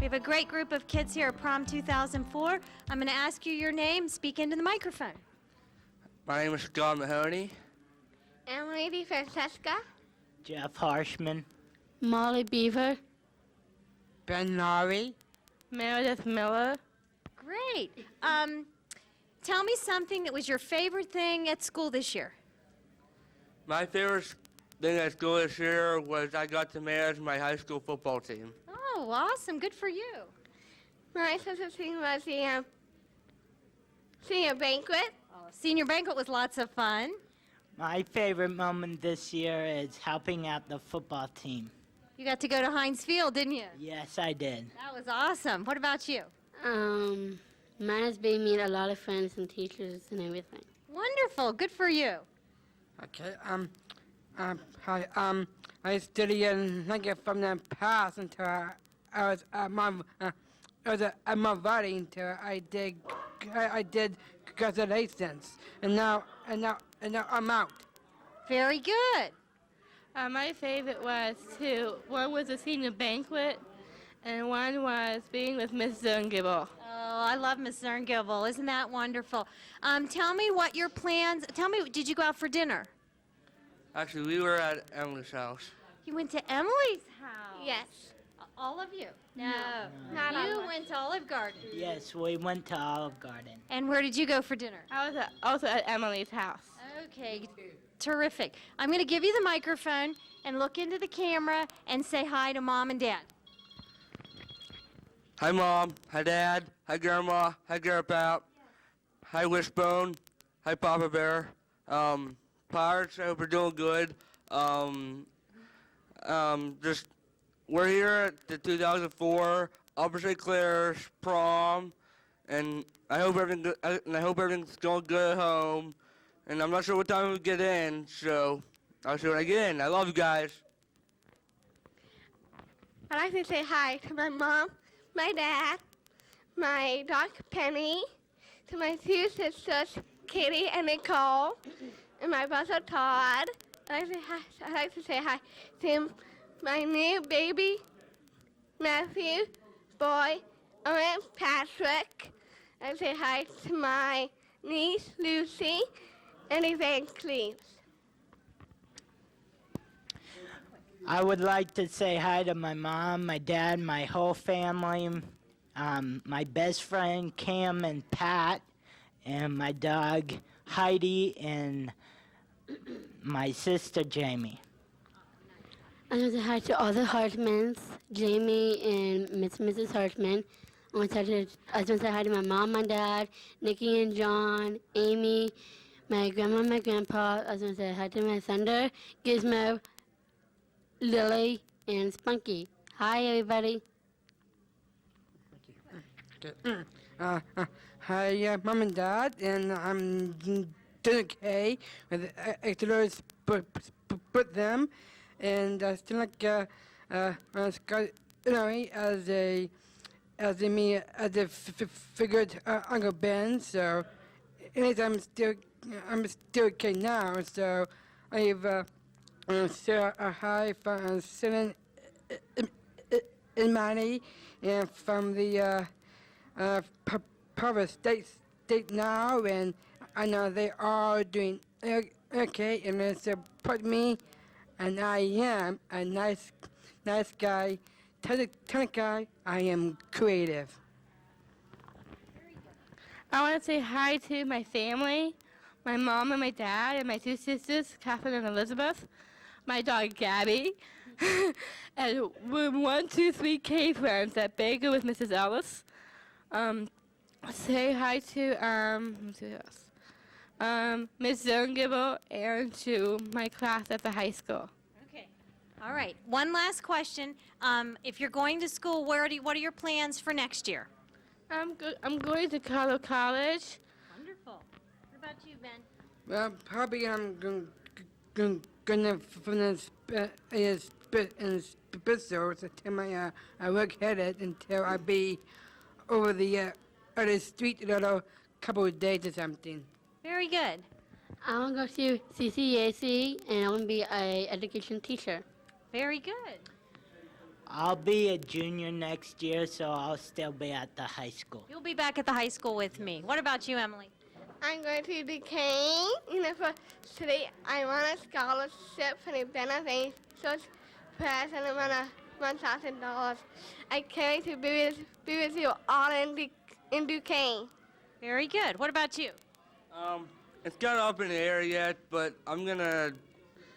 We have a great group of kids here at Prom 2004. I'm going to ask you your name. Speak into the microphone. My name is Scott Mahoney. Emily Francesca. Jeff Harshman. Molly Beaver. Ben Laurie. Meredith Miller. Great. Tell me something that was your favorite thing at school this year. My favorite thing at school this year was I got to manage my high school football team. Oh, awesome. Good for you. My favorite thing was the senior banquet. Oh, senior banquet was lots of fun. My favorite moment this year is helping out the football team. You got to go to Heinz Field, didn't you? Yes, I did. That was awesome. What about you? Mine has been meet a lot of friends and teachers and everything. Wonderful. Good for you. Okay. Hi. I studied language from the past until I was at my wedding until I did congratulations, and now I'm out. Very good. My favorite was one was a senior banquet, and one was being with Miss Zungibble. Oh, I love Miss Zerngibble. Isn't that wonderful? Tell me what your plans. Tell me, did you go out for dinner? Actually, we were at Emily's house. You went to Emily's house. Yes. All of you? No. Not all You of us. went to Olive Garden. Yes, we went to Olive Garden. And where did you go for dinner? I was also at Emily's house. Okay, terrific. I'm going to give you the microphone and look into the camera and say hi to Mom and Dad. Hi, Mom. Hi, Dad. Hi, Grandma. Hi, Grandpa. Hi, Wishbone. Hi, Papa Bear. Pirates, I hope you're doing good. We're here at the 2004 Upper St. Clair's prom, and I hope everything's going good at home. And I'm not sure what time we get in, so I'll see when I get in. I love you guys. I'd like to say hi to my mom, my dad, my dog Penny, to my two sisters, Katie and Nicole, and my brother Todd. I'd like to say hi to my new baby, Matthew, boy, and Patrick. I'd say hi to my niece, Lucy, and Evangeline. I would like to say hi to my mom, my dad, my whole family, my best friend Cam and Pat, and my dog Heidi, and my sister Jamie. I want to say hi to all the Hartmans, Jamie and Mrs. Hartman. I want to say hi to my mom, my dad, Nikki and John, Amy, my grandma and my grandpa. I was going to say hi to my Thunder, Gizmo, Lily, and Spunky. Hi, everybody. Hi, Mom and Dad, and I'm doing okay with extras put them, and I still like Scott as a figured Uncle Ben. So, anytime I'm still okay now. So, I've Sarah hi from Susan and Manny, and from the Provo State now, and I know they are doing okay, and they support me, and I am a nice guy, talented guy. I am creative. I want to say hi to my family, my mom and my dad, and my two sisters, Catherine and Elizabeth, my dog Gabby, and we're 123 K friends at Baker with Mrs. Ellis. Say hi to who else? Miss Zungibble and to my class at the high school. Okay. All right. One last question. If you're going to school, what are your plans for next year? I'm going to Colorado College. Wonderful. What about you, Ben? Well, probably I'm gonna finish in Spitzer until my work headed until I be over the other street in a couple of days or something. Very good. I want to go to CCAC and I want to be an education teacher. Very good. I'll be a junior next year, so I'll still be at the high school. You'll be back at the high school with me. What about you, Emily? I'm going to Duquesne University. I want a scholarship for the benefits prize and I want $1,000. I can't wait to be with you all in Duquesne. Very good. What about you? It's kind of up in the air yet, but I'm gonna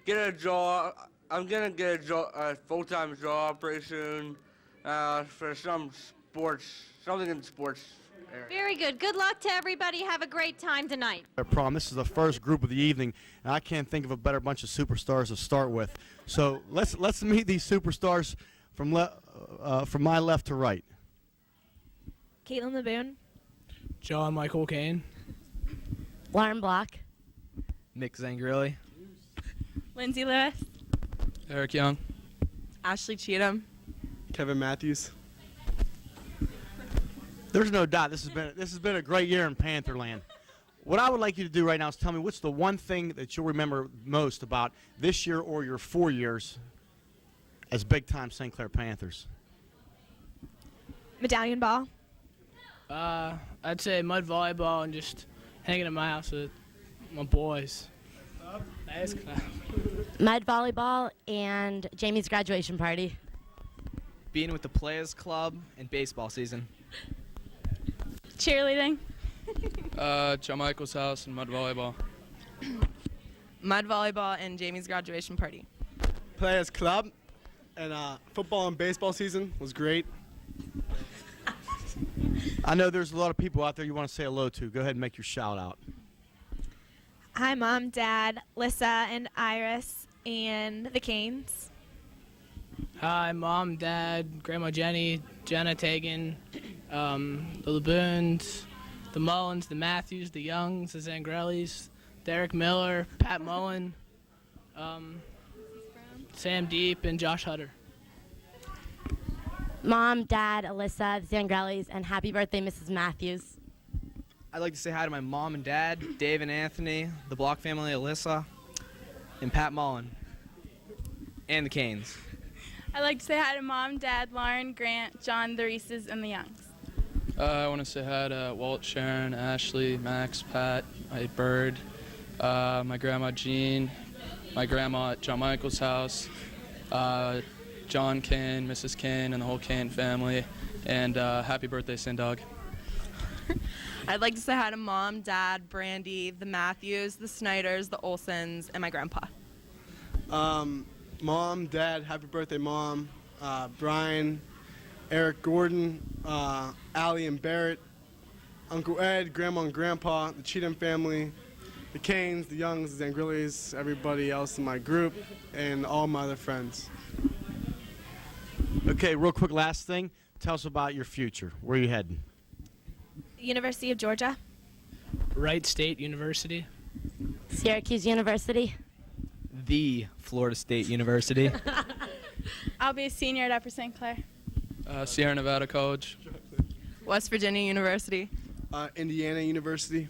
get a job. I'm gonna get a full-time job pretty soon for something in sports area. Very good. Good luck to everybody. Have a great time tonight. Prom. This is the first group of the evening, and I can't think of a better bunch of superstars to start with. So let's meet these superstars from my left to right. Caitlin LeBoon, John Michael Kane, Lauren Block, Nick Zangrilli, Lindsay Lewis, Eric Young, Ashley Cheatham, Kevin Matthews. There's no doubt this has been a great year in Pantherland. What I would like you to do right now is tell me what's the one thing that you'll remember most about this year or your 4 years as big-time St. Clair Panthers. Medallion Ball, I'd say mud volleyball and just hanging at my house with my boys. Mud Volleyball, and Jamie's graduation party. being with the Players Club and baseball season. Cheerleading. John Michael's house and mud volleyball. Mud volleyball and Jamie's graduation party. Players Club and football and baseball season was great. I know there's a lot of people out there you want to say hello to. Go ahead and make your shout out. Hi, Mom, Dad, Lissa, and Iris, and the Canes. Hi, Mom, Dad, Grandma Jenny, Jenna Tegan, the LeBoons, the Mullins, the Matthews, the Youngs, the Zangrellis, Derek Miller, Pat Mullen, Sam Deep, and Josh Hutter. Mom, Dad, Alyssa, the Zangrellis, and happy birthday, Mrs. Matthews. I'd like to say hi to my mom and dad, Dave and Anthony, the Block family, Alyssa, and Pat Mullen, and the Canes. I'd like to say hi to Mom, Dad, Lauren, Grant, John, the Reeses, and the Youngs. I want to say hi to Walt, Sharon, Ashley, Max, Pat, my bird, my grandma Jean, my grandma at John Michael's house, John Kane, Mrs. Kane, and the whole Kane family, and happy birthday, Sin Dog. I'd like to say hi to Mom, Dad, Brandy, the Matthews, the Snyders, the Olsons, and my grandpa. Mom, Dad, happy birthday, Mom, Brian, Eric Gordon, Allie and Barrett, Uncle Ed, Grandma and Grandpa, the Cheatham family, the Canes, the Youngs, the Zangrillis, everybody else in my group, and all my other friends. Okay, real quick, last thing. Tell us about your future. Where are you heading? University of Georgia. Wright State University. Syracuse University. The Florida State University. I'll be a senior at Upper St. Clair. Sierra Nevada College. West Virginia University. Indiana University.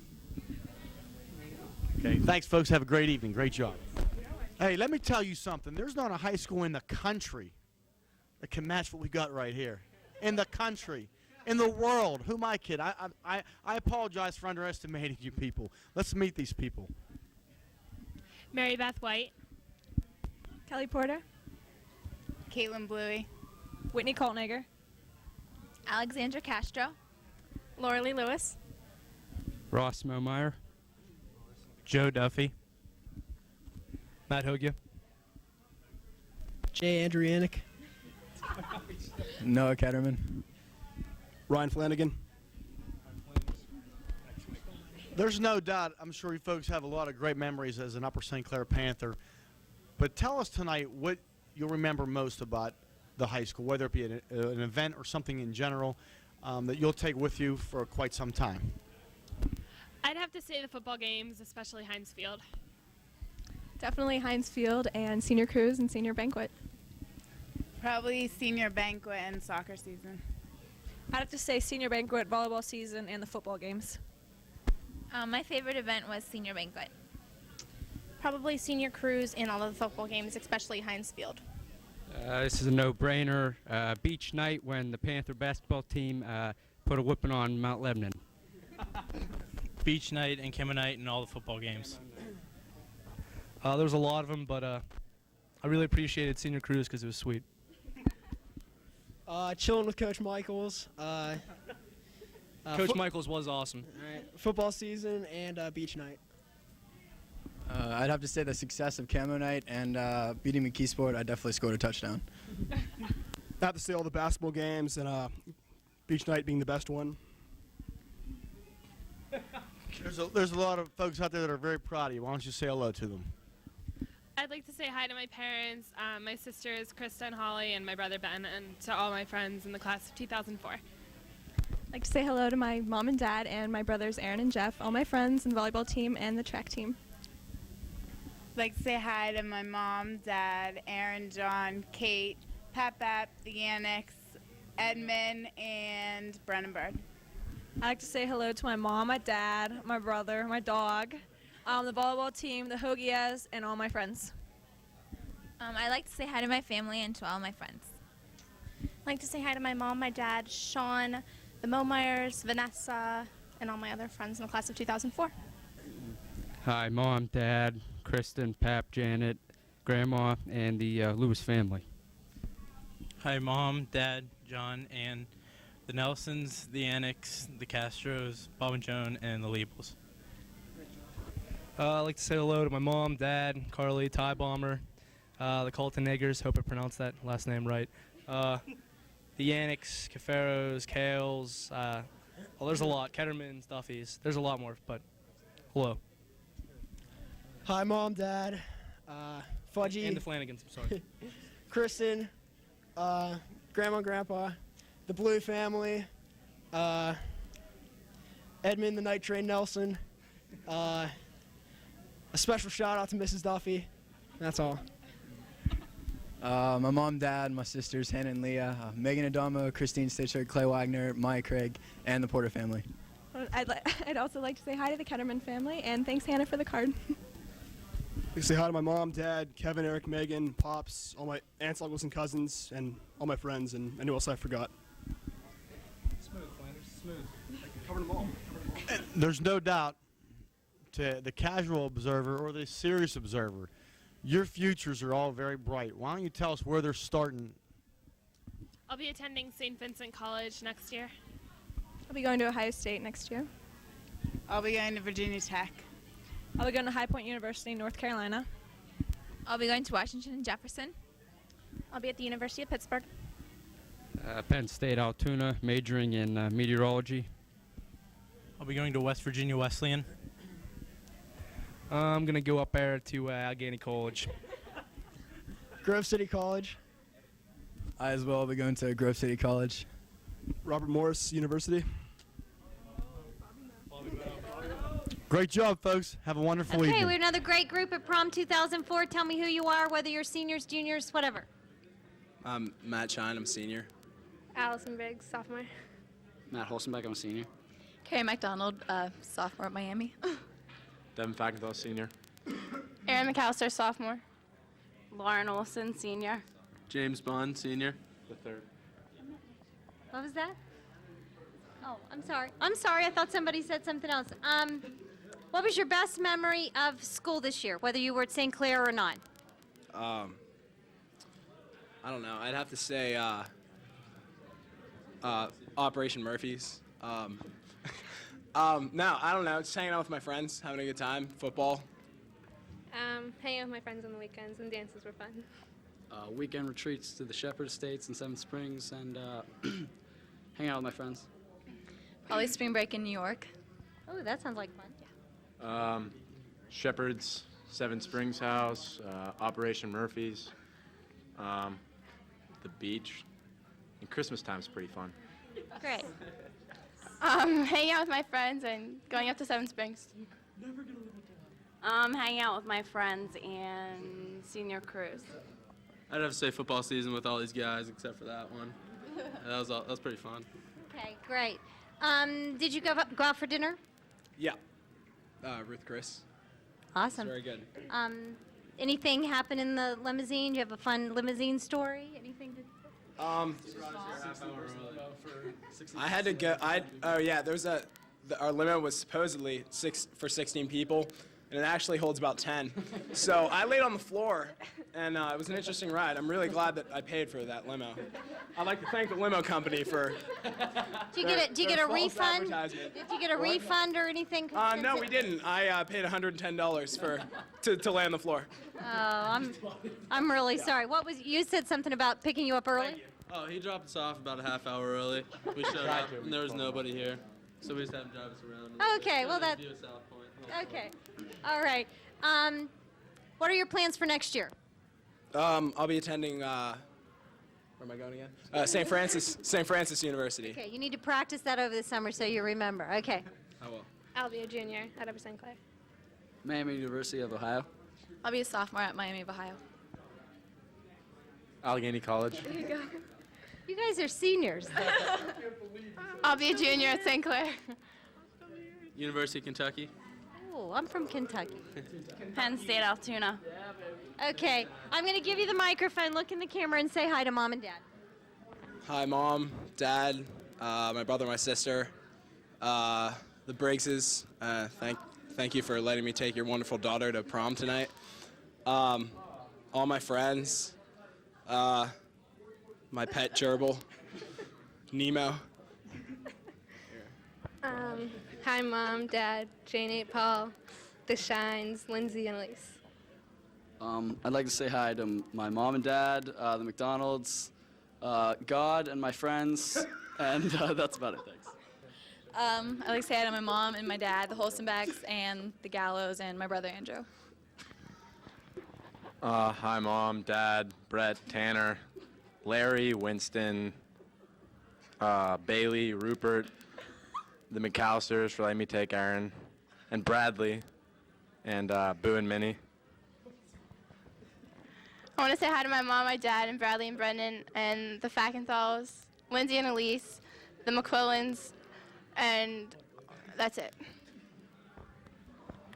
Okay, thanks, folks. Have a great evening. Great job. Hey, let me tell you something. There's not a high school in the country that can match what we got right here. In the country. In the world. Who am I kidding? I apologize for underestimating you people. Let's meet these people. Mary Beth White. Kelly Porter. Caitlin Bluey. Whitney Coltnager. Alexandra Castro. Laura Lee Lewis. Ross Momeyer. Joe Duffy. Matt Hogia. Jay Andrianic. Noah Ketterman. Ryan Flanagan. There's no doubt, I'm sure you folks have a lot of great memories as an Upper St. Clair Panther. But tell us tonight what you'll remember most about the high school, whether it be an event or something in general that you'll take with you for quite some time. I'd have to say the football games, especially Heinz Field. Definitely Heinz Field and senior cruise and senior banquet. Probably senior banquet and soccer season. I'd have to say senior banquet, volleyball season, and the football games. My favorite event was senior banquet. Probably senior cruise and all of the football games, especially Heinz Field. This is a no-brainer. Beach night when the Panther basketball team put a whipping on Mount Lebanon. Beach night and Kimmer night and all the football games. There was a lot of them, but I really appreciated senior cruise because it was sweet. Chilling with Coach Michaels. Coach Michaels was awesome. Football season and beach night. I'd have to say the success of Camo Night and beating McKeesport, I definitely scored a touchdown. I have to say all the basketball games and beach night being the best one. There's a lot of folks out there that are very proud of you. Why don't you say hello to them? I'd like to say hi to my parents, my sisters Krista and Holly, and my brother Ben, and to all my friends in the class of 2004. I'd like to say hello to my mom and dad and my brothers Aaron and Jeff, all my friends in the volleyball team and the track team. I'd like to say hi to my mom, dad, Aaron, John, Kate, Pat Bap, the Annex, Edmund, and Brennan Bird. I'd like to say hello to my mom, my dad, my brother, my dog, the volleyball team, the Hoagies, and all my friends. I'd like to say hi to my family and to all my friends. I'd like to say hi to my mom, my dad, Sean, the Momeyers, Vanessa, and all my other friends in the class of 2004. Hi, Mom, Dad, Kristen, Pap, Janet, Grandma, and the Lewis family. Hi, Mom, Dad, John, and the Nelsons, the Annex, the Castros, Bob and Joan, and the Labels. I'd like to say hello to my mom, dad, Carly, Ty Bomber, the Colton Niggers, hope I pronounced that last name right, the Yannicks, Caferos, Kales, there's a lot, Kettermans, Duffys, there's a lot more, but hello. Hi, Mom, Dad, Fudgy. And the Flanagans, I'm sorry. Kristen, Grandma and Grandpa, the Blue family, Edmund, the Night Train Nelson, a special shout out to Mrs. Duffy. That's all. My mom, dad, my sisters, Hannah and Leah, Megan Adamo, Christine Stitcher, Clay Wagner, Maya Craig, and the Porter family. I'd also like to say hi to the Ketterman family, and thanks, Hannah, for the card. I say hi to my mom, dad, Kevin, Eric, Megan, Pops, all my aunts, uncles, and cousins, and all my friends, and anyone else I forgot. Smooth, Flanders, smooth. Covered them all. There's no doubt to the casual observer or the serious observer, your futures are all very bright. Why don't you tell us where they're starting? I'll be attending St. Vincent College next year. I'll be going to Ohio State next year. I'll be going to Virginia Tech. I'll be going to High Point University, North Carolina. I'll be going to Washington and Jefferson. I'll be at the University of Pittsburgh. Penn State Altoona, majoring in meteorology. I'll be going to West Virginia Wesleyan. I'm going to go up there to Allegheny College. Grove City College. I as well will be going to Grove City College. Robert Morris University. Great job, folks. Have a wonderful Okay, evening. we have another great group at Prom 2004. Tell me who you are, whether you're seniors, juniors, whatever. I'm Matt Shine, I'm a senior. Allison Biggs, sophomore. Matt Holstenbeck, I'm a senior. Carrie McDonald, sophomore at Miami. Devin Fagenthal, senior. Aaron McAllister, sophomore. Lauren Olson, senior. James Bond, senior. The third. What was that? Oh, I'm sorry. I'm sorry. I thought somebody said something else. What was your best memory of school this year, whether you were at St. Clair or not? I don't know. I'd have to say Operation Murphy's. No, I don't know. Just hanging out with my friends, having a good time. Football. Hanging out with my friends on the weekends, and dances were fun. Weekend retreats to the Shepherd Estates in Seven Springs, and hang out with my friends. Probably spring break in New York. Oh, that sounds like fun. Shepherd's, Seven Springs House, Operation Murphy's, the beach, and Christmas time's pretty fun. Great. Hanging out with my friends and going up to Seven Springs. Hanging out with my friends and senior cruise. I'd have to say football season with all these guys, except for that one. That was pretty fun. Okay, great. Did you go out for dinner? Yeah. Ruth Chris. Awesome. Very good. Anything happen in the limousine? Do you have a fun limousine story? Anything to... I had to go. Oh yeah, our limo was supposedly for 16 people, and it actually holds about 10. So I laid on the floor, and it was an interesting ride. I'm really glad that I paid for that limo. I'd like to thank the limo company for. Do you get a refund? advertisement. Did you get a refund or anything? No, we didn't. I paid $110 to lay on the floor. Oh, I'm really sorry. You said something about picking you up early? Oh, he dropped us off about a half hour early. We showed up, and there was nobody here. So we just had him drive us around. Okay, well View of South Point. Okay. All right. What are your plans for next year? I'll be attending. Where am I going again? St. Francis University. Okay, you need to practice that over the summer so you remember. Okay. I will. I'll be a junior at Upper St. Clair. Miami University of Ohio. I'll be a sophomore at Miami of Ohio. Allegheny College. There you go. You guys are seniors. I'll be a junior at St. Clair. University of Kentucky. Oh, I'm from Kentucky. Penn State, Altoona. Okay, I'm going to give you the microphone. Look in the camera and say hi to Mom and Dad. Hi, Mom, Dad, my brother, my sister, the Briggses. Thank you for letting me take your wonderful daughter to prom tonight. All my friends, my pet gerbil, Nemo. Hi, Mom, Dad, Jane, Paul, the Shines, Lindsay, and Elise. I'd like to say hi to my mom and dad, the McDonald's, God, and my friends, and that's about it. Thanks. I'd like to say hi to my mom and my dad, the Holstenbecks, and the Gallows, and my brother Andrew. Hi, Mom, Dad, Brett, Tanner, Larry, Winston, Bailey, Rupert, the McAllisters for letting me take Aaron, and Bradley, and Boo and Minnie. I want to say hi to my mom, my dad, and Bradley and Brendan, and the Fackenthalls, Lindsay and Elise, the McQuillans, and that's it.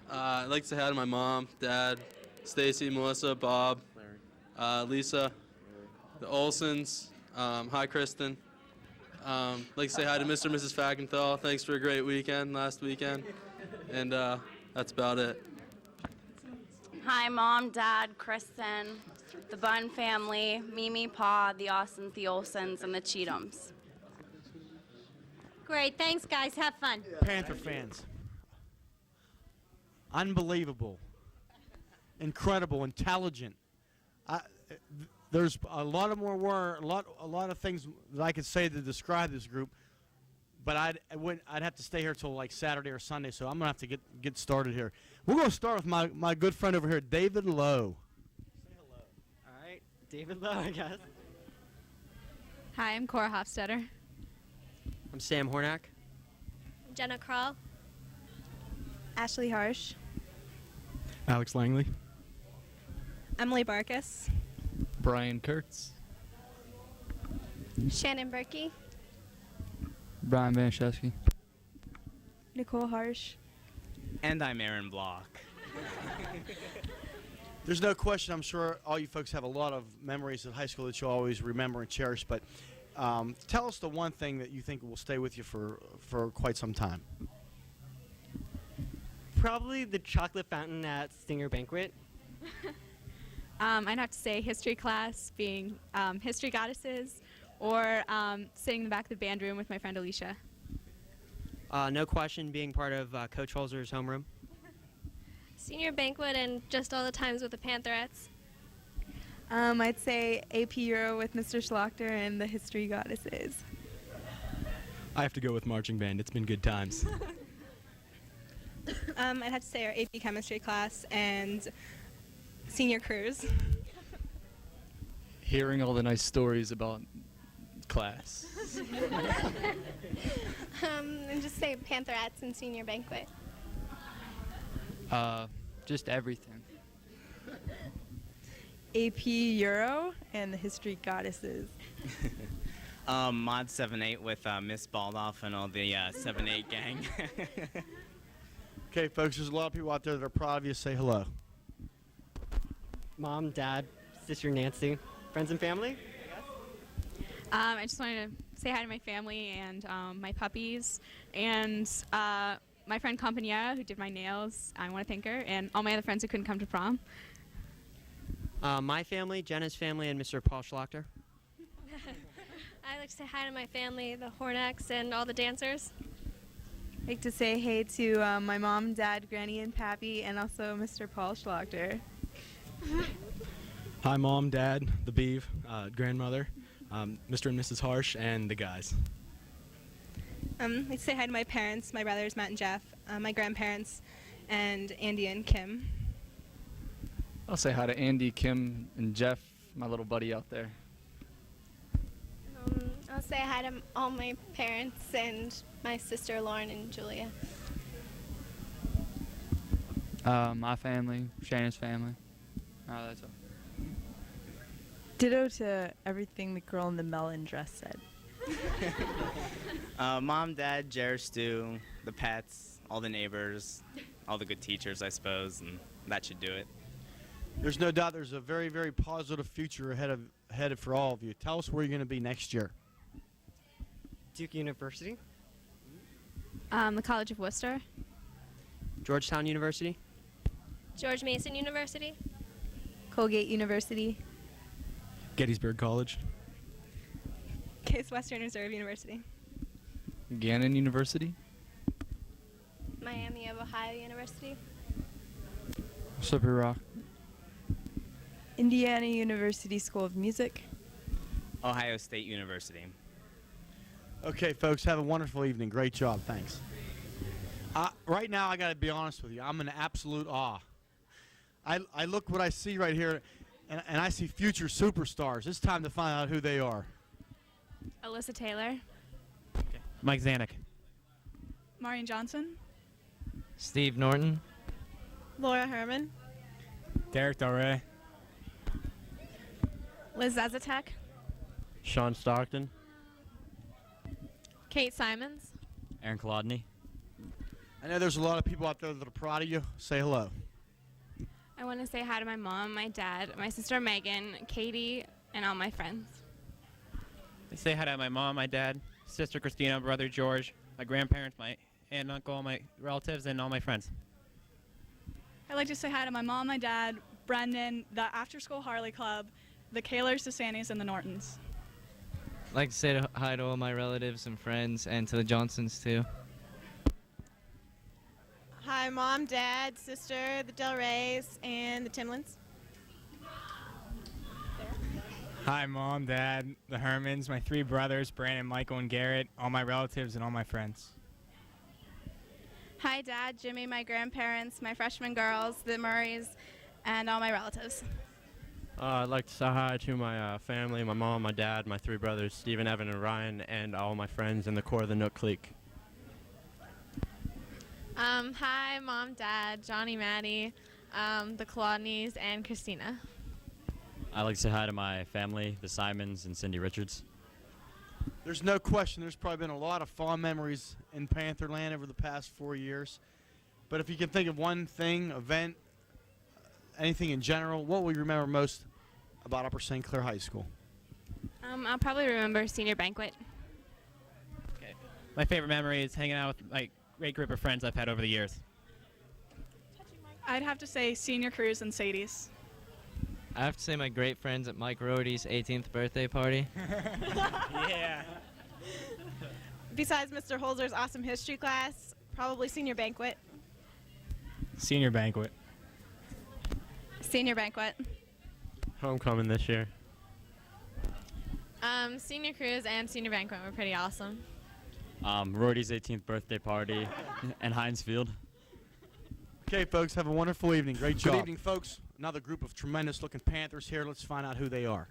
I'd like to say hi to my mom, Dad, Stacy, Melissa, Bob, Lisa, the Olsons. Hi, Kristen. I'd like to say hi to Mr. and Mrs. Fackenthal. Thanks for a great weekend last weekend. And that's about it. Hi, Mom, Dad, Kristen, the Bunn family, Mimi, Pa, the Austins, the Olsons, and the Cheathams. Great. Thanks, guys. Have fun. Panther fans. Unbelievable. Incredible. Intelligent. There's a lot of more a lot of things that I could say to describe this group, but I'd have to stay here till like Saturday or Sunday, so I'm gonna have to get started here. We're gonna start with my good friend over here, David Lowe. Say hello. All right, David Lowe, I guess. Hi, I'm Cora Hofstetter. I'm Sam Hornack. Jenna Kroll. Ashley Harsh. Alex Langley. Emily Barkus. Brian Kurtz. Shannon Berkey. Brian Vanshevsky. Nicole Harsh. And I'm Aaron Block. There's no question, I'm sure all you folks have a lot of memories of high school that you'll always remember and cherish, but tell us the one thing that you think will stay with you for quite some time. Probably the chocolate fountain at Stinger Banquet. I'd have to say history class, being history goddesses, or sitting in the back of the band room with my friend Alicia. No question, being part of Coach Holzer's homeroom. Senior banquet and just all the times with the Pantherettes. I'd say AP Euro with Mr. Schlachter and the history goddesses. I have to go with marching band. It's been good times. I'd have to say our AP chemistry class and senior cruise. Hearing all the nice stories about class. And just say Pantherettes and senior banquet. Just everything. AP Euro and the history goddesses. Mod 7-8 with Miss Baldoff and all the 7-8 gang. Okay, folks, there's a lot of people out there that are proud of you. Say hello. mom, dad, sister Nancy, friends and family. I just wanted to say hi to my family and my puppies and my friend Compañera who did my nails. I want to thank her and all my other friends who couldn't come to prom. My family, Jenna's family, and Mr. Paul Schlachter. I'd like to say hi to my family, the Hornacks, and all the dancers. I'd like to say hey to my mom, dad, granny, and pappy, and also Mr. Paul Schlachter. Hi, Mom, Dad, the Beeve, grandmother, Mr. and Mrs. Harsh, and the guys. I'd like to say hi to my parents, my brothers Matt and Jeff, my grandparents, and Andy and Kim. I'll say hi to Andy, Kim, and Jeff, my little buddy out there. I'll say hi to all my parents and my sister Lauren and Julia. My family, Shannon's family. Oh, that's all. Ditto to everything the girl in the melon dress said. Mom, Dad, Jer, Stu, the pets, all the neighbors, all the good teachers, I suppose, and that should do it. There's no doubt there's a very, very positive future ahead for all of you. Tell us where you're going to be next year. Duke University. The College of Worcester. Georgetown University. George Mason University. Colgate University. Gettysburg College. Case Western Reserve University. Gannon University. Miami of Ohio University. Slippery Rock. Indiana University School of Music. Ohio State University. Okay, folks, have a wonderful evening. Great job. Thanks. Right now, I got to be honest with you. I'm in absolute awe. I look what I see right here, and I see future superstars. It's time to find out who they are. Alyssa Taylor. Mike Zanuck. Marion Johnson. Steve Norton. Laura Herman. Derek Del Rey. Liz Zazatek. Sean Stockton. Kate Simons. Aaron Kolodny. I know there's a lot of people out there that are proud of you. Say hello. I want to say hi to my mom, my dad, my sister Megan, Katie, and all my friends. I say hi to my mom, my dad, sister Christina, brother George, my grandparents, my aunt and uncle, my relatives, and all my friends. I'd like to say hi to my mom, my dad, Brendan, the After School Harley Club, the Kaylors, the Sannys, and the Nortons. I'd like to say hi to all my relatives and friends, and to the Johnsons, too. Hi, Mom, Dad, sister, the Del Reys, and the Timlins. Hi, Mom, Dad, the Hermans, my three brothers, Brandon, Michael, and Garrett, all my relatives, and all my friends. Hi, Dad, Jimmy, my grandparents, my freshman girls, the Murrays, and all my relatives. I'd like to say hi to my family, my mom, my dad, my three brothers, Stephen, Evan, and Ryan, and all my friends in the core of the Nook Clique. Hi, Mom, Dad, Johnny, Maddie, the Kolodnys, and Christina. I'd like to say hi to my family, the Simons and Cindy Richards. There's no question there's probably been a lot of fond memories in Pantherland over the past 4 years. But if you can think of one thing, event, anything in general, what will you remember most about Upper St. Clair High School? I'll probably remember senior banquet. Okay. My favorite memory is hanging out with my great group of friends I've had over the years. I'd have to say senior cruise and Sadie's. I have to say my great friends at Mike Rohde's 18th birthday party. Yeah. Besides Mr. Holzer's awesome history class, probably senior banquet. Senior banquet. Senior banquet. Homecoming this year. Senior cruise and senior banquet were pretty awesome. Rohde's 18th birthday party and Heinz Field. Okay, folks, have a wonderful evening. Great job. Good Good evening, folks. Another group of tremendous-looking Panthers here. Let's find out who they are.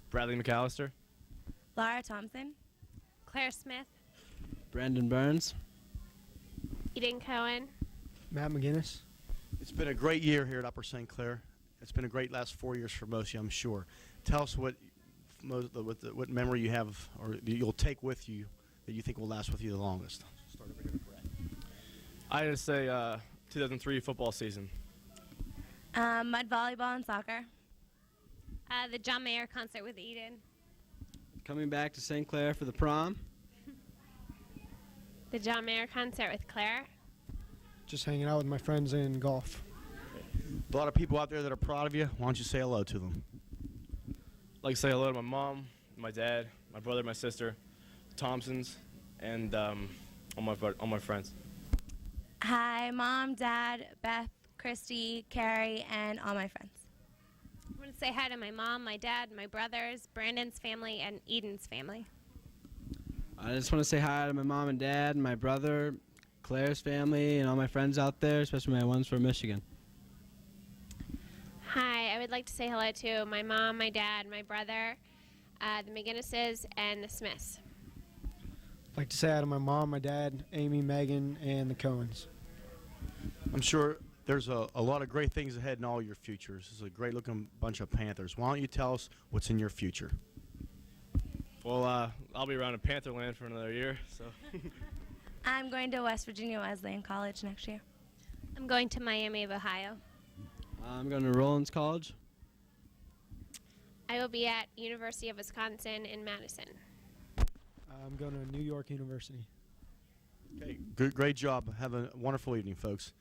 Bradley McAllister. Laura Thompson. Claire Smith. Brandon Burns. Eden Cohen. Matt McGinnis. It's been a great year here at Upper St. Clair. It's been a great last 4 years for most of you, I'm sure. Tell us what memory you have or you'll take with you that you think will last with you the longest. Start over here with Brad. I just say 2003 football season. Mud volleyball and soccer. The John Mayer concert with Eden. Coming back to St. Clair for the prom. The John Mayer concert with Claire. Just hanging out with my friends in golf. A lot of people out there that are proud of you. Why don't you say hello to them? I'd like to say hello to my mom, my dad, my brother, my sister, the Thompsons, and all my friends. Hi, Mom, Dad, Beth, Christy, Carrie, and all my friends. I want to say hi to my mom, my dad, my brothers, Brandon's family, and Eden's family. I just want to say hi to my mom and dad, my brother, Claire's family, and all my friends out there, especially my ones from Michigan. Hi, I would like to say hello to my mom, my dad, my brother, the McGinnises, and the Smiths. I'd like to say hi to my mom, my dad, Amy, Megan, and the Cohens. I'm sure there's a lot of great things ahead in all your futures. This is a great looking bunch of Panthers. Why don't you tell us what's in your future? Well, I'll be around in Pantherland for another year, so. I'm going to West Virginia Wesleyan College next year. I'm going to Miami of Ohio. I'm going to Rollins College. I will be at University of Wisconsin in Madison. I'm going to New York University. Okay, great job. Have a wonderful evening, folks.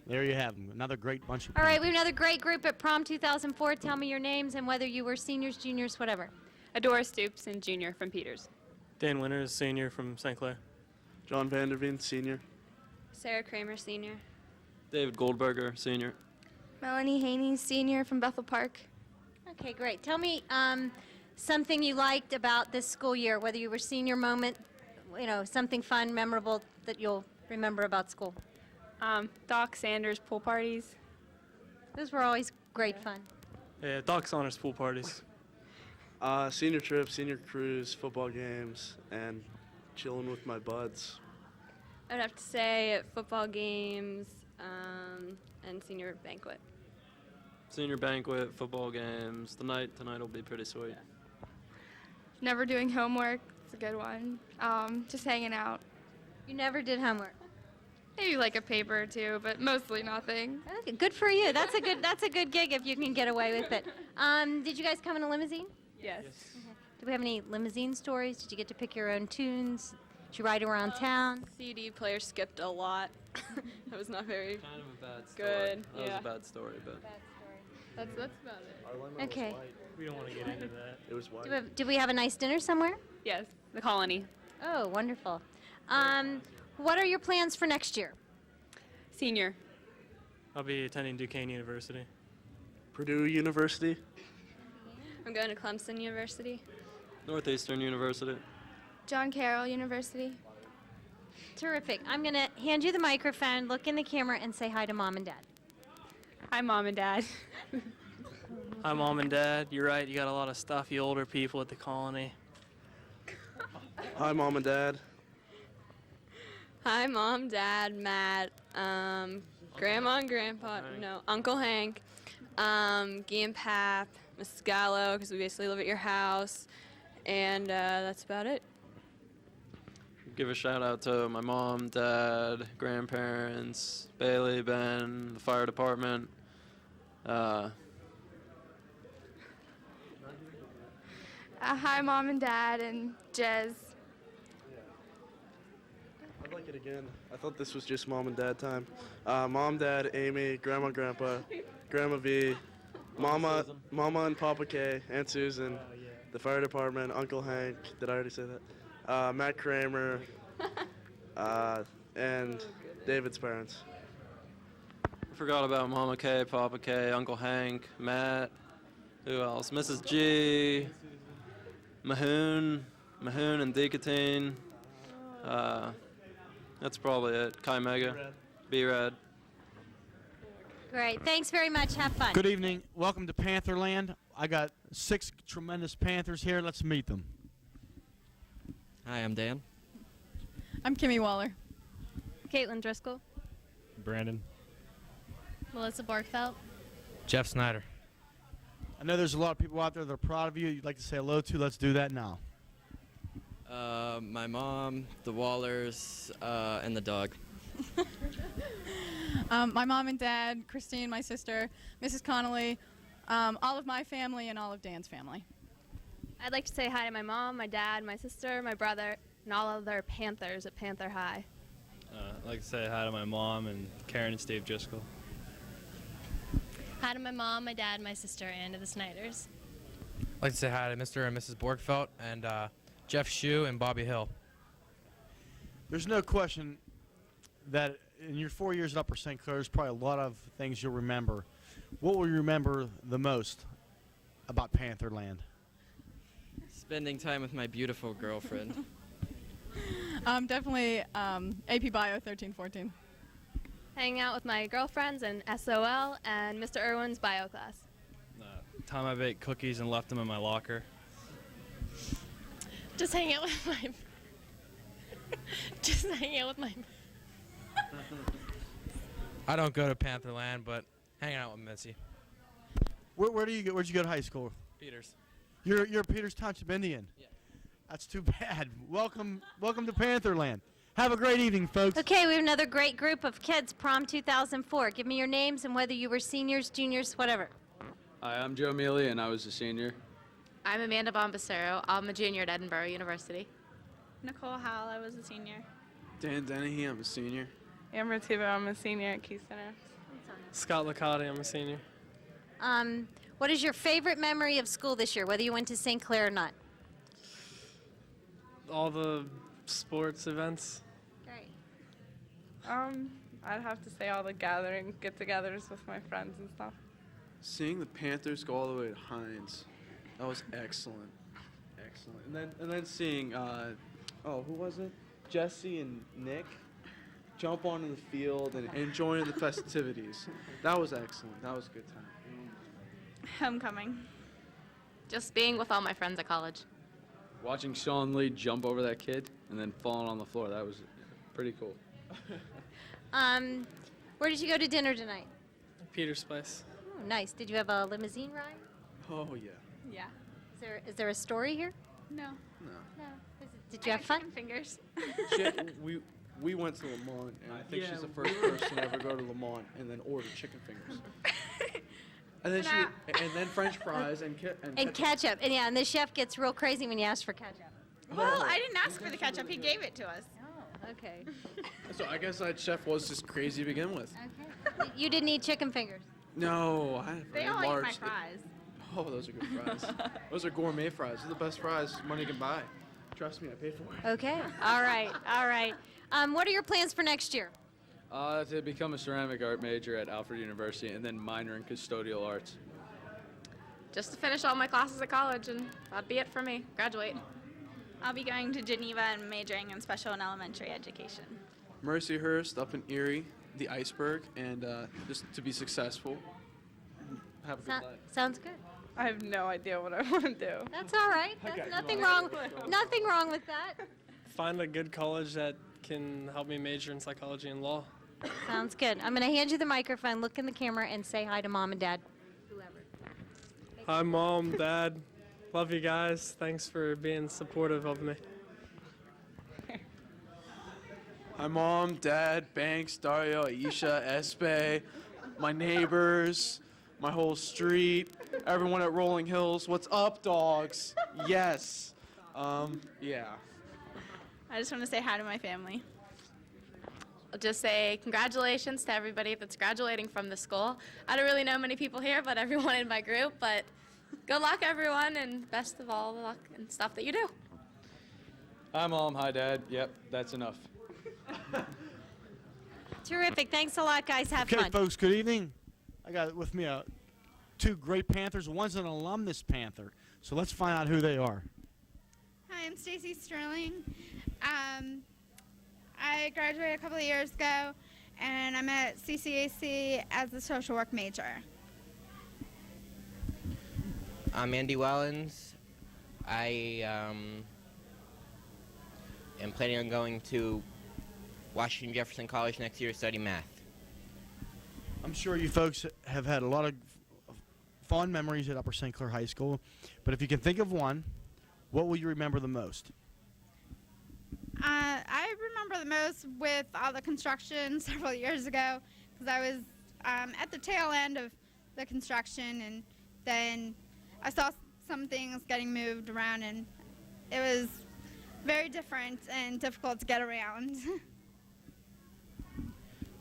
There you have them. Another great bunch of All right, we have another great group at Prom 2004. Tell me your names and whether you were seniors, juniors, whatever. Adora Stoops, and junior from Peters. Dan Winters, senior from St. Clair. John Vanderveen, senior. Sarah Kramer, senior. David Goldberger, senior. Melanie Haney, senior from Bethel Park. Okay, great. Tell me something you liked about this school year, whether you were senior moment, something fun, memorable that you'll remember about school. Doc Sanders pool parties. Those were always great fun. Yeah, Doc Saunders pool parties. Senior trip, senior cruise, football games, and chilling with my buds. I'd have to say football games and senior banquet. Senior banquet, football games. Tonight will be pretty sweet. Never doing homework. It's a good one. Just hanging out. You never did homework. Maybe like a paper or two, but mostly nothing. Okay, good for you. That's a good gig if you can get away with it. Did you guys come in a limousine? Yes. Okay. Do we have any limousine stories? Did you get to pick your own tunes? Did you ride around town? CD player skipped a lot. That was not very Kind of a bad story. good. That was a bad story, but. That's about it. Our limo Okay. was white. We don't want to get into that. It was white. Did we have a nice dinner somewhere? Yes, the Colony. Oh, wonderful. What are your plans for next year? Senior. I'll be attending Duquesne University. Purdue University. I'm going to Clemson University. Northeastern University. John Carroll University. Terrific. I'm going to hand you the microphone, look in the camera, and say hi to Mom and Dad. Hi, Mom and Dad. Hi, Mom and Dad. You're right, you got a lot of stuffy older people at the Colony. Hi, Mom and Dad. Hi, Mom, Dad, Matt, Grandma and Grandpa, no, Uncle Hank, Guy and Pap, Mrs. Gallo, because we basically live at your house, and that's about it. Give a shout out to my mom, dad, grandparents, Bailey, Ben, the fire department. Hi, Mom and Dad, and Jez. I'd like it again. I thought this was just mom and dad time. Mom, dad, Amy, grandma, grandpa, grandma V, mama and Papa K, Aunt Susan, the fire department, Uncle Hank. Did I already say that? Matt Kramer, and David's parents. I forgot about Mama K, Papa K, Uncle Hank, Matt. Who else? Mrs. G, Mahoon and Decatine. That's probably it. Chi Mega, B-Rad. Great. Thanks very much. Have fun. Good evening. Welcome to Pantherland. I got 6 tremendous Panthers here. Let's meet them. Hi, I'm Dan. I'm Kimmy Waller. Caitlin Driscoll. Brandon. Melissa Barkfeld. Jeff Snyder. I know there's a lot of people out there that are proud of you. You'd like to say hello to. Let's do that now. My mom, the Wallers, and the dog. My mom and dad, Christine, my sister, Mrs. Connolly, all of my family, and all of Dan's family. I'd like to say hi to my mom, my dad, my sister, my brother, and all other Panthers at Panther High. I'd like to say hi to my mom and Karen and Steve Driscoll. Hi to my mom, my dad, my sister, and to the Snyders. I'd like to say hi to Mr. and Mrs. Borgfeld and Jeff Shue and Bobby Hill. There's no question that in your 4 years at Upper St. Clair, there's probably a lot of things you'll remember. What will you remember the most about Pantherland? Spending time with my beautiful girlfriend. Definitely AP Bio 1314. Hanging out with my girlfriends and SOL and Mr. Irwin's bio class. Time I baked cookies and left them in my locker. Just hang out with my. Just hang out with my. I don't go to Pantherland, but hanging out with Missy. Where'd you go to high school? Peters. You're a Peters Township Indian. Yeah. That's too bad. Welcome to Pantherland. Have a great evening, folks. Okay, we have another great group of kids, Prom 2004. Give me your names and whether you were seniors, juniors, whatever. Hi, I'm Joe Mealy, and I was a senior. I'm Amanda Bombacero. I'm a junior at Edinburgh University. Nicole Howell, I was a senior. Dan Dennehy, I'm a senior. Amber Tibo, I'm a senior at Key Center. Scott Licati, I'm a senior. What is your favorite memory of school this year, whether you went to St. Clair or not? All the sports events. Great. I'd have to say all the get-togethers with my friends and stuff. Seeing the Panthers go all the way to Hines, that was excellent. Excellent. And then seeing, who was it? Jesse and Nick jump onto the field and enjoying the festivities. That was excellent. That was a good time. Homecoming. Just being with all my friends at college. Watching Sean Lee jump over that kid and then falling on the floor, that was pretty cool. Where did you go to dinner tonight? Peter's Place. Oh, nice. Did you have a limousine ride? Oh, yeah. Yeah. Is there a story here? No. No. Did you have fun? Fingers. We went to Lamont, and I think she's the first person to ever go to Lamont and then order chicken fingers. And then French fries and ketchup. And yeah, and the chef gets real crazy when you ask for ketchup. Well, I didn't ask for the ketchup. He gave it to us. Oh, okay. So I guess that chef was just crazy to begin with. Okay. You didn't eat chicken fingers. No, I had They all large. eat my fries. Oh, those are good fries. Those are gourmet fries. Those are the best fries money can buy. Trust me, I paid for it. Okay. All right. What are your plans for next year? To become a ceramic art major at Alfred University and then minor in custodial arts. Just to finish all my classes at college, and that'd be it for me. Graduate. I'll be going to Geneva and majoring in special and elementary education. Mercyhurst up in Erie, the iceberg, and just to be successful. Have a good life. Sounds good. I have no idea what I want to do. That's all right. That's nothing wrong. Nothing wrong with that. Find a good college that can help me major in psychology and law. Sounds good. I'm going to hand you the microphone, look in the camera, and say hi to Mom and Dad. Whoever. Hi, Mom, Dad. Love you guys. Thanks for being supportive of me. Hi, Mom, Dad, Banks, Dario, Aisha, Espe, my neighbors, my whole street, everyone at Rolling Hills. What's up, dogs? Yes. Yeah. I just want to say hi to my family. I'll just say congratulations to everybody that's graduating from the school. I don't really know many people here, but everyone in my group. But good luck, everyone, and best of all the luck and stuff that you do. Hi, Mom. Hi, Dad. Yep, that's enough. Terrific. Thanks a lot, guys. Have fun. Okay, folks, good evening. I got with me two great Panthers. One's an alumnus Panther. So let's find out who they are. Hi, I'm Stacy Sterling. I graduated a couple of years ago, and I'm at CCAC as a social work major. I'm Andy Wellens. I am planning on going to Washington Jefferson College next year to study math. I'm sure you folks have had a lot of fond memories at Upper St. Clair High School, but if you can think of one, what will you remember the most? I remember the most with all the construction several years ago, because I was at the tail end of the construction, and then I saw some things getting moved around, and it was very different and difficult to get around.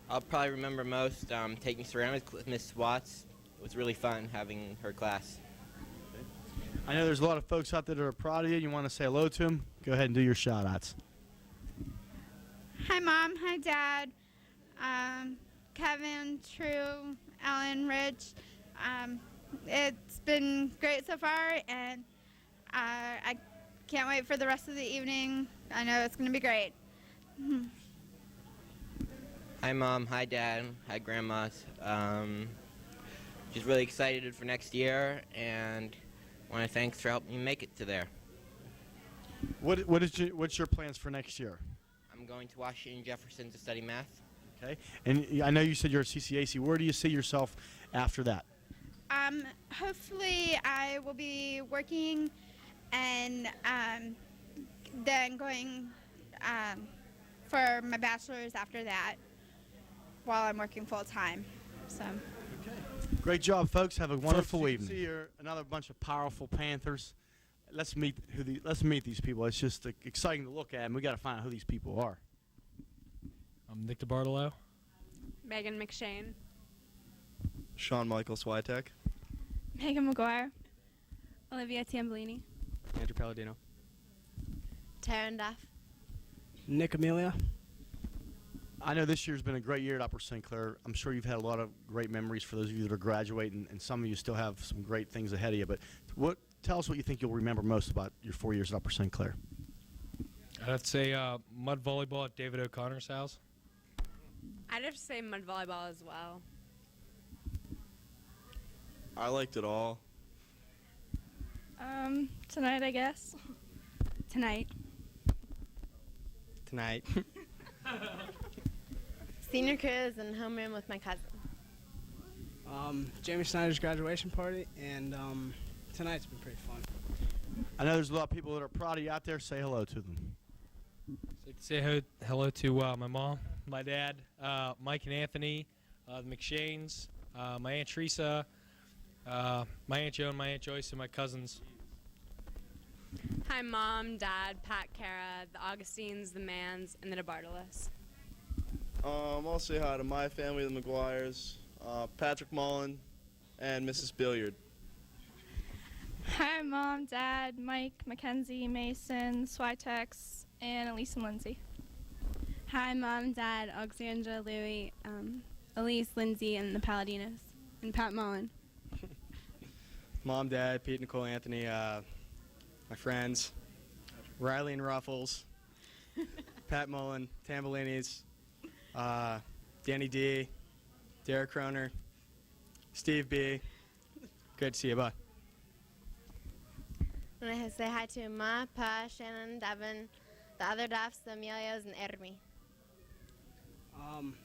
I'll probably remember most taking ceramics with Miss Watts. It was really fun having her class. I know there's a lot of folks out there that are proud of you. You want to say hello to them? Go ahead and do your shout-outs. Hi, Mom. Hi, Dad. Kevin, True, Ellen, Rich. It's been great so far, and I can't wait for the rest of the evening. I know it's going to be great. Hi, Mom. Hi, Dad. Hi, Grandmas. Just really excited for next year, and want to thanks for helping me make it to there. What's your plans for next year? I'm going to Washington Jefferson to study math. Okay. And I know you said you're at CCAC. Where do you see yourself after that? Hopefully I will be working and then going for my bachelor's after that while I'm working full time. So. Great job, folks. Have a wonderful evening. See here another bunch of powerful Panthers. Let's meet these people. It's just exciting to look at, and we got to find out who these people are. I'm Nick DeBartolo. Megan McShane. Sean Michael Switek. Megan McGuire. Olivia Tambellini. Andrew Palladino. Taryn Duff. Nick Amelia. I know this year's been a great year at Upper St. Clair. I'm sure you've had a lot of great memories for those of you that are graduating, and some of you still have some great things ahead of you. But tell us what you think you'll remember most about your 4 years at Upper St. Clair. I'd say mud volleyball at David O'Connor's house. I'd have to say mud volleyball as well. I liked it all. Tonight, I guess. Tonight. Tonight. Senior cruise and homeroom with my cousin. Jamie Snyder's graduation party, and tonight's been pretty fun. I know there's a lot of people that are proud of you out there. Say hello to them. Say hello to my mom, my dad, Mike and Anthony, the McShanes, my Aunt Teresa, my Aunt Joan, my Aunt Joyce, and my cousins. Hi, Mom, Dad, Pat, Kara, the Augustines, the Mans, and the DeBartolos. I'll say hi to my family, the McGuires, Patrick Mullen, and Mrs. Billiard. Hi, Mom, Dad, Mike, Mackenzie, Mason, Switex, and Elise and Lindsay. Hi, Mom, Dad, Alexandra, Louie, Elise, Lindsay, and the Palladinos, and Pat Mullen. Mom, Dad, Pete, Nicole, Anthony, my friends, Riley and Ruffles, Pat Mullen, Tambellini's, Danny D, Derek Croner, Steve B. Great to see you, bye. And I say hi to Ma, Pa, Shannon, Devin, the other Duffs, the Emilios, and Ermi.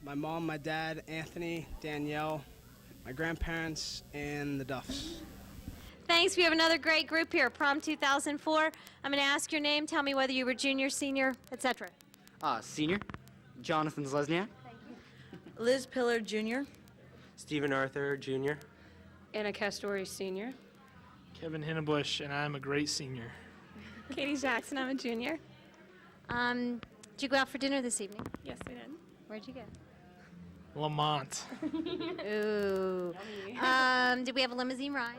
My mom, my dad, Anthony, Danielle, my grandparents, and the Duffs. Thanks. We have another great group here, Prom 2004. I'm going to ask your name. Tell me whether you were junior, senior, etc. Senior, Jonathan Zlesniak. Liz Pillar, Jr. Stephen Arthur, Jr. Anna Castori, Senior. Kevin Hinnebush, and I'm a great senior. Katie Jackson, I'm a junior. Did you go out for dinner this evening? Yes, I did. Where'd you go? Lamont. Ooh. Did we have a limousine ride?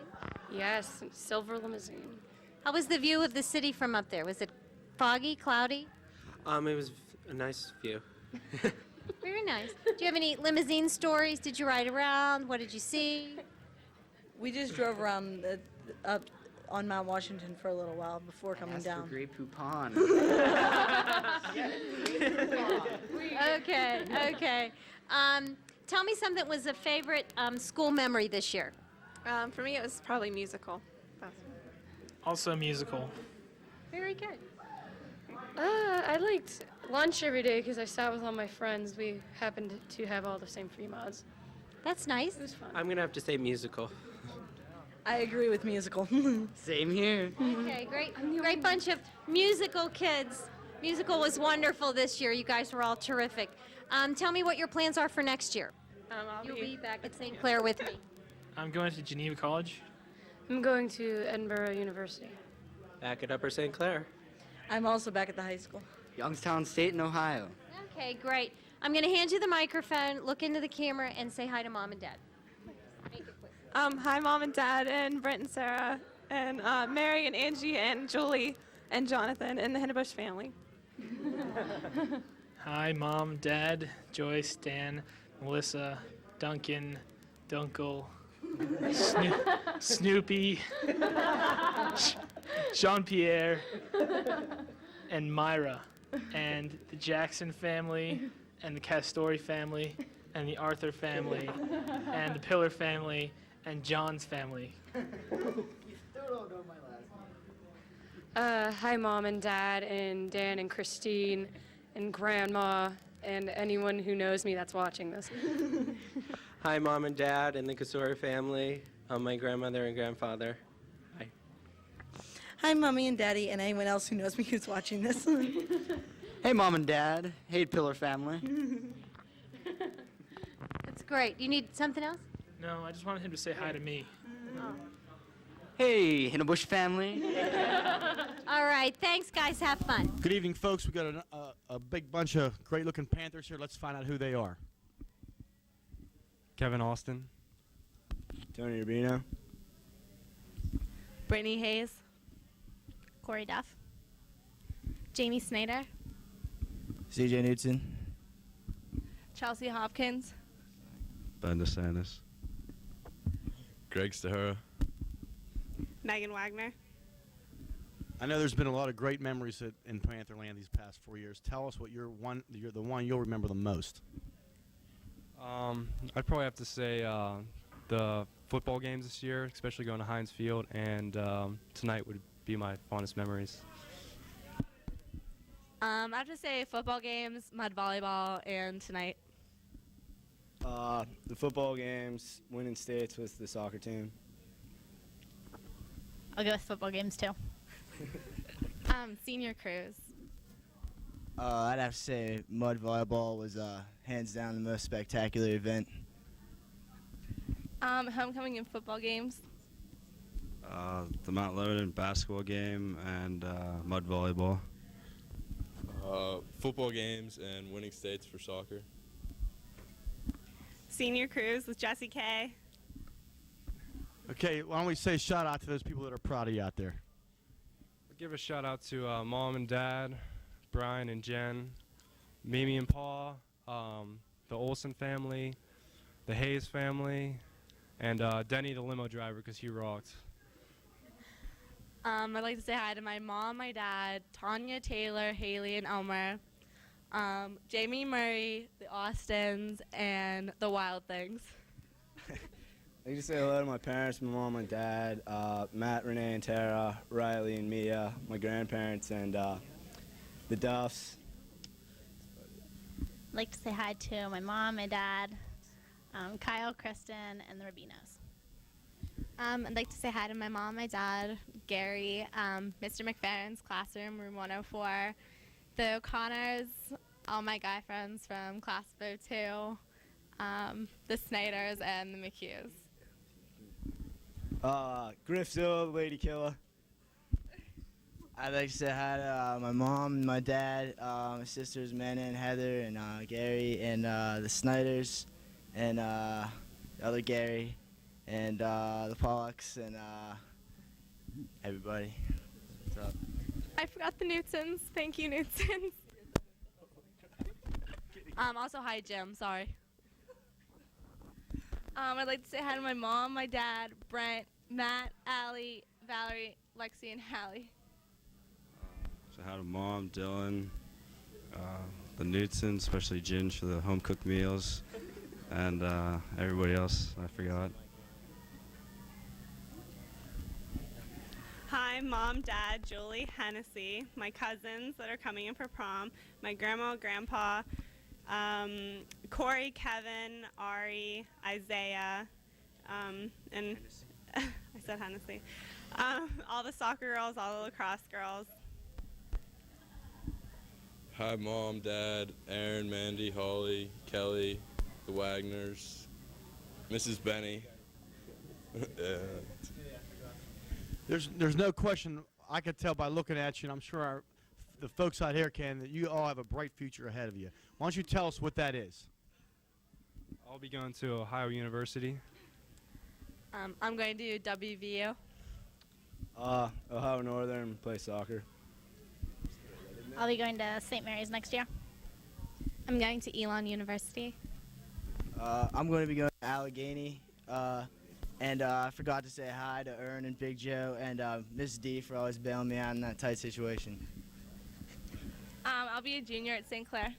Yes, silver limousine. How was the view of the city from up there? Was it foggy, cloudy? It was a nice view. Very nice. Do you have any limousine stories? Did you ride around? What did you see? We just drove around up on Mount Washington for a little while before coming down. For Grey Poupon. Okay. Tell me something that was a favorite school memory this year. For me, it was probably musical. Also musical. Very good. I liked lunch every day because I sat with all my friends. We happened to have all the same free mods. That's nice. It was fun. I'm going to have to say musical. I agree with musical. Same here. Okay, great bunch of musical kids. Musical was wonderful this year. You guys were all terrific. Tell me what your plans are for next year. You'll be back at St. Clair with me. I'm going to Geneva College. I'm going to Edinburgh University. Back at Upper St. Clair. I'm also back at the high school. Youngstown State in Ohio. Okay, great. I'm going to hand you the microphone, look into the camera, and say hi to Mom and Dad. Hi, Mom and Dad, and Brent and Sarah, and Mary and Angie and Julie and Jonathan and the Hindenbush family. Hi, Mom, Dad, Joyce, Dan, Melissa, Duncan, Dunkel, Snoopy, Jean-Pierre, and Myra, and the Jackson family, and the Castori family, and the Arthur family, and the Pillar family, and John's family. Hi, Mom and Dad, and Dan and Christine, and Grandma, and anyone who knows me that's watching this. Hi, Mom and Dad and the Kasori family, my grandmother and grandfather. Hi. Hi, Mommy and Daddy, and anyone else who knows me who's watching this. Hey, Mom and Dad. Hey, Pillar family. That's great. You need something else? No, I just wanted him to say hi to me. Hey, Hindenbush family. All right. Thanks, guys. Have fun. Good evening, folks. We got a big bunch of great-looking Panthers here. Let's find out who they are. Kevin Austin. Tony Urbino. Brittany Hayes. Corey Duff. Jamie Snyder. CJ Newton. Chelsea Hopkins. Ben DeSantis. Greg Stahura. Megan Wagner. I know there's been a lot of great memories in Pantherland these past 4 years. Tell us what you're the one you'll remember the most. I'd probably have to say the football games this year, especially going to Heinz Field, and tonight would be my fondest memories. I have to say football games, mud volleyball, and tonight. The football games, winning states with the soccer team. I'll go with football games too. Senior cruise. I'd have to say mud volleyball was hands down the most spectacular event. Homecoming and football games. The Mount Lebanon basketball game and mud volleyball. Football games and winning states for soccer. Senior cruise with Jesse K. Okay, why don't we say shout out to those people that are proud of you out there? I'll give a shout out to Mom and Dad, Brian and Jen, Mimi and Paul, the Olsen family, the Hayes family, and Denny the limo driver because he rocked. I'd like to say hi to my mom, my dad, Tanya, Taylor, Haley, and Elmer, Jamie Murray, the Austins, and the Wild Things. I'd like to say hello to my parents, my mom and dad, Matt, Renee, and Tara, Riley and Mia, my grandparents, and the Duffs. I'd like to say hi to my mom, my dad, Kyle, Kristen, and the Rubinos. I'd like to say hi to my mom, my dad, Gary, Mr. McFerrin's classroom, room 104, the O'Connors, all my guy friends from class of 02, the Snyders, and the McHughes. Griff Zill, the Lady Killer. I'd like to say hi to my mom, my dad, my sisters, Manna and Heather, and Gary, and the Snyders, and the other Gary, and the Pollocks, and everybody. What's up? I forgot the Newtons. Thank you, Newtons. Also, hi, Jim. Sorry. I'd like to say hi to my mom, my dad, Brent, Matt, Allie, Valerie, Lexi, and Hallie. So hi to Mom, Dylan, the Newtons, especially Ginge for the home-cooked meals, and everybody else I forgot. Hi, Mom, Dad, Julie, Hennessy, my cousins that are coming in for prom, my grandma, grandpa, Corey, Kevin, Ari, Isaiah, and I said Hennessy, all the soccer girls, all the lacrosse girls. Hi, Mom, Dad, Aaron, Mandy, Holly, Kelly, the Wagners, Mrs. Benny. There's no question. I could tell by looking at you, and I'm sure the folks out here can, that you all have a bright future ahead of you. Why don't you tell us what that is? I'll be going to Ohio University. I'm going to WVU. Ohio Northern, play soccer. I'll be going to St. Mary's next year. I'm going to Elon University. I'm going to be going to Allegheny. And I forgot to say hi to Ern and Big Joe and Miss D for always bailing me out in that tight situation. I'll be a junior at St. Clair.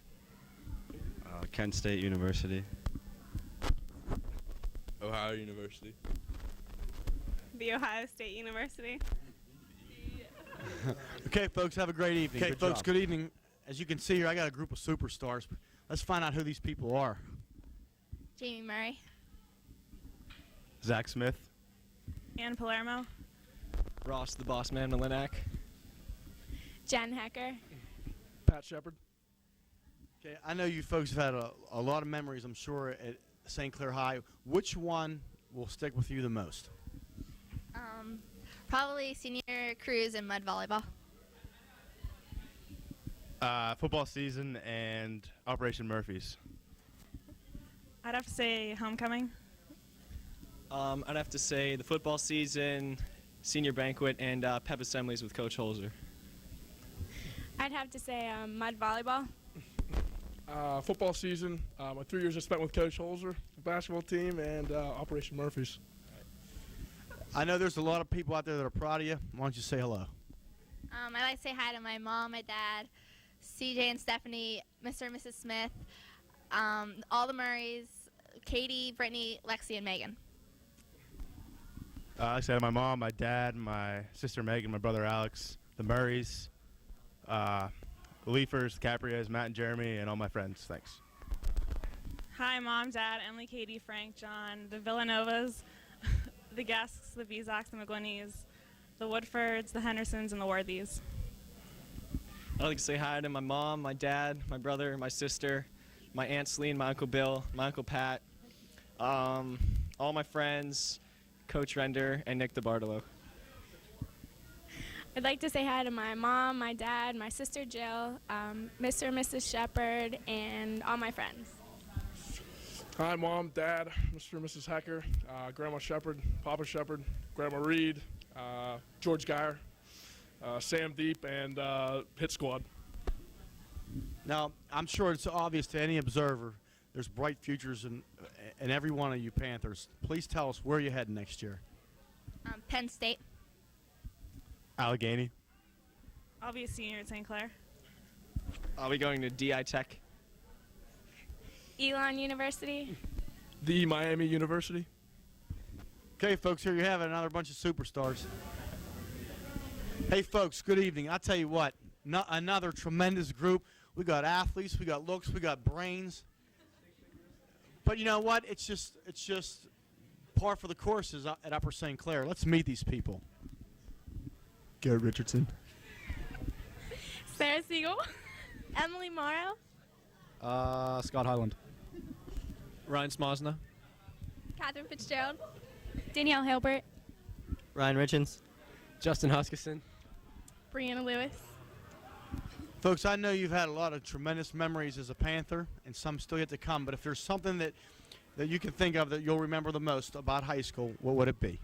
Kent State University. Ohio University. The Ohio State University. Okay, folks, have a great evening. Okay, folks, good evening. As you can see here, I got a group of superstars. Let's find out who these people are. Jamie Murray. Zach Smith. Ann Palermo. Ross the Boss Man Malinak. Jen Hecker. Pat Shepard. Okay, I know you folks have had a lot of memories, I'm sure, at St. Clair High. Which one will stick with you the most? Probably senior cruise and mud volleyball. Football season and Operation Murphy's. I'd have to say homecoming. I'd have to say the football season, senior banquet, and pep assemblies with Coach Holzer. I'd have to say mud volleyball. Football season, my 3 years I spent with Coach Holzer, the basketball team, and Operation Murphy's. I know there's a lot of people out there that are proud of you. Why don't you say hello? I'd like to say hi to my mom, my dad, CJ and Stephanie, Mr. and Mrs. Smith, all the Murrays, Katie, Brittany, Lexi, and Megan. I said my mom, my dad, my sister Megan, my brother Alex, the Murrays, the Leafers, the Caprias, Matt and Jeremy, and all my friends. Thanks. Hi, Mom, Dad, Emily, Katie, Frank, John, the Villanovas, the Guests, the Bezaks, the McGlinneys, the Woodfords, the Hendersons, and the Worthies. I'd like to say hi to my mom, my dad, my brother, my sister, my Aunt Celine, my Uncle Bill, my Uncle Pat, all my friends, Coach Render, and Nick DeBartolo. I'd like to say hi to my mom, my dad, my sister Jill, Mr. and Mrs. Shepard, and all my friends. Hi, Mom, Dad, Mr. and Mrs. Hecker, Grandma Shepard, Papa Shepard, Grandma Reed, George Geyer, Sam Deep, and Hit Squad. Now, I'm sure it's obvious to any observer there's bright futures in every one of you Panthers. Please tell us where you're heading next year. Penn State. Allegheny. I'll be a senior at St. Clair. I'll be going to DI Tech. Elon University. The Miami University. Okay, folks, here you have it, another bunch of superstars. Hey, folks, good evening. I'll tell you what, another tremendous group. We got athletes, we got looks, we got brains. But you know what? It's just par for the courses at Upper St. Clair. Let's meet these people. Garrett Richardson. Sarah Siegel. Emily Morrow. Scott Highland. Ryan Smosna. Catherine Fitzgerald. Danielle Hilbert. Ryan Richens. Justin Huskisson. Brianna Lewis. Folks, I know you've had a lot of tremendous memories as a Panther, and some still yet to come, but if there's something that you can think of that you'll remember the most about high school, what would it be?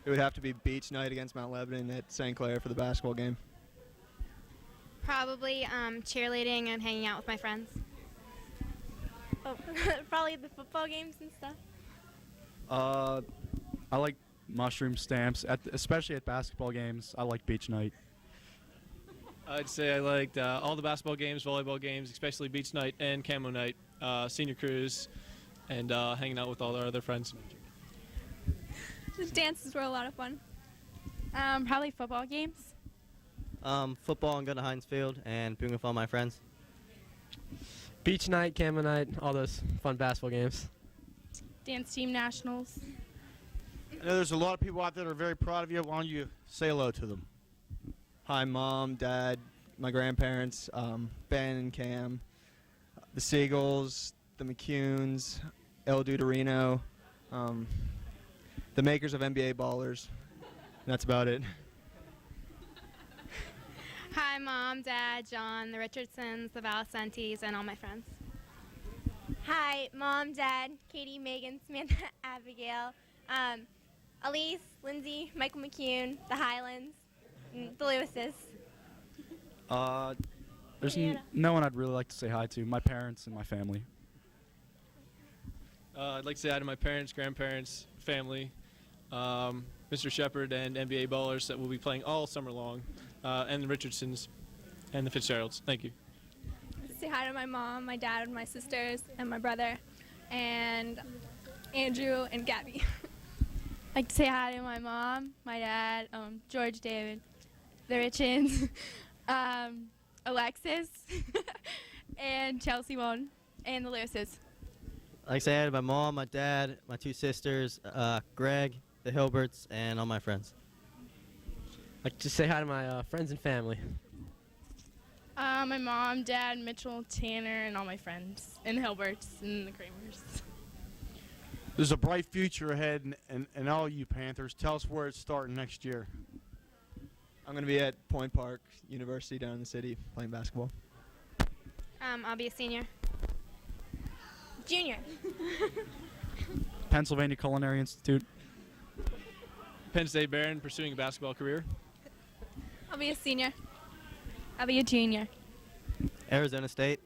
It would have to be beach night against Mount Lebanon at St. Clair for the basketball game. Probably cheerleading and hanging out with my friends. Oh, probably the football games and stuff. I like mushroom stamps, especially at basketball games. I like beach night. I'd say I liked all the basketball games, volleyball games, especially beach night and camo night, senior cruise, and hanging out with all our other friends. The dances were a lot of fun. Probably football games. Football and going to Heinz Field and being with all my friends. Beach night, camo night, all those fun basketball games. Dance team nationals. I know there's a lot of people out there that are very proud of you. Why don't you say hello to them? Hi, Mom, Dad, my grandparents, Ben and Cam, the Seagulls, the McCunes, El Duderino, the makers of NBA Ballers. That's about it. Hi, Mom, Dad, John, the Richardsons, the Valcentes, and all my friends. Hi, Mom, Dad, Katie, Megan, Samantha, Abigail, Elise, Lindsay, Michael McCune, the Highlands, the Lewises. There's no one I'd really like to say hi to. My parents and my family. I'd like to say hi to my parents, grandparents, family, Mr. Shepard, and NBA Ballers that will be playing all summer long, and the Richardsons and the Fitzgeralds. Thank you. Say hi to my mom, my dad, my sisters, and my brother, and Andrew and Gabby. I'd like to say hi to my mom, my dad, George, David, the Richards, Alexis, and Chelsea Won, and the Lewises. I'd like to say hi to my mom, my dad, my two sisters, Greg, the Hilberts, and all my friends. I'd like to say hi to my friends and family. My mom, dad, Mitchell, Tanner, and all my friends, and the Hilberts, and the Kramers. There's a bright future ahead, and all you Panthers, tell us where it's starting next year. I'm going to be at Point Park University down in the city playing basketball. I'll be a senior. Junior. Pennsylvania Culinary Institute. Penn State Barron pursuing a basketball career. I'll be a senior. I'll be a junior. Arizona State.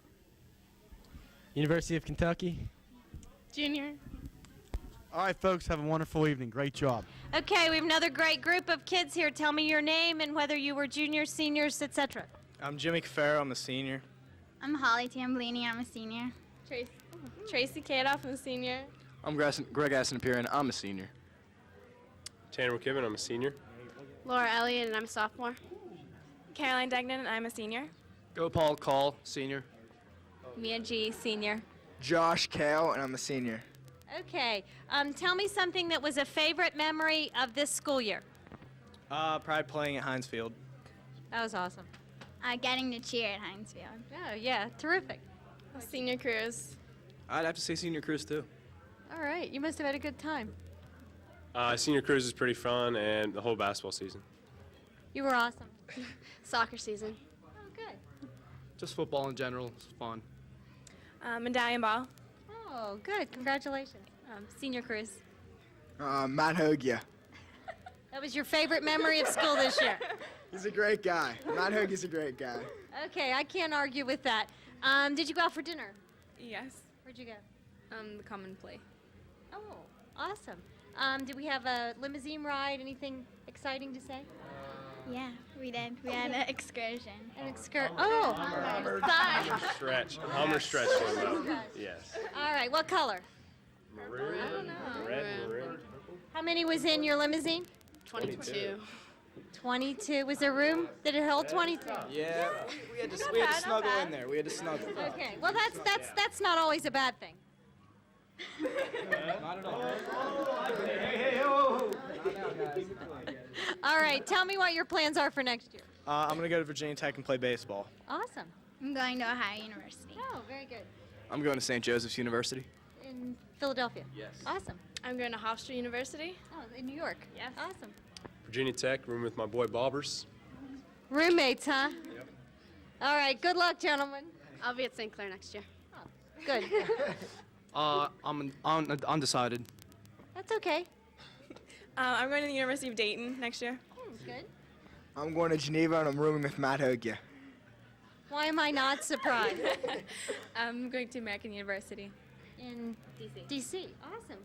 University of Kentucky. Junior. All right, folks, have a wonderful evening. Great job. Okay, we have another great group of kids here. Tell me your name and whether you were juniors, seniors, etc. I'm Jimmy Cafaro. I'm a senior. I'm Holly Tambolini. I'm a senior. Tracy Kadoff. I'm a senior. I'm Greg Assenapieran. I'm a senior. Tanner McKibben. I'm a senior. Laura Elliott, and I'm a sophomore. Caroline Degnan, and I'm a senior. Go Paul Call, senior. Mia G, senior. Josh Kale, and I'm a senior. Okay, tell me something that was a favorite memory of this school year. Probably playing at Heinz Field. That was awesome. Getting to cheer at Heinz Field. Oh, yeah, terrific. Senior cruise. I'd have to say senior cruise, too. All right, you must have had a good time. Senior cruise is pretty fun, and the whole basketball season. You were awesome. Soccer season. Oh, good. Just football in general. It's fun. Medallion ball. Oh, good. Congratulations. Senior cruise. Matt Hogia. That was your favorite memory of school this year. He's a great guy. Matt Hogia's a great guy. Okay, I can't argue with that. Did you go out for dinner? Yes. Where'd you go? The Common Play. Oh, awesome. Did we have a limousine ride? Anything exciting to say? Yeah, we did. We had an excursion. An excursion. Oh, sorry. Stretch. Hummer stretch. Yes. All right, what color? Maroon. Red, maroon. How many was in your limousine? 22. 22. Was there room? Did it hold 22? Yeah, we had to snuggle in there. We had to snuggle. Okay. Well, that's not always a bad thing. Not at all. All right. Tell me what your plans are for next year. I'm going to go to Virginia Tech and play baseball. Awesome. I'm going to Ohio University. Oh, very good. I'm going to St. Joseph's University. In Philadelphia. Yes. Awesome. I'm going to Hofstra University. Oh, in New York. Yes. Awesome. Virginia Tech, room with my boy Bobbers. Roommates, huh? Yep. All right. Good luck, gentlemen. I'll be at St. Clair next year. Oh, good. I'm undecided. That's okay. I'm going to the University of Dayton next year. Good. I'm going to Geneva and I'm rooming with Matt Hogia. Why am I not surprised? I'm going to American University. In DC. Awesome.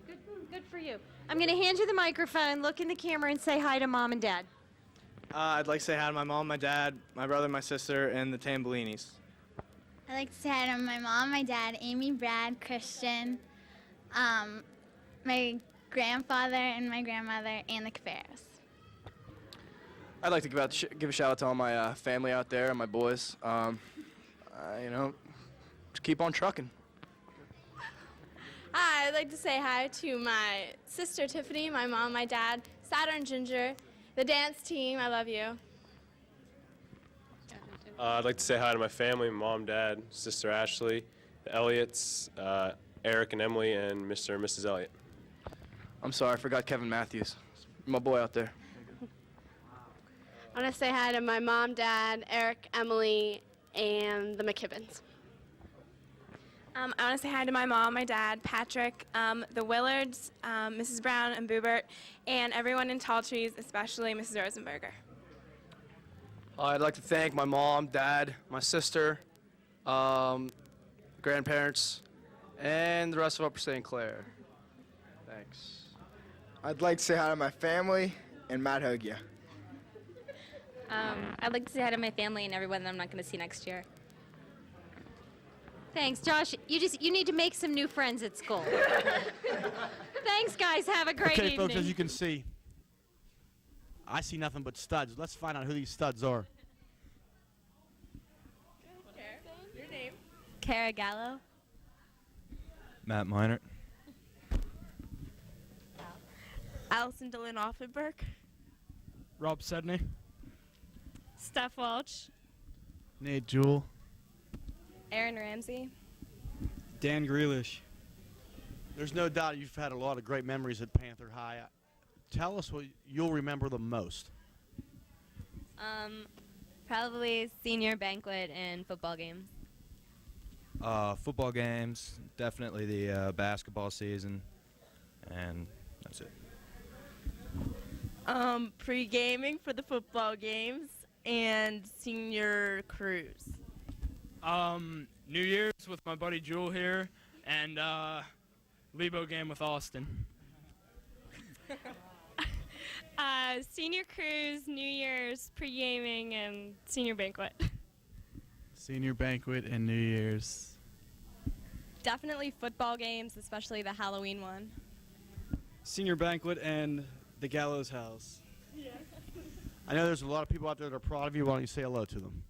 Good for you. I'm going to hand you the microphone, look in the camera, and say hi to Mom and Dad. I'd like to say hi to my mom, my dad, my brother, my sister, and the Tambolinis. I'd like to say hi to my mom, my dad, Amy, Brad, Christian, my grandfather and my grandmother, and the Cafaros. I'd like to give a shout out to all my family out there and my boys. Just keep on trucking. Hi, I'd like to say hi to my sister Tiffany, my mom, my dad, Saturn Ginger, the dance team. I love you. I'd like to say hi to my family, mom, dad, sister Ashley, the Elliots, Eric and Emily, and Mr. and Mrs. Elliott. I'm sorry, I forgot Kevin Matthews. My boy out there. I want to say hi to my mom, dad, Eric, Emily, and the McKibbins. I want to say hi to my mom, my dad, Patrick, the Willards, Mrs. Brown and Boobert, and everyone in Tall Trees, especially Mrs. Rosenberger. I'd like to thank my mom, dad, my sister, grandparents, and the rest of Upper St. Clair. Thanks. I'd like to say hi to my family and Matt Hogia. I'd like to say hi to my family and everyone that I'm not going to see next year. Thanks, Josh. You need to make some new friends at school. Thanks, guys. Have a great Okay, evening. folks, as you can see, I see nothing but studs. Let's find out who these studs are. Your name? Cara Gallo. Matt Minert. Allison Dylan Offenberg. Rob Sedney. Steph Welch. Nate Jewell. Aaron Ramsey. Dan Grealish. There's no doubt you've had a lot of great memories at Panther High. Tell us what you'll remember the most. Probably senior banquet and football games. Football games, definitely the basketball season, and that's it. Pre-gaming for the football games and senior cruise. New Year's with my buddy Jewel here, and Lebo game with Austin. Senior cruise, New Year's, pre-gaming, and senior banquet. Senior banquet and New Year's. Definitely football games, especially the Halloween one. Senior banquet and the Gallows House. I know there's a lot of people out there that are proud of you. Why don't you say hello to them?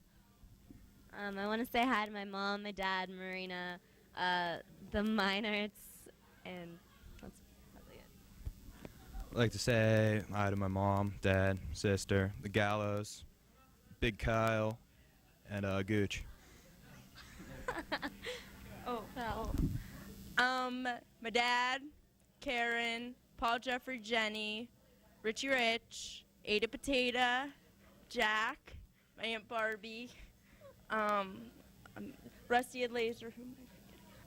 I want to say hi to my mom, my dad, Marina, the Minerts, and that's probably it. I'd like to say hi to my mom, dad, sister, the Gallows, Big Kyle, and Gooch. My dad, Karen, Paul Jeffrey, Jenny, Richie Rich, Ada Potato, Jack, my Aunt Barbie, Rusty and Laser.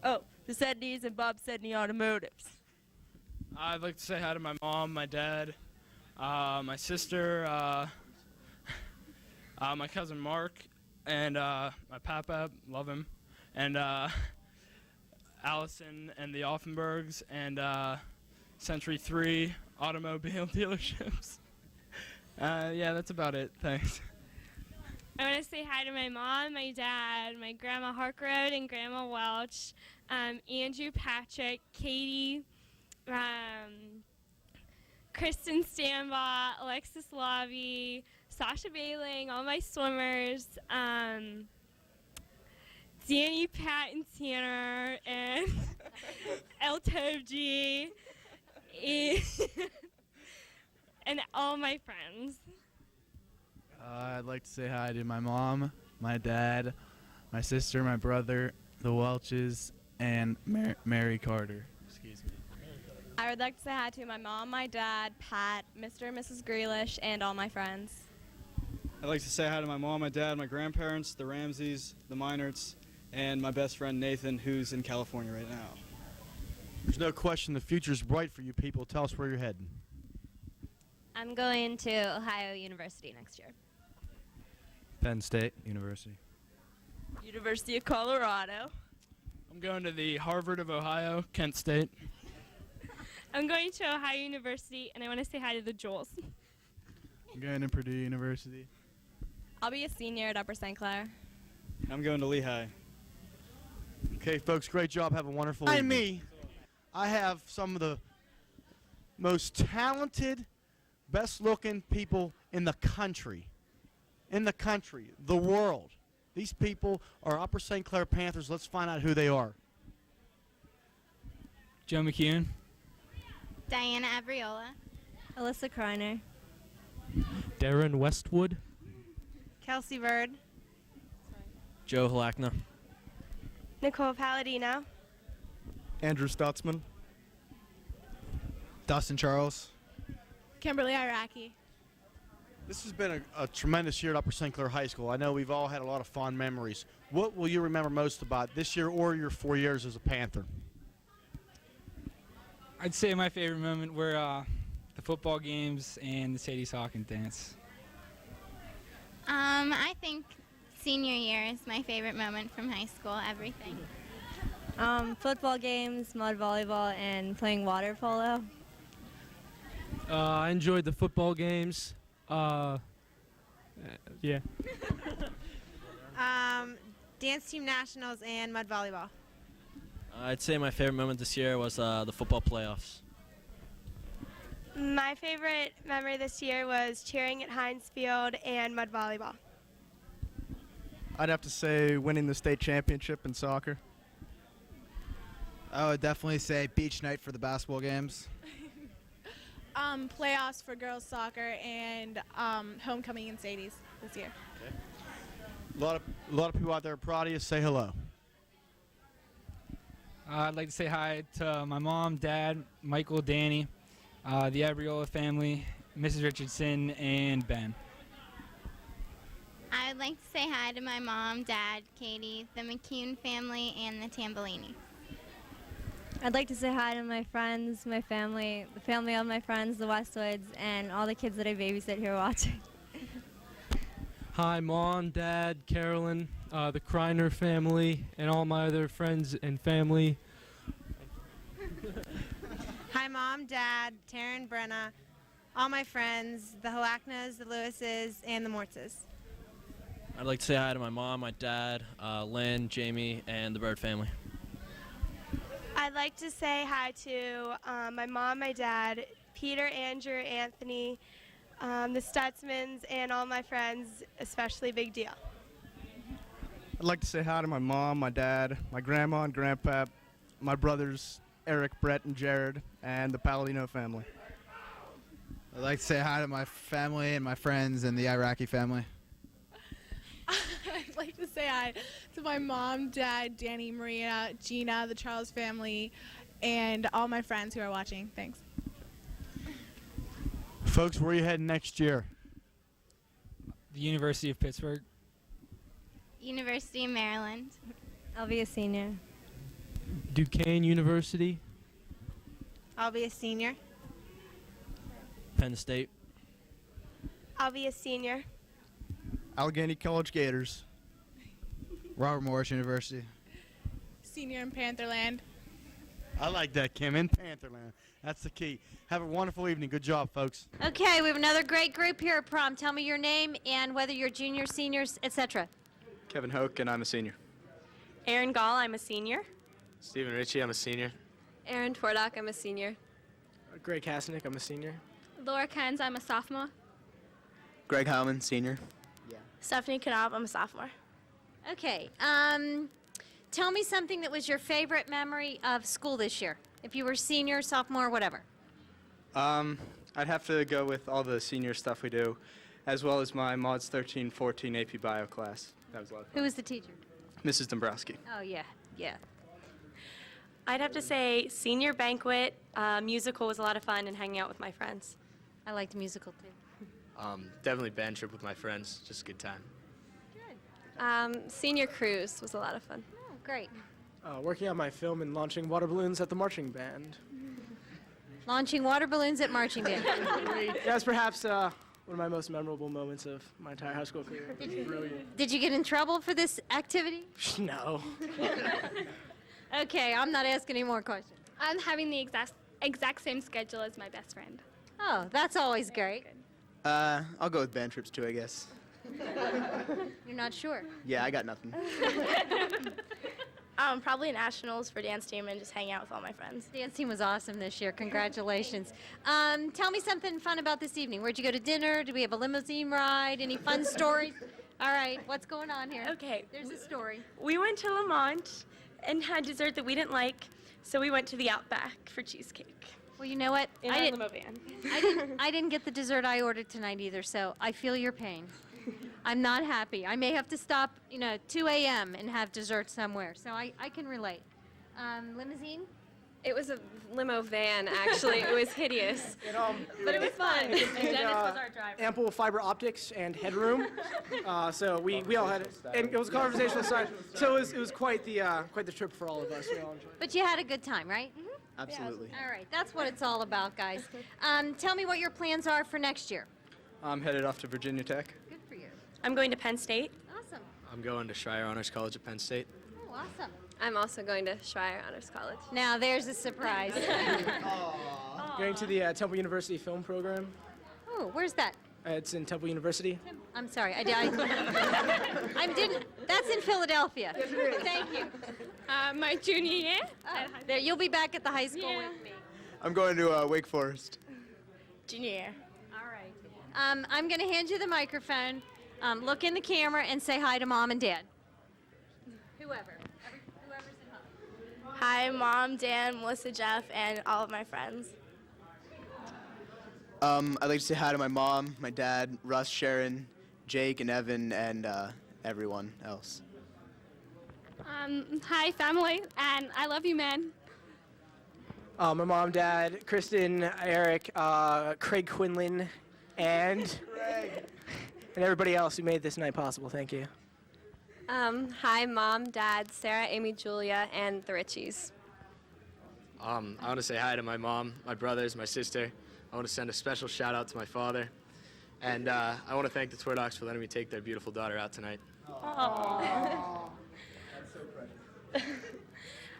Oh, the Sedneys and Bob Sedney Automotives. I'd like to say hi to my mom, my dad, my sister, my cousin Mark, and my papa, love him, and Allison and the Offenbergs, and Century 3 automobile dealerships. Yeah, that's about it. Thanks. I want to say hi to my mom, my dad, my grandma Harkrode and grandma Welch, Andrew, Patrick, Katie, Kristen Stambaugh, Alexis Lobby, Sasha Bailing, all my swimmers, Danny, Pat, and Tanner, and El Tovji, and all my friends. I'd like to say hi to my mom, my dad, my sister, my brother, the Welches, and Mary Carter. Excuse me. I would like to say hi to my mom, my dad, Pat, Mr. and Mrs. Grealish, and all my friends. I'd like to say hi to my mom, my dad, my grandparents, the Ramseys, the Minerts, and my best friend Nathan, who's in California right now. There's no question the future's bright for you people. Tell us where you're heading. I'm going to Ohio University next year. Penn State University. University of Colorado. I'm going to the Harvard of Ohio, Kent State. I'm going to Ohio University, and I want to say hi to the Jules. I'm going to Purdue University. I'll be a senior at Upper St. Clair. I'm going to Lehigh. Okay, folks, great job. Have a wonderful evening. Me, I have some of the most talented, best-looking people in the country. The world. These people are Upper St. Clair Panthers. Let's find out who they are. Joe McKeon. Diana Abriola. Alyssa Kreiner. Darren Westwood. Kelsey Bird. Joe Halakna. Nicole Palladino. Andrew Stutzman. Dustin Charles. Kimberly Iraqi. This has been a tremendous year at Upper St. Clair High School. I know we've all had a lot of fond memories. What will you remember most about this year or your 4 years as a Panther? I'd say my favorite moment were the football games and the Sadie Hawkins dance. I think senior year is my favorite moment from high school, everything. Football games, mud volleyball, and playing water polo. I enjoyed the football games. Yeah. Dance team nationals and mud volleyball. I'd say my favorite moment this year was the football playoffs. My favorite memory this year was cheering at Heinz Field and mud volleyball. I'd have to say winning the state championship in soccer. I would definitely say beach night for the basketball games. Playoffs for girls soccer and homecoming in Sadie's this year. A lot of people out there are proud of you. Say hello. I'd like to say hi to my mom, dad, Michael, Danny, the Abriola family, Mrs. Richardson, and Ben. I would like to say hi to my mom, dad, Katie, the McCune family, and the Tambellini. I'd like to say hi to my friends, my family, the family of my friends, the Westwoods, and all the kids that I babysit here watching. Hi, Mom, Dad, Carolyn, the Kreiner family, and all my other friends and family. Hi, Mom, Dad, Taryn, Brenna, all my friends, the Halaknas, the Lewises, and the Mortzes. I'd like to say hi to my mom, my dad, Lynn, Jamie, and the Bird family. I'd like to say hi to my mom, my dad, Peter, Andrew, Anthony, the Stutzmans, and all my friends, especially Big Deal. I'd like to say hi to my mom, my dad, my grandma and grandpa, my brothers Eric, Brett, and Jared, and the Palladino family. I'd like to say hi to my family and my friends and the Iraqi family. I'd like to say hi to my mom, dad, Danny, Maria, Gina, the Charles family, and all my friends who are watching. Thanks. Folks, where are you heading next year? The University of Pittsburgh. University of Maryland. I'll be a senior. Duquesne University. I'll be a senior. Penn State. I'll be a senior. Allegheny College Gators. Robert Morris University. Senior in Pantherland. I like that, Kim, in Pantherland. That's the key. Have a wonderful evening. Good job, folks. Okay, we have another great group here at prom. Tell me your name and whether you're juniors, seniors, etc. Kevin Hoke, and I'm a senior. Erin Gall, I'm a senior. Stephen Ritchie, I'm a senior. Erin Twardock, I'm a senior. Greg Kasnick, I'm a senior. Laura Kenz, I'm a sophomore. Greg Howman, senior. Stephanie Knopf, I'm a sophomore. Okay, tell me something that was your favorite memory of school this year. If you were senior, sophomore, whatever. I'd have to go with all the senior stuff we do, as well as my Mods 13-14 AP Bio class. That was a lot of fun. Who was the teacher? Mrs. Dombrowski. Oh, yeah, yeah. I'd have to say senior banquet, musical was a lot of fun and hanging out with my friends. I liked musical too. Definitely band trip with my friends. Just a good time. Senior cruise was a lot of fun. Oh, great. Working on my film and launching water balloons at the marching band. Launching water balloons at marching band. That's perhaps one of my most memorable moments of my entire high school career. It was brilliant. Did you get in trouble for this activity? No. Okay, I'm not asking any more questions. I'm having the exact same schedule as my best friend. Oh, that's always great. I'll go with band trips too, I guess. You're not sure? Yeah, I got nothing. Probably nationals for dance team and just hang out with all my friends. Dance team was awesome this year. Congratulations. Tell me something fun about this evening. Where'd you go to dinner? Did we have a limousine ride? Any fun stories? All right, what's going on here? Okay. There's a story. We went to Lamont and had dessert that we didn't like, so we went to the Outback for cheesecake. Well, you know what? In our limo van. I didn't get the dessert I ordered tonight either, so I feel your pain. I'm not happy. I may have to stop, 2 a.m. and have dessert somewhere. So I can relate. Limousine? It was a limo van, actually. It was hideous. But it was fun. And, Dennis was our driver. Ample fiber optics and headroom. So we all had it. And it was a conversational side. So it was quite the trip for all of us. We all enjoyed it. But you had a good time, right? Absolutely. All right, that's what it's all about, guys. Tell me what your plans are for next year. I'm headed off to Virginia Tech. Good for you. I'm going to Penn State. Awesome. I'm going to Schreier Honors College at Penn State. Oh, awesome. I'm also going to Schreier Honors College. Now there's a surprise. Going to the Temple University film program. Oh, where's that? It's in Temple University. I'm sorry. I didn't. That's in Philadelphia. Thank you. My junior year. There, you'll be back at the high school with me. I'm going to Wake Forest. Junior year. All right. I'm going to hand you the microphone. Look in the camera and say hi to Mom and Dad. Whoever's at home. Hi, Mom, Dan, Melissa, Jeff, and all of my friends. I'd like to say hi to my mom, my dad, Russ, Sharon, Jake, and Evan, and everyone else. Hi, family, and I love you, man. My mom, dad, Kristen, Eric, Craig Quinlan, and everybody else who made this night possible. Thank you. Hi, Mom, Dad, Sarah, Amy, Julia, and the Richies. I want to say hi to my mom, my brothers, my sister. I want to send a special shout out to my father. And I want to thank the Tour Docs for letting me take their beautiful daughter out tonight. That's so precious.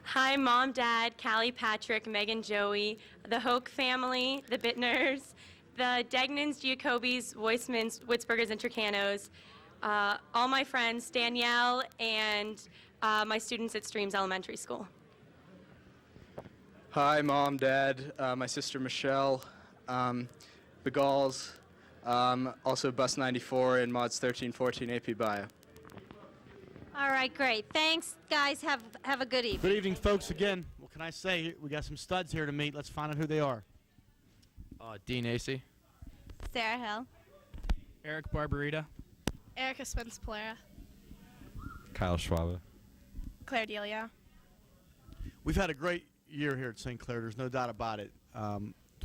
Hi, Mom, Dad, Callie, Patrick, Megan, Joey, the Hoke family, the Bittners, the Degnans, Giacobis, Weissmans, Witzbergers, and Turcanos, all my friends, Danielle, and my students at Streams Elementary School. Hi, Mom, Dad, my sister Michelle, Begals, also Bus 94 and Mods 1314 AP Bio. All right, great. Thanks, guys. Have a good evening. Good evening, folks. Again, what can I say? We got some studs here to meet. Let's find out who they are. Dean Acey. Sarah Hill. Eric Barbarita. Erica Spence-Polera. Kyle Schwabe. Claire Delia. We've had a great year here at St. Clair. There's no doubt about it.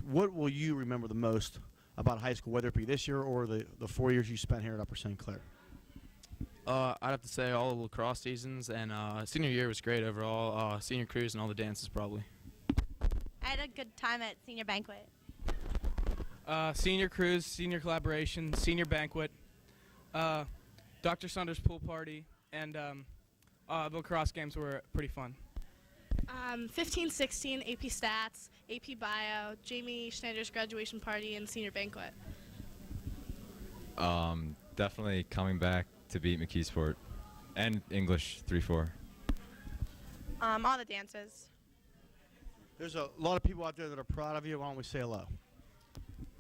What will you remember the most about high school, whether it be this year or the 4 years you spent here at Upper St. Clair? I'd have to say all the lacrosse seasons, and senior year was great overall. Senior cruise and all the dances probably. I had a good time at senior banquet. Senior cruise, senior collaboration, senior banquet, Dr. Saunders pool party, and the lacrosse games were pretty fun. 15-16 AP Stats, AP Bio, Jamie Schneider's graduation party, and senior banquet. Definitely coming back to beat McKeesport and English 3-4. All the dances. There's a lot of people out there that are proud of you. Why don't we say hello?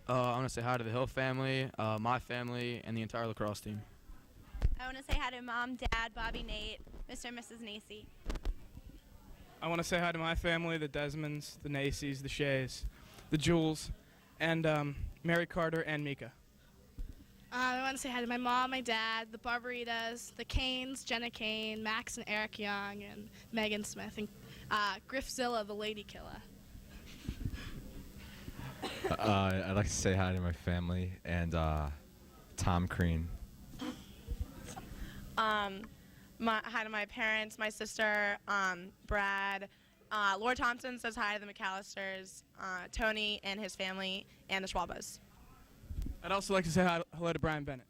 I want to say hi to the Hill family, my family, and the entire lacrosse team. I want to say hi to Mom, Dad, Bobby, Nate, Mr. and Mrs. Nacy. I want to say hi to my family, the Desmonds, the Nacys, the Shays, the Jules, and Mary Carter and Mika. I want to say hi to my mom, my dad, the Barbaritas, the Canes, Jenna Kane, Max and Eric Young, and Megan Smith, and Griffzilla, the Lady Killer. I'd like to say hi to my family and Tom Crean. Hi to my parents, my sister, Brad. Laura Thompson says hi to the McAllisters, Tony and his family, and the Schwabas. I'd also like to say hello to Brian Bennett.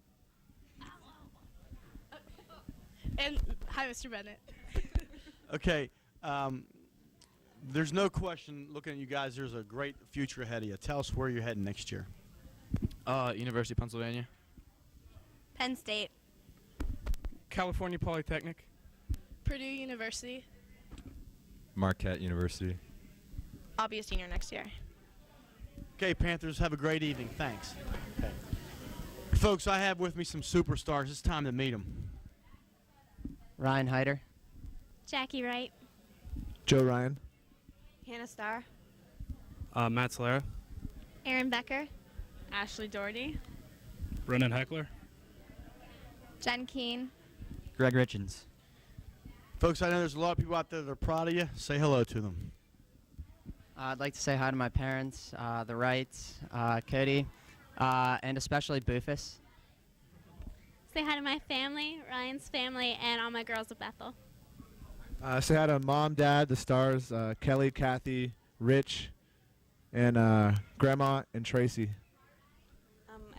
And hi, Mr. Bennett. Okay. There's no question, looking at you guys, there's a great future ahead of you. Tell us where you're heading next year. University of Pennsylvania. Penn State. California Polytechnic. Purdue University. Marquette University. I'll be a senior next year. Okay, Panthers, have a great evening. Thanks. Okay. Folks, I have with me some superstars. It's time to meet them. Ryan Hyder. Jackie Wright. Joe Ryan. Hannah Starr. Matt Solera. Aaron Becker. Ashley Doherty. Brennan Heckler. Jen Keene. Greg Richens. Folks, I know there's a lot of people out there that are proud of you. Say hello to them. I'd like to say hi to my parents, the Wrights, Cody, and especially Boofus. Say hi to my family, Ryan's family, and all my girls of Bethel. Say hi to Mom, Dad, the Stars, Kelly, Kathy, Rich, and Grandma and Tracy.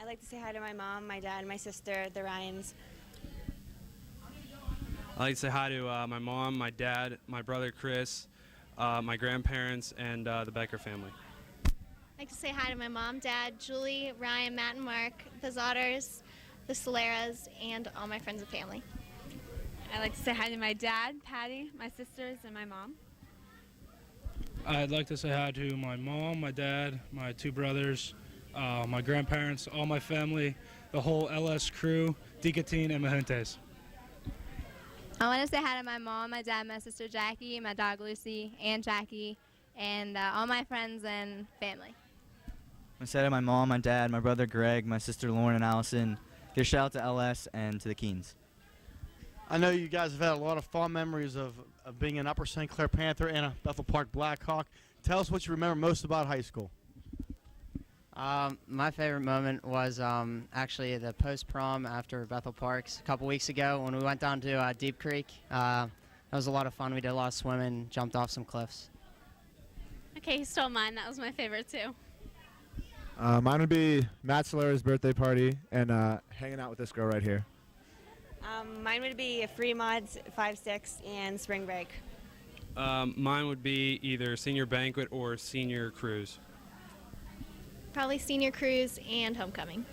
I'd like to say hi to my mom, my dad, my sister, the Ryans. I'd like to say hi to my mom, my dad, my brother Chris, my grandparents, and the Becker family. I'd like to say hi to my mom, dad, Julie, Ryan, Matt, and Mark, the Zotters, the Soleras, and all my friends and family. I'd like to say hi to my dad, Patty, my sisters, and my mom. I'd like to say hi to my mom, my dad, my two brothers, my grandparents, all my family, the whole LS crew, Dicatin and Mahentes. I want to say hi to my mom, my dad, my sister Jackie, my dog Lucy, and Jackie, and all my friends and family. I say hi to my mom, my dad, my brother Greg, my sister Lauren and Allison. Give a shout out to LS and to the Keens. I know you guys have had a lot of fond memories of being an Upper St. Clair Panther and a Bethel Park Blackhawk. Tell us what you remember most about high school. My favorite moment was actually the post-prom after Bethel Parks a couple weeks ago when we went down to Deep Creek. That was a lot of fun. We did a lot of swimming, jumped off some cliffs. Okay, he stole mine. That was my favorite too. Mine would be Matt Solera's birthday party and hanging out with this girl right here. Mine would be Free Mods 5-6 and Spring Break. Mine would be either senior banquet or senior cruise. Probably senior cruise and homecoming.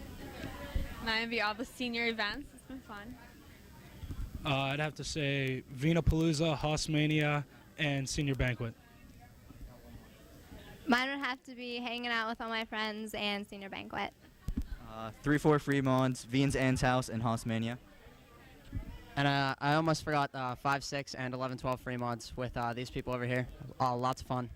Mine would be all the senior events. It's been fun. I'd have to say Vinapalooza, Hossmania, and senior banquet. Mine would have to be hanging out with all my friends and senior banquet. 3-4 Fremonts, Vian's Ann's House, and Hossmania. And I almost forgot 5-6 and 11-12 Fremonts with these people over here. Lots of fun.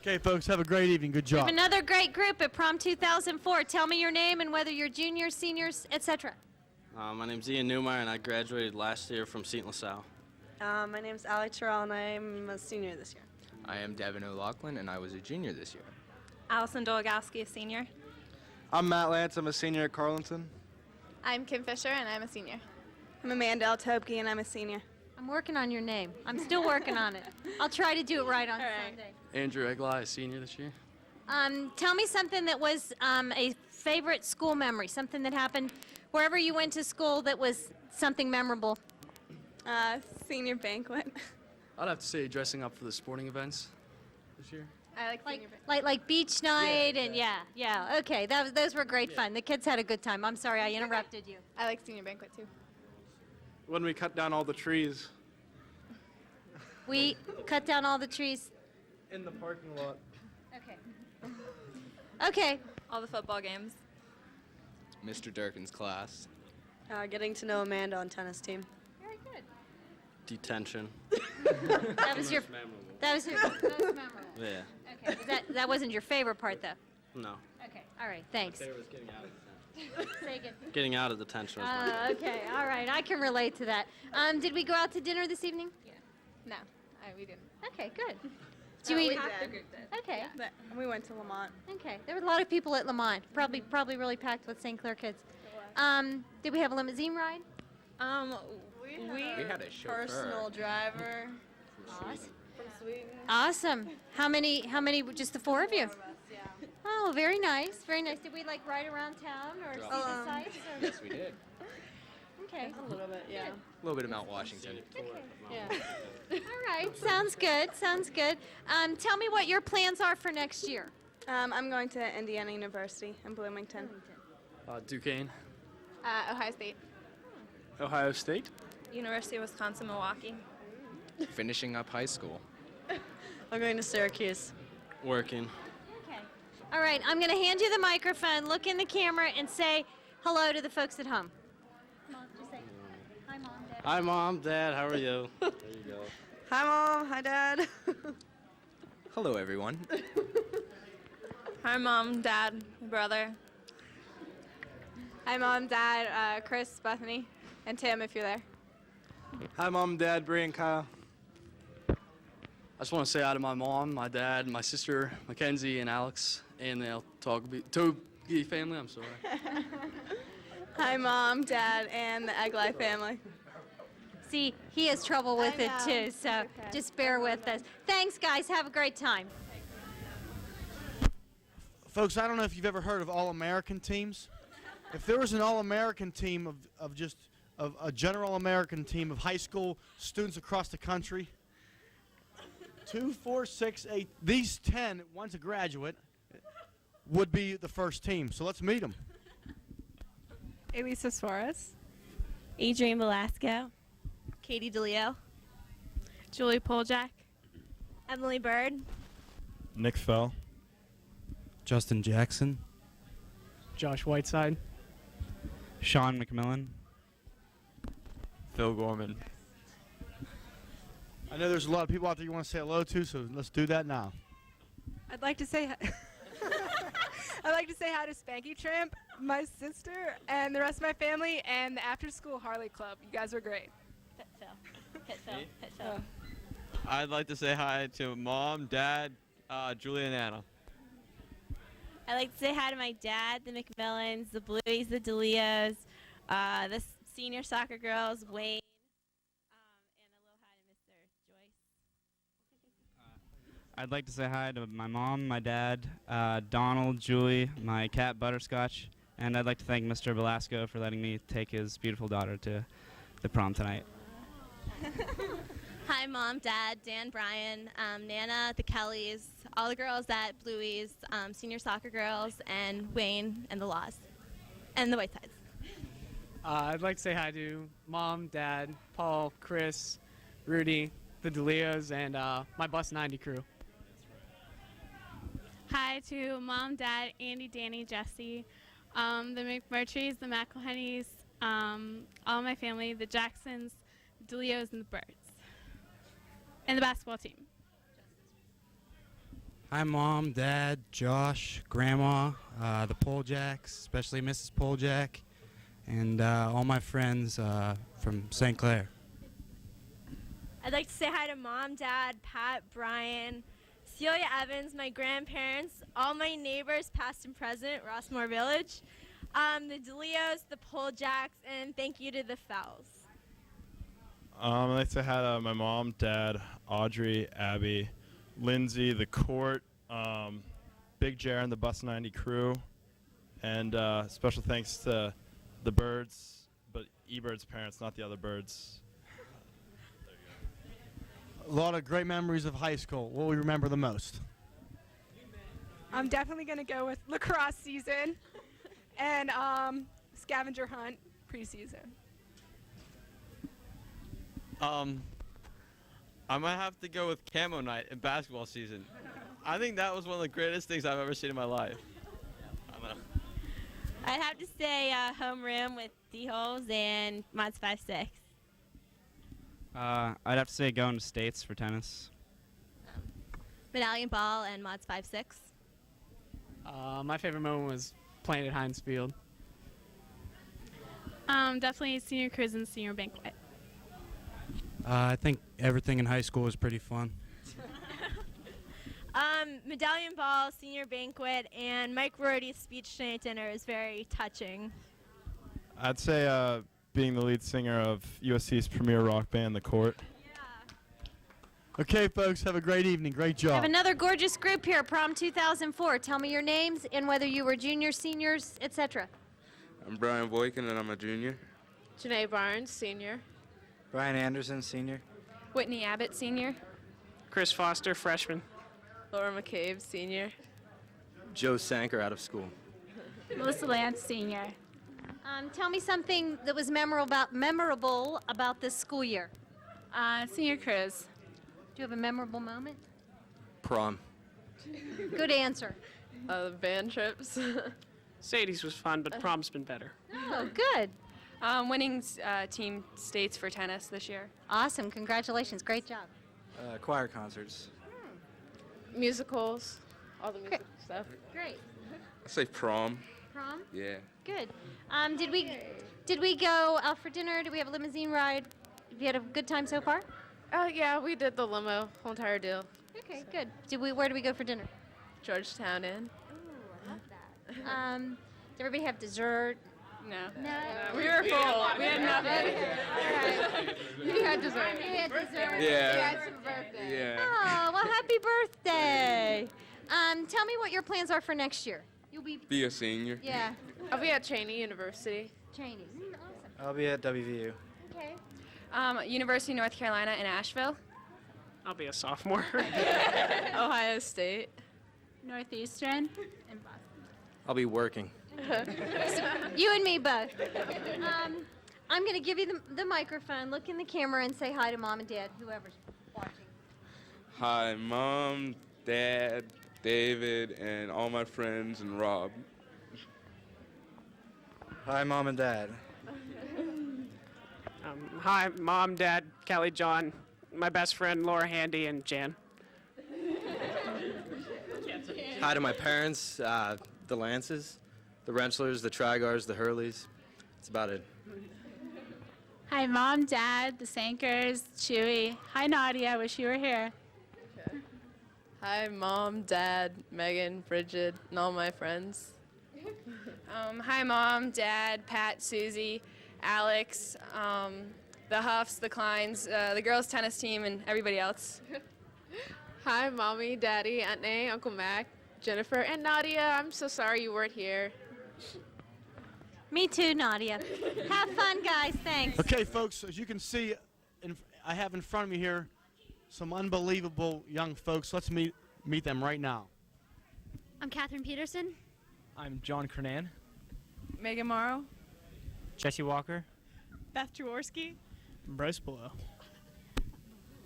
Okay, folks, have a great evening. Good We job. have another great group at Prom 2004. Tell me your name and whether you're juniors, seniors, etc. My name's Ian Newmeyer, and I graduated last year from St. LaSalle. My name's Alex Terrell, and I'm a senior this year. I am Devin O'Loughlin, and I was a junior this year. Allison Dologowski, a senior. I'm Matt Lance. I'm a senior at Carlinton. I'm Kim Fisher, and I'm a senior. I'm Amanda Altopke, and I'm a senior. I'm working on your name. I'm still working on it. I'll try to do it right on Sunday. Andrew Egli, a senior this year. Tell me something that was a favorite school memory, something that happened wherever you went to school that was something memorable. Senior banquet. I'd have to say dressing up for the sporting events this year. I Like beach night and yeah. Okay, those were great fun. The kids had a good time. I'm sorry I interrupted you. I like senior banquet too. When we cut down all the trees. We cut down all the trees. In the parking lot. Okay. Okay. All the football games. Mr. Durkin's class. Getting to know Amanda on tennis team. Very good. Detention. That was your. That was memorable. Yeah. Okay. That wasn't your favorite part though. No. Okay. All right. Thanks. My favorite was getting out of detention. Say again. Getting out of detention was my favorite. Okay. All right. I can relate to that. Did we go out to dinner this evening? Yeah. No, we didn't. Okay. Good. Do we? Half the group did. Okay. But we went to Lamont. Okay. There were a lot of people at Lamont. Probably really packed with St. Clair kids. Did we have a limousine ride? We had a chauffeur. personal driver. Awesome. From Sweden. Awesome. How many? Just the four of you? Yeah. Oh, very nice. Very nice. Did we like ride around town or see the sights? Or? Yes, we did. Okay. A little bit, yeah. A little bit of Mount Washington. Yeah. All right. Sounds good. Sounds good. Tell me what your plans are for next year. I'm going to Indiana University in Bloomington. Duquesne. Ohio State. Ohio State. University of Wisconsin, Milwaukee. Finishing up high school. I'm going to Syracuse. Working. Okay. All right. I'm going to hand you the microphone. Look in the camera and say hello to the folks at home. Come on. Just say hi, Mom, Dad. Hi, Mom, Dad. How are you? There you go. Hi, Mom. Hi, Dad. Hello, everyone. Hi, Mom, Dad, brother. Hi, Mom, Dad, Chris, Bethany, and Tim, if you're there. Hi, Mom, Dad, Bree, and Kyle. I just want to say hi to my mom, my dad, my sister, Mackenzie, and Alex, and the Togi family. I'm sorry. Hi, Mom, Dad, and the Egg Life family. See, he has trouble with it too, so just bear with us. Thanks, guys. Have a great time. Folks, I don't know if you've ever heard of All-American teams. If there was an All-American team of a general American team of high school students across the country, 2, 4, 6, 8, these 10, once a graduate, would be the first team. So let's meet them. Elisa Suarez. Adrian Velasco. Katie DeLeo. Julie Poljak. Emily Bird. Nick Fell. Justin Jackson. Josh Whiteside. Sean McMillan. Phil Gorman. I know there's a lot of people out there you want to say hello to, so let's do that now. I'd like to say I'd like to say hi to Spanky Tramp, my sister, and the rest of my family, and the after-school Harley Club. You guys are great. Hit Phil. Hit Phil. Hit Phil. I'd like to say hi to Mom, Dad, Julie, and Anna. I'd like to say hi to my dad, the McMillans, the Blues, the DeLeos, the senior soccer girls, Wayne, and a little hi to Mr. Joyce. I'd like to say hi to my mom, my dad, Donald, Julie, my cat Butterscotch, and I'd like to thank Mr. Velasco for letting me take his beautiful daughter to the prom tonight. Hi, Mom, Dad, Dan, Brian, Nana, the Kellys, all the girls at Bluey's, senior soccer girls, and Wayne and the Laws, and the Whitesides. I'd like to say hi to Mom, Dad, Paul, Chris, Rudy, the DeLeos, and my Bus 90 crew. Hi to Mom, Dad, Andy, Danny, Jesse, the McMurtry's, the McElhennys, all my family, the Jacksons, the DeLeos, and the Birds, and the basketball team. Hi, Mom, Dad, Josh, Grandma, the Poljacks, especially Mrs. Poljak, and all my friends from St. Clair. I'd like to say hi to Mom, Dad, Pat, Brian, Celia Evans, my grandparents, all my neighbors, past and present, Rossmore Village, the DeLeos, the Poljacks, and thank you to the Fells. I'd like to say hi to my mom, Dad, Audrey, Abby, Lindsay, the court, Big Jer and the Bus 90 crew, and special thanks to the Birds, but E-Bird's parents, not the other birds. A lot of great memories of high school. What we remember the most? I'm definitely going to go with lacrosse season and scavenger hunt preseason. I might have to go with camo night in basketball season. I think that was one of the greatest things I've ever seen in my life. I don't know. I'd have to say homeroom with D-holes and Mods 5-6. I'd have to say going to States for tennis. Medallion Ball and Mods 5-6. My favorite moment was playing at Heinz Field. Definitely senior cruise and senior banquet. I think everything in high school was pretty fun. Medallion Ball, senior banquet, and Mike Rohde's speech tonight at dinner is very touching. I'd say being the lead singer of USC's premier rock band, The Court. Okay, folks, have a great evening. Great We job. have another gorgeous group here, Prom 2004. Tell me your names and whether you were juniors, seniors, etc. I'm Brian Boykin, and I'm a junior. Janae Barnes, senior. Brian Anderson, senior. Whitney Abbott, senior. Chris Foster, freshman. Laura McCabe, senior. Joe Sanker out of school. Melissa Lance, senior. Tell me something that was memorable about this school year. Senior cruise. Do you have a memorable moment? Prom. Good answer. Band trips. Sadie's was fun, but prom's been better. Oh, good. Winning team states for tennis this year. Awesome. Congratulations. Great job. Choir concerts. Musicals. All the music stuff. Great. I say prom. prom? Yeah. Good. Did we go out for dinner? Did we have a limousine ride? Have you had a good time so far? Oh yeah, we did the limo, whole entire deal. Okay, good. Where did we go for dinner? Georgetown Inn. Ooh, I love that. Did everybody have dessert? No. No. We were full. We had nothing. You had dessert. You had dessert. Yeah. You had some birthday. Yeah. Oh, well, happy birthday. Tell me what your plans are for next year. You'll Be a senior. Yeah. I'll be at Cheney University. Cheney. Awesome. I'll be at WVU. Okay. University of North Carolina in Asheville. I'll be a sophomore. Ohio State. Northeastern and Boston. I'll be working. You and me both. I'm going to give you the microphone. Look in the camera and say hi to Mom and Dad, whoever's watching. Hi, Mom, Dad, David, and all my friends, and Rob. Hi, Mom and Dad. Hi, Mom, Dad, Kelly, John, my best friend Laura Handy, and Jan. Hi to my parents, the Lances, the Renchlers, the Trigars, the Hurleys. That's about it. Hi, Mom, Dad, the Sankers, Chewy. Hi, Nadia. Wish you were here. Hi, Mom, Dad, Megan, Bridget, and all my friends. Hi, Mom, Dad, Pat, Susie, Alex, the Huffs, the Kleins, the girls' tennis team, and everybody else. Hi, Mommy, Daddy, Aunt Nay, Uncle Mac, Jennifer, and Nadia. I'm so sorry you weren't here. Me too, Nadia. Have fun, guys. Thanks. Okay, folks, as you can see, I have in front of me here some unbelievable young folks. Let's meet them right now. I'm Catherine Peterson. I'm John Kernan. Megan Morrow. Jesse Walker. Beth Jaworski. Bryce Below.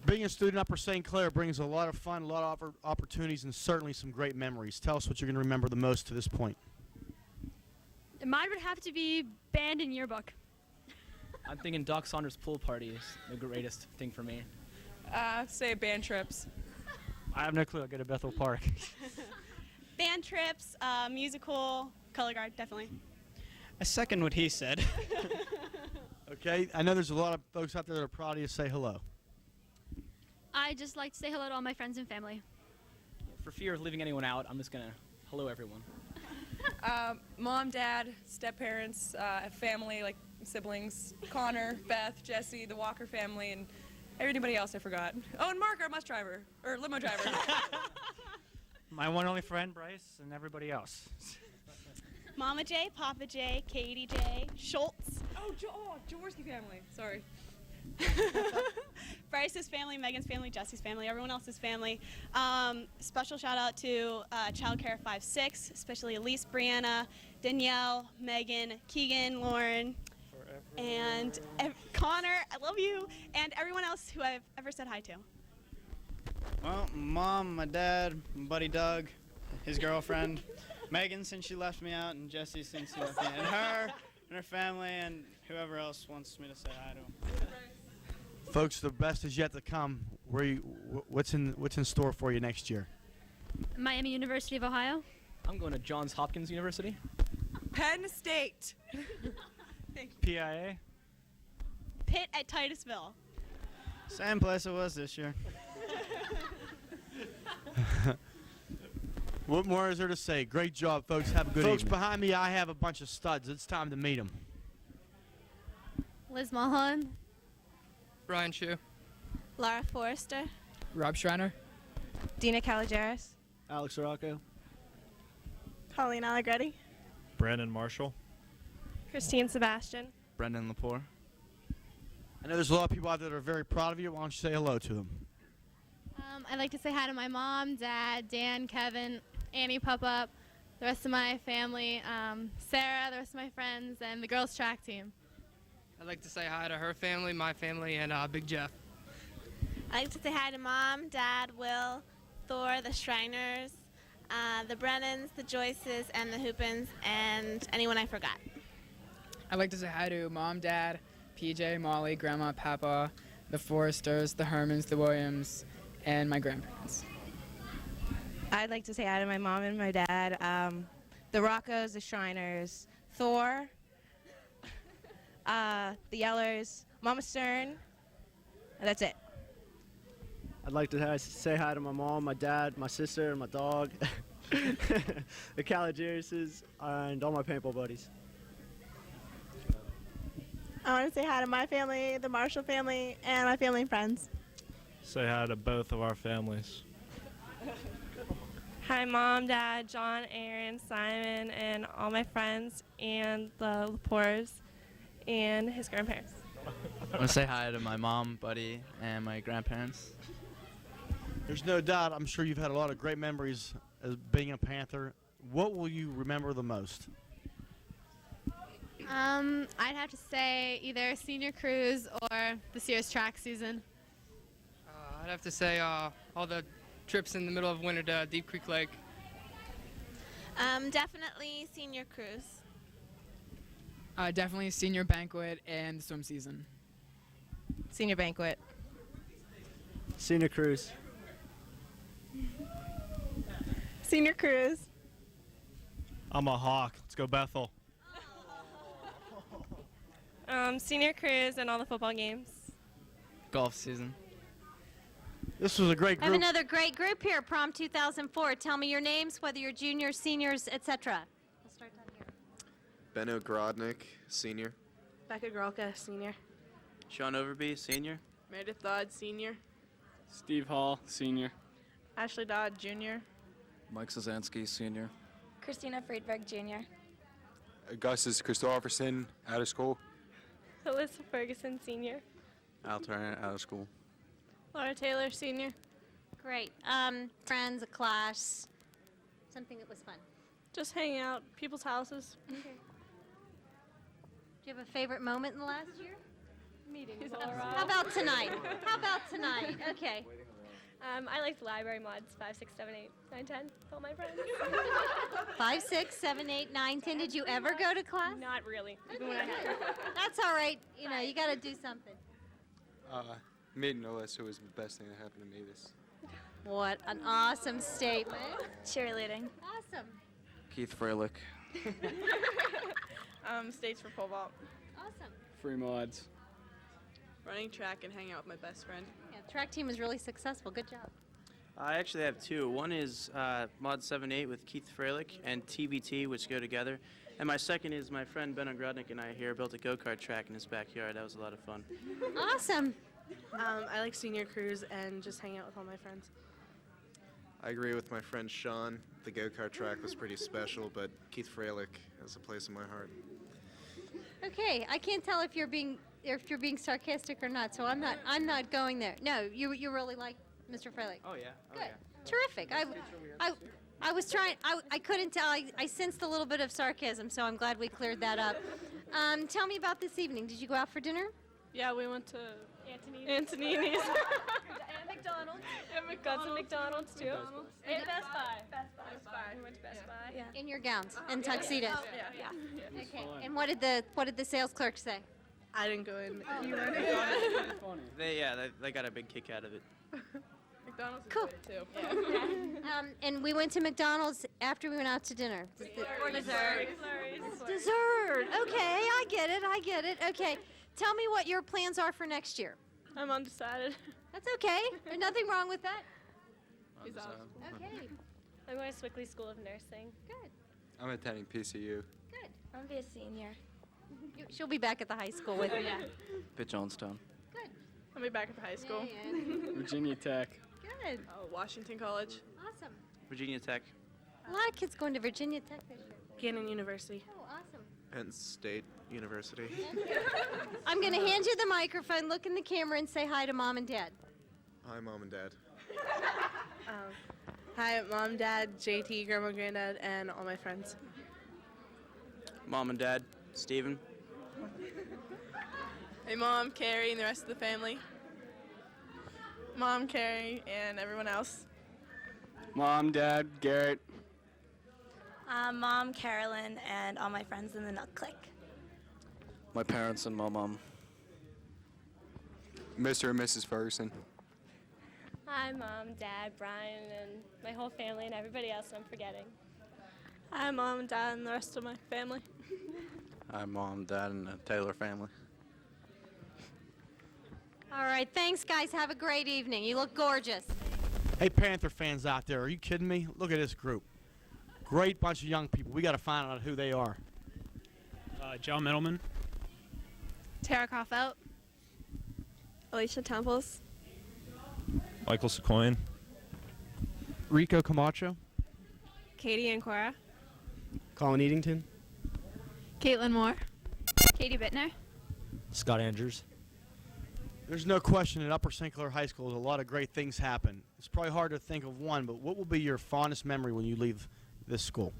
Being a student up at St. Clair brings a lot of fun, a lot of opportunities, and certainly some great memories. Tell us what you're going to remember the most to this point. Mine would have to be band and yearbook. I'm thinking Doc Saunders' pool party is the greatest thing for me. Say band trips. I have no clue. I'll go to Bethel Park. Band trips, musical, color guard, definitely. I second what he said. Okay, I know there's a lot of folks out there that are proud of you. Say hello. I just like to say hello to all my friends and family. For fear of leaving anyone out, I'm just going to hello everyone. Mom, Dad, step-parents, family, like siblings, Connor, Beth, Jesse, the Walker family, and everybody else I forgot. Oh, and Mark, our bus driver, or limo driver. My one only friend, Bryce, and everybody else. Mama J, Papa J, Katie J, Schultz. Oh, Jaworski family, sorry. Bryce's family, Megan's family, Jesse's family, everyone else's family. Special shout out to Childcare 5-6, especially Elise, Brianna, Danielle, Megan, Keegan, Lauren, and Connor, I love you, and everyone else who I've ever said hi to. Well, Mom, my dad, my buddy Doug, his girlfriend, Megan since she left me out, and Jesse since he left me, and her, and her family, and whoever else wants me to say hi to them. Folks, the best is yet to come. What's in store for you next year? Miami University of Ohio. I'm going to Johns Hopkins University. Penn State. PIA. Pitt at Titusville. Same place it was this year. What more is there to say? Great job, folks. Have a good evening. Folks, behind me, I have a bunch of studs. It's time to meet them. Liz Mulholland. Brian Chu. Laura Forrester. Rob Schreiner. Dina Caligeris. Alex Rocco. Colleen Allegretti. Brandon Marshall. Christine Sebastian. Brendan Lepore. I know there's a lot of people out there that are very proud of you. Why don't you say hello to them? I'd like to say hi to my mom, dad, Dan, Kevin, Annie Pup-Up, the rest of my family, Sarah, the rest of my friends, and the girls' track team. I'd like to say hi to her family, my family, and Big Jeff. I'd like to say hi to Mom, Dad, Will, Thor, the Shriners, the Brennans, the Joyces, and the Hoopins, and anyone I forgot. I'd like to say hi to Mom, Dad, PJ, Molly, Grandma, Papa, the Forresters, the Hermans, the Williams, and my grandparents. I'd like to say hi to my mom and my dad, the Roccos, the Shriners, Thor, the Yellers, Mama Stern, and that's it. I'd like to say hi to my mom, my dad, my sister, and my dog, the Caligierises, and all my paintball buddies. I want to say hi to my family, the Marshall family, and my family and friends. Say hi to both of our families. Hi, Mom, Dad, John, Aaron, Simon, and all my friends, and the Lepores, and his grandparents. I want to say hi to my mom, buddy, and my grandparents. There's no doubt, I'm sure you've had a lot of great memories as being a Panther. What will you remember the most? I'd have to say either senior cruise or this year's track season. I'd have to say all the trips in the middle of winter to Deep Creek Lake. Definitely senior cruise. Definitely senior banquet and the swim season. Senior banquet. Senior cruise. Senior cruise. I'm a Hawk. Let's go Bethel. Senior cruise and all the football games. Golf season. This was a great I have group. another great group here, Prom 2004. Tell me your names, whether you're juniors, seniors, etc. We'll start down here. Benno Grodnick, senior. Becca Grolka, senior. Sean Overby, senior. Meredith Dodd, senior. Steve Hall, senior. Ashley Dodd, junior. Mike Sazansky, senior. Christina Friedberg, junior. Augustus Christopherson, out of school. Alyssa Ferguson, senior. Al Turner, out of school. Laura Taylor, senior. Great. Friends, a class, something that was fun. Just hanging out, people's houses. Okay. Do you have a favorite moment in the last year? Meetings. How about tonight? How about tonight? Okay. I like the library mods, 5, 6, 7, 8, 9, 10, with all my friends. 5, 6, 7, 8, 9, 10. Did you ever go to class? Not really, even when I had to. That's all right. You know, you got to do something. Meeting Alyssa was the best thing that happened to me this. What an awesome statement. Cheerleading. Awesome. Keith Freilich. States for pole vault. Awesome. Free mods. Running track and hanging out with my best friend. Yeah, the track team was really successful. Good job. I actually have two. One is Mod 7-8 with Keith Freilich and TBT, which go together. And my second is my friend Ben Ogrodnik and I here built a go-kart track in his backyard. That was a lot of fun. Awesome. I like senior cruise and just hang out with all my friends. I agree with my friend Sean. The go-kart track was pretty special, but Keith Freilich has a place in my heart. Okay, I can't tell if you're being sarcastic or not, so I'm not going there. No, you really like Mr. Freilich. Oh yeah. Good. Terrific. I was trying. I couldn't tell. I sensed a little bit of sarcasm, so I'm glad we cleared that up. Tell me about this evening. Did you go out for dinner? Yeah, we went to Antonini's. And McDonald's. And got some McDonald's too. And Best Buy. Best Buy. We went to Best Buy. Yeah. In your gowns and tuxedos. Yeah. Okay. And what did the sales clerk say? I didn't go in. Oh. You went in. They got a big kick out of it. McDonald's is Cool. good too. And we went to McDonald's after we went out to dinner. Or dessert. It's dessert. Okay, I get it. Okay. Tell me what your plans are for next year. I'm undecided. That's okay. There's nothing wrong with that. She's off. Okay. I'm going to Swickley School of Nursing. Good. I'm attending PCU. Good. I'm going to be a senior. She'll be back at the high school with you. Pitch Johnstown. Good. I'll be back at the high school. Virginia Tech. Good. Oh, Washington College. Awesome. Virginia Tech. A lot of kids going to Virginia Tech this year. Gannon University. Oh, awesome. Penn State University. I'm going to hand you the microphone, look in the camera, and say hi to Mom and Dad. Hi, Mom and Dad. Hi, Mom, Dad, JT, Grandma, Granddad, and all my friends. Mom and Dad. Steven. Hey, Mom, Carrie, and the rest of the family. Mom, Carrie, and everyone else. Mom, Dad, Garrett. Mom, Carolyn, and all my friends in the Nut Clique. My parents and my mom. Mr. and Mrs. Ferguson. Hi, Mom, Dad, Brian, and my whole family, and everybody else I'm forgetting. Hi, Mom, Dad, and the rest of my family. Hi, Mom, Dad, and the Taylor family. All right, thanks, guys. Have a great evening. You look gorgeous. Hey, Panther fans out there, are you kidding me? Look at this group. Great bunch of young people. We got to find out who they are. Joe Middleman. Tara Kaufelt. Alicia Temples. Michael Secoyan. Rico Camacho. Katie and Cora. Colin Eatington. Caitlin Moore. Katie Bittner. Scott Andrews. There's no question at Upper St. Clair High School, a lot of great things happen. It's probably hard to think of one, but what will be your fondest memory when you leave this school?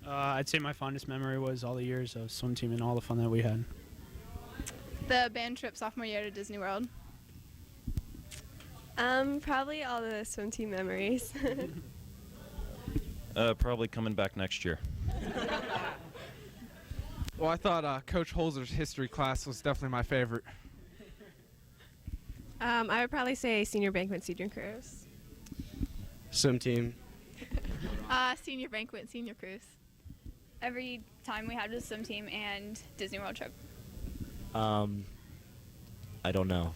I'd say my fondest memory was all the years of swim team and all the fun that we had. The band trip sophomore year to Disney World. Probably all the swim team memories. Probably coming back next year. Well, I thought Coach Holzer's history class was definitely my favorite. I would probably say senior banquet, senior cruise. Swim team. Senior banquet, senior cruise. Every time we had a swim team and Disney World trip. I don't know.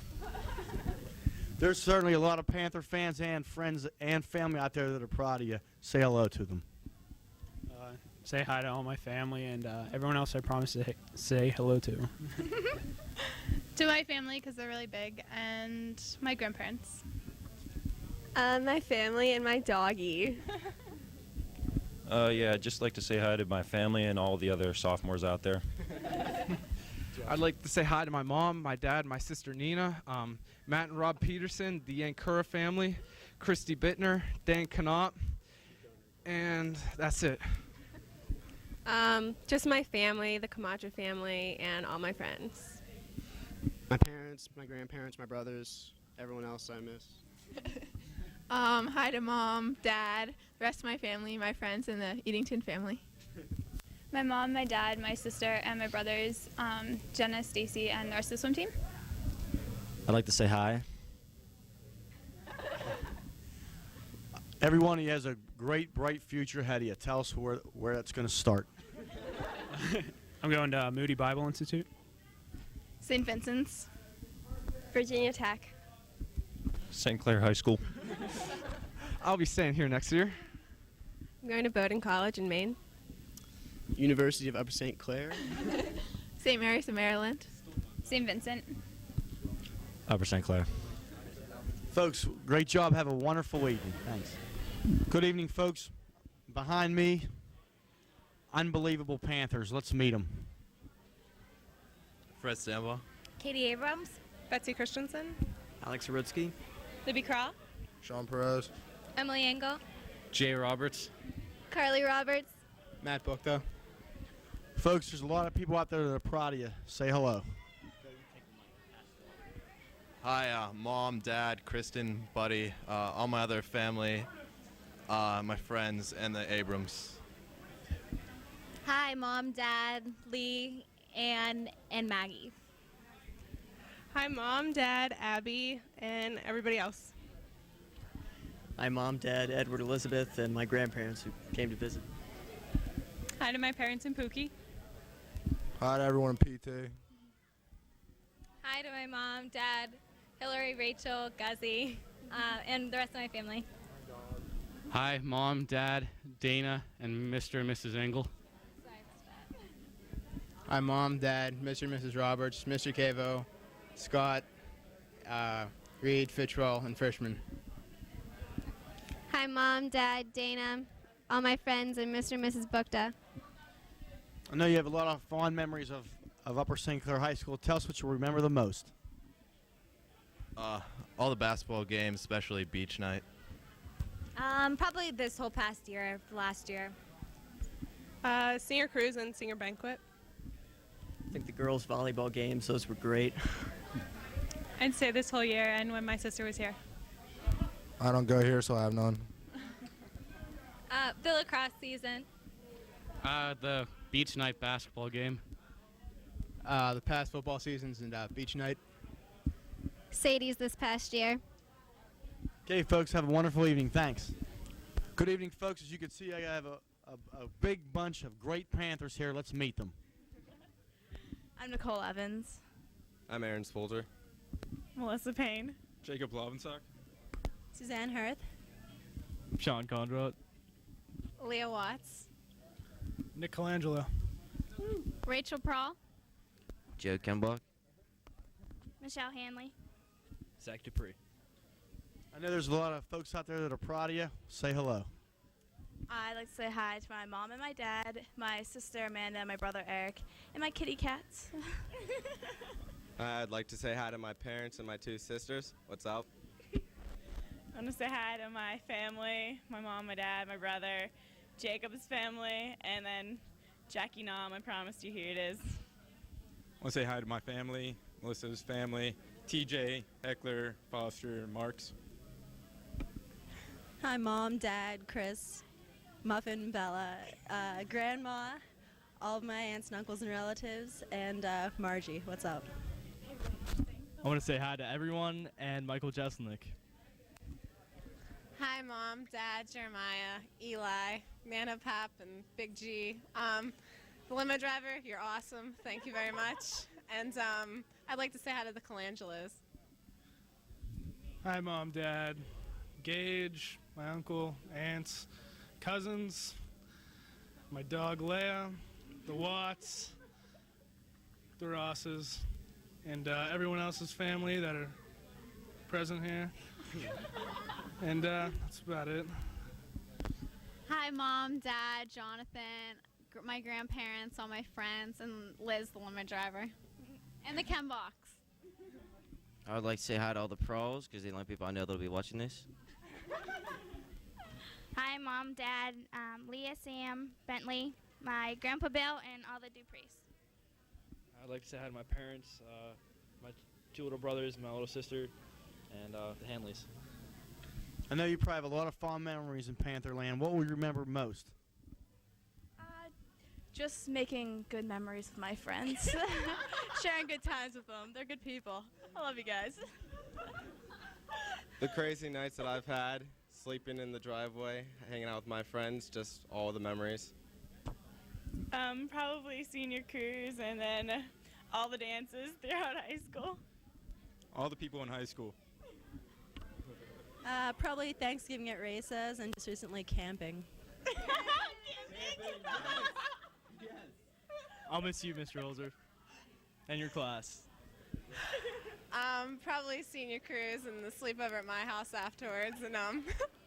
There's certainly a lot of Panther fans and friends and family out there that are proud of you. Say hello to them. Say hi to all my family and everyone else I promised to say hello to. To my family, because they're really big, and my grandparents. My family and my doggy. Yeah, I'd just like to say hi to my family and all the other sophomores out there. I'd like to say hi to my mom, my dad, my sister Nina, Matt and Rob Peterson, the Ankura family, Christy Bittner, Dan Knott, and that's it. Just my family, the Camacho family, and all my friends. My parents, my grandparents, my brothers, everyone else I miss. Hi to Mom, Dad, the rest of my family, my friends, and the Eatington family. My mom, my dad, my sister, and my brothers, Jenna, Stacy, and the rest of the swim team. I'd like to say hi. Every one of you has a great, bright future ahead of you. Tell us where that's going to start. I'm going to Moody Bible Institute. St. Vincent's. Virginia Tech. St. Clair High School. I'll be staying here next year. I'm going to Bowdoin College in Maine. University of Upper St. Clair. St. Mary's in Maryland. St. Vincent. Upper St. Clair. Folks, great job. Have a wonderful evening. Thanks. Good evening, folks. Behind me, unbelievable Panthers. Let's meet them. Fred Stambaugh. Katie Abrams. Betsy Christensen. Alex Rutsky. Libby Craw. Sean Perez. Emily Engel. Jay Roberts. Carly Roberts. Matt Bookta. Folks, there's a lot of people out there that are proud of you. Say hello. Hi, Mom, Dad, Kristen, Buddy, all my other family, my friends, and the Abrams. Hi, Mom, Dad, Lee, Ann, and Maggie. Hi, Mom, Dad, Abby, and everybody else. Hi, Mom, Dad, Edward, Elizabeth, and my grandparents who came to visit. Hi to my parents in Pookie. Hi to everyone in PT. Hi to my mom, Dad, Hillary, Rachel, Guzzy, and the rest of my family. Hi, Mom, Dad, Dana, and Mr. and Mrs. Engel. Hi, Mom, Dad, Mr. and Mrs. Roberts, Mr. Cavo, Scott, Reed, Fitchwell, and Frischman. Hi, Mom, Dad, Dana, all my friends, and Mr. and Mrs. Bookta. I know you have a lot of fond memories of Upper St. Clair High School. Tell us what you remember the most. All the basketball games, especially beach night. Probably this whole past year, last year. Senior cruise and senior banquet. I think the girls' volleyball games, those were great. I'd say this whole year and when my sister was here. I don't go here, so I have none. The lacrosse season. The beach night basketball game. The past football seasons and beach night. Sadie's this past year. Okay, folks, have a wonderful evening. Thanks. Good evening, folks. As you can see, I have a big bunch of great Panthers here. Let's meet them. I'm Nicole Evans. I'm Aaron Spolter. Melissa Payne. Jacob Lovensock. Suzanne Hirth. Sean Conrad. Leah Watts. Nick Colangelo. Rachel Prawl. Joe Kembach. Michelle Hanley. Zach Dupree. I know there's a lot of folks out there that are proud of you. Say hello. I'd like to say hi to my mom and my dad, my sister Amanda, my brother Eric, and my kitty cats. I'd like to say hi to my parents and my two sisters. What's up? I want to say hi to my family, my mom, my dad, my brother, Jacob's family, and then Jackie Nom, I promised you, here it is. I want to say hi to my family, Melissa's family, TJ, Heckler, Foster, Marks. Hi, Mom, Dad, Chris, Muffin, Bella, Grandma, all of my aunts and uncles and relatives, and Margie. What's up? I want to say hi to everyone and Michael Jesselnick. Hi, Mom, Dad, Jeremiah, Eli, Nana, Pap, and Big G. The limo driver, you're awesome. Thank you very much. And I'd like to say hi to the Colangelos. Hi, Mom, Dad, Gage, my uncle, aunts, cousins, my dog Leia, the Watts, the Rosses, and everyone else's family that are present here. And that's about it. Hi, Mom, Dad, Jonathan, my grandparents, all my friends, and Liz, the limo driver, and the chem box. I would like to say hi to all the pros because they're the only people I know that'll be watching this. Hi, Mom, Dad, Leah, Sam, Bentley, my Grandpa Bill, and all the Duprees. I'd like to say hi to my parents, my two little brothers, my little sister, and the Hanleys. I know you probably have a lot of fond memories in Pantherland. What will you remember most? Just making good memories with my friends. Sharing good times with them. They're good people. I love you guys. The crazy nights that I've had, sleeping in the driveway, hanging out with my friends, just all the memories. Probably senior cruise and then all the dances throughout high school. All the people in high school. Probably Thanksgiving at races and just recently camping. I'll miss you, Mr. Holzer, and your class. Probably senior cruise and the sleepover at my house afterwards and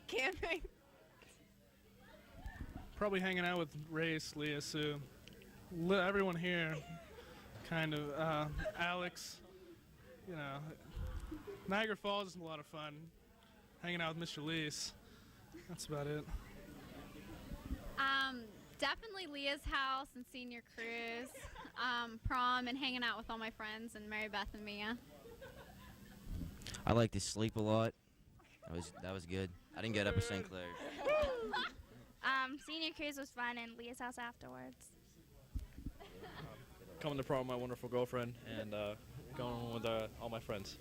camping. Probably hanging out with Race, Leah, Sue, everyone here, kind of. Alex, you know. Niagara Falls is a lot of fun. Hanging out with Mr. Lease. That's about it. Definitely Leah's house and senior cruise, prom, and hanging out with all my friends and Mary Beth and Mia. I like to sleep a lot. That was good. I didn't get up at St. Clair. Senior cruise was fun and Leah's house afterwards. Coming to prom with my wonderful girlfriend and going with all my friends.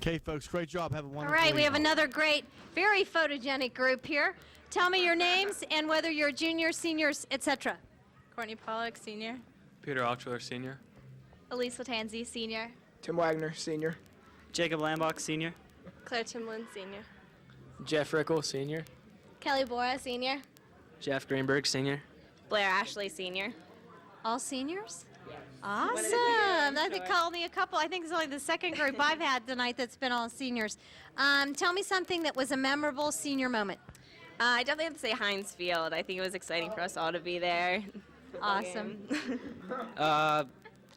Okay, folks, great job. Have a All wonderful right, we have evening. another great, very photogenic group here. Tell me your names and whether you're juniors, seniors, etc. Courtney Pollock, senior. Peter Ochler, senior. Elise Latanzi, senior. Tim Wagner, senior. Jacob Lambach, senior. Claire Timlin, senior. Jeff Rickle, senior. Kelly Bora, senior. Jeff Greenberg, senior. Blair Ashley, senior. All seniors? Awesome. I think call me a couple. I think it's only the second group I've had tonight that's been all seniors. Tell me something that was a memorable senior moment. I definitely have to say Heinz Field. I think it was exciting for us all to be there. Awesome.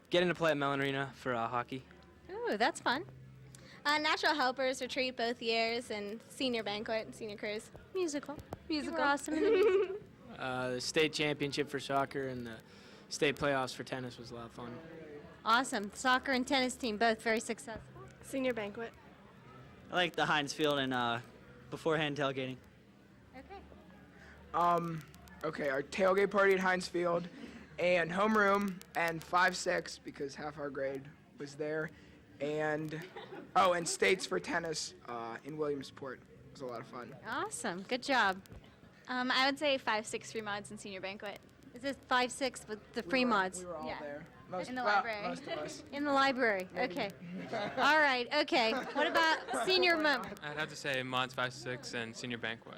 Getting to play at Mellon Arena for hockey. Ooh, that's fun. Natural Helpers Retreat both years and senior banquet and senior cruise. Musical. You were awesome. The state championship for soccer and the state playoffs for tennis was a lot of fun. Awesome. Soccer and tennis team, both very successful. Senior banquet. I like the Heinz Field and beforehand tailgating. Okay, our tailgate party at Heinz Field and homeroom and 5-6 because half our grade was there. And, and states for tennis in Williamsport. It was a lot of fun. Awesome. Good job. I would say 5-6 free mods and senior banquet. Is this 5-6 with the free mods? We were all there. In the library. Most of us. In the library. Okay. All right. Okay. What about senior mom? I'd have to say mods 5-6 and senior banquet.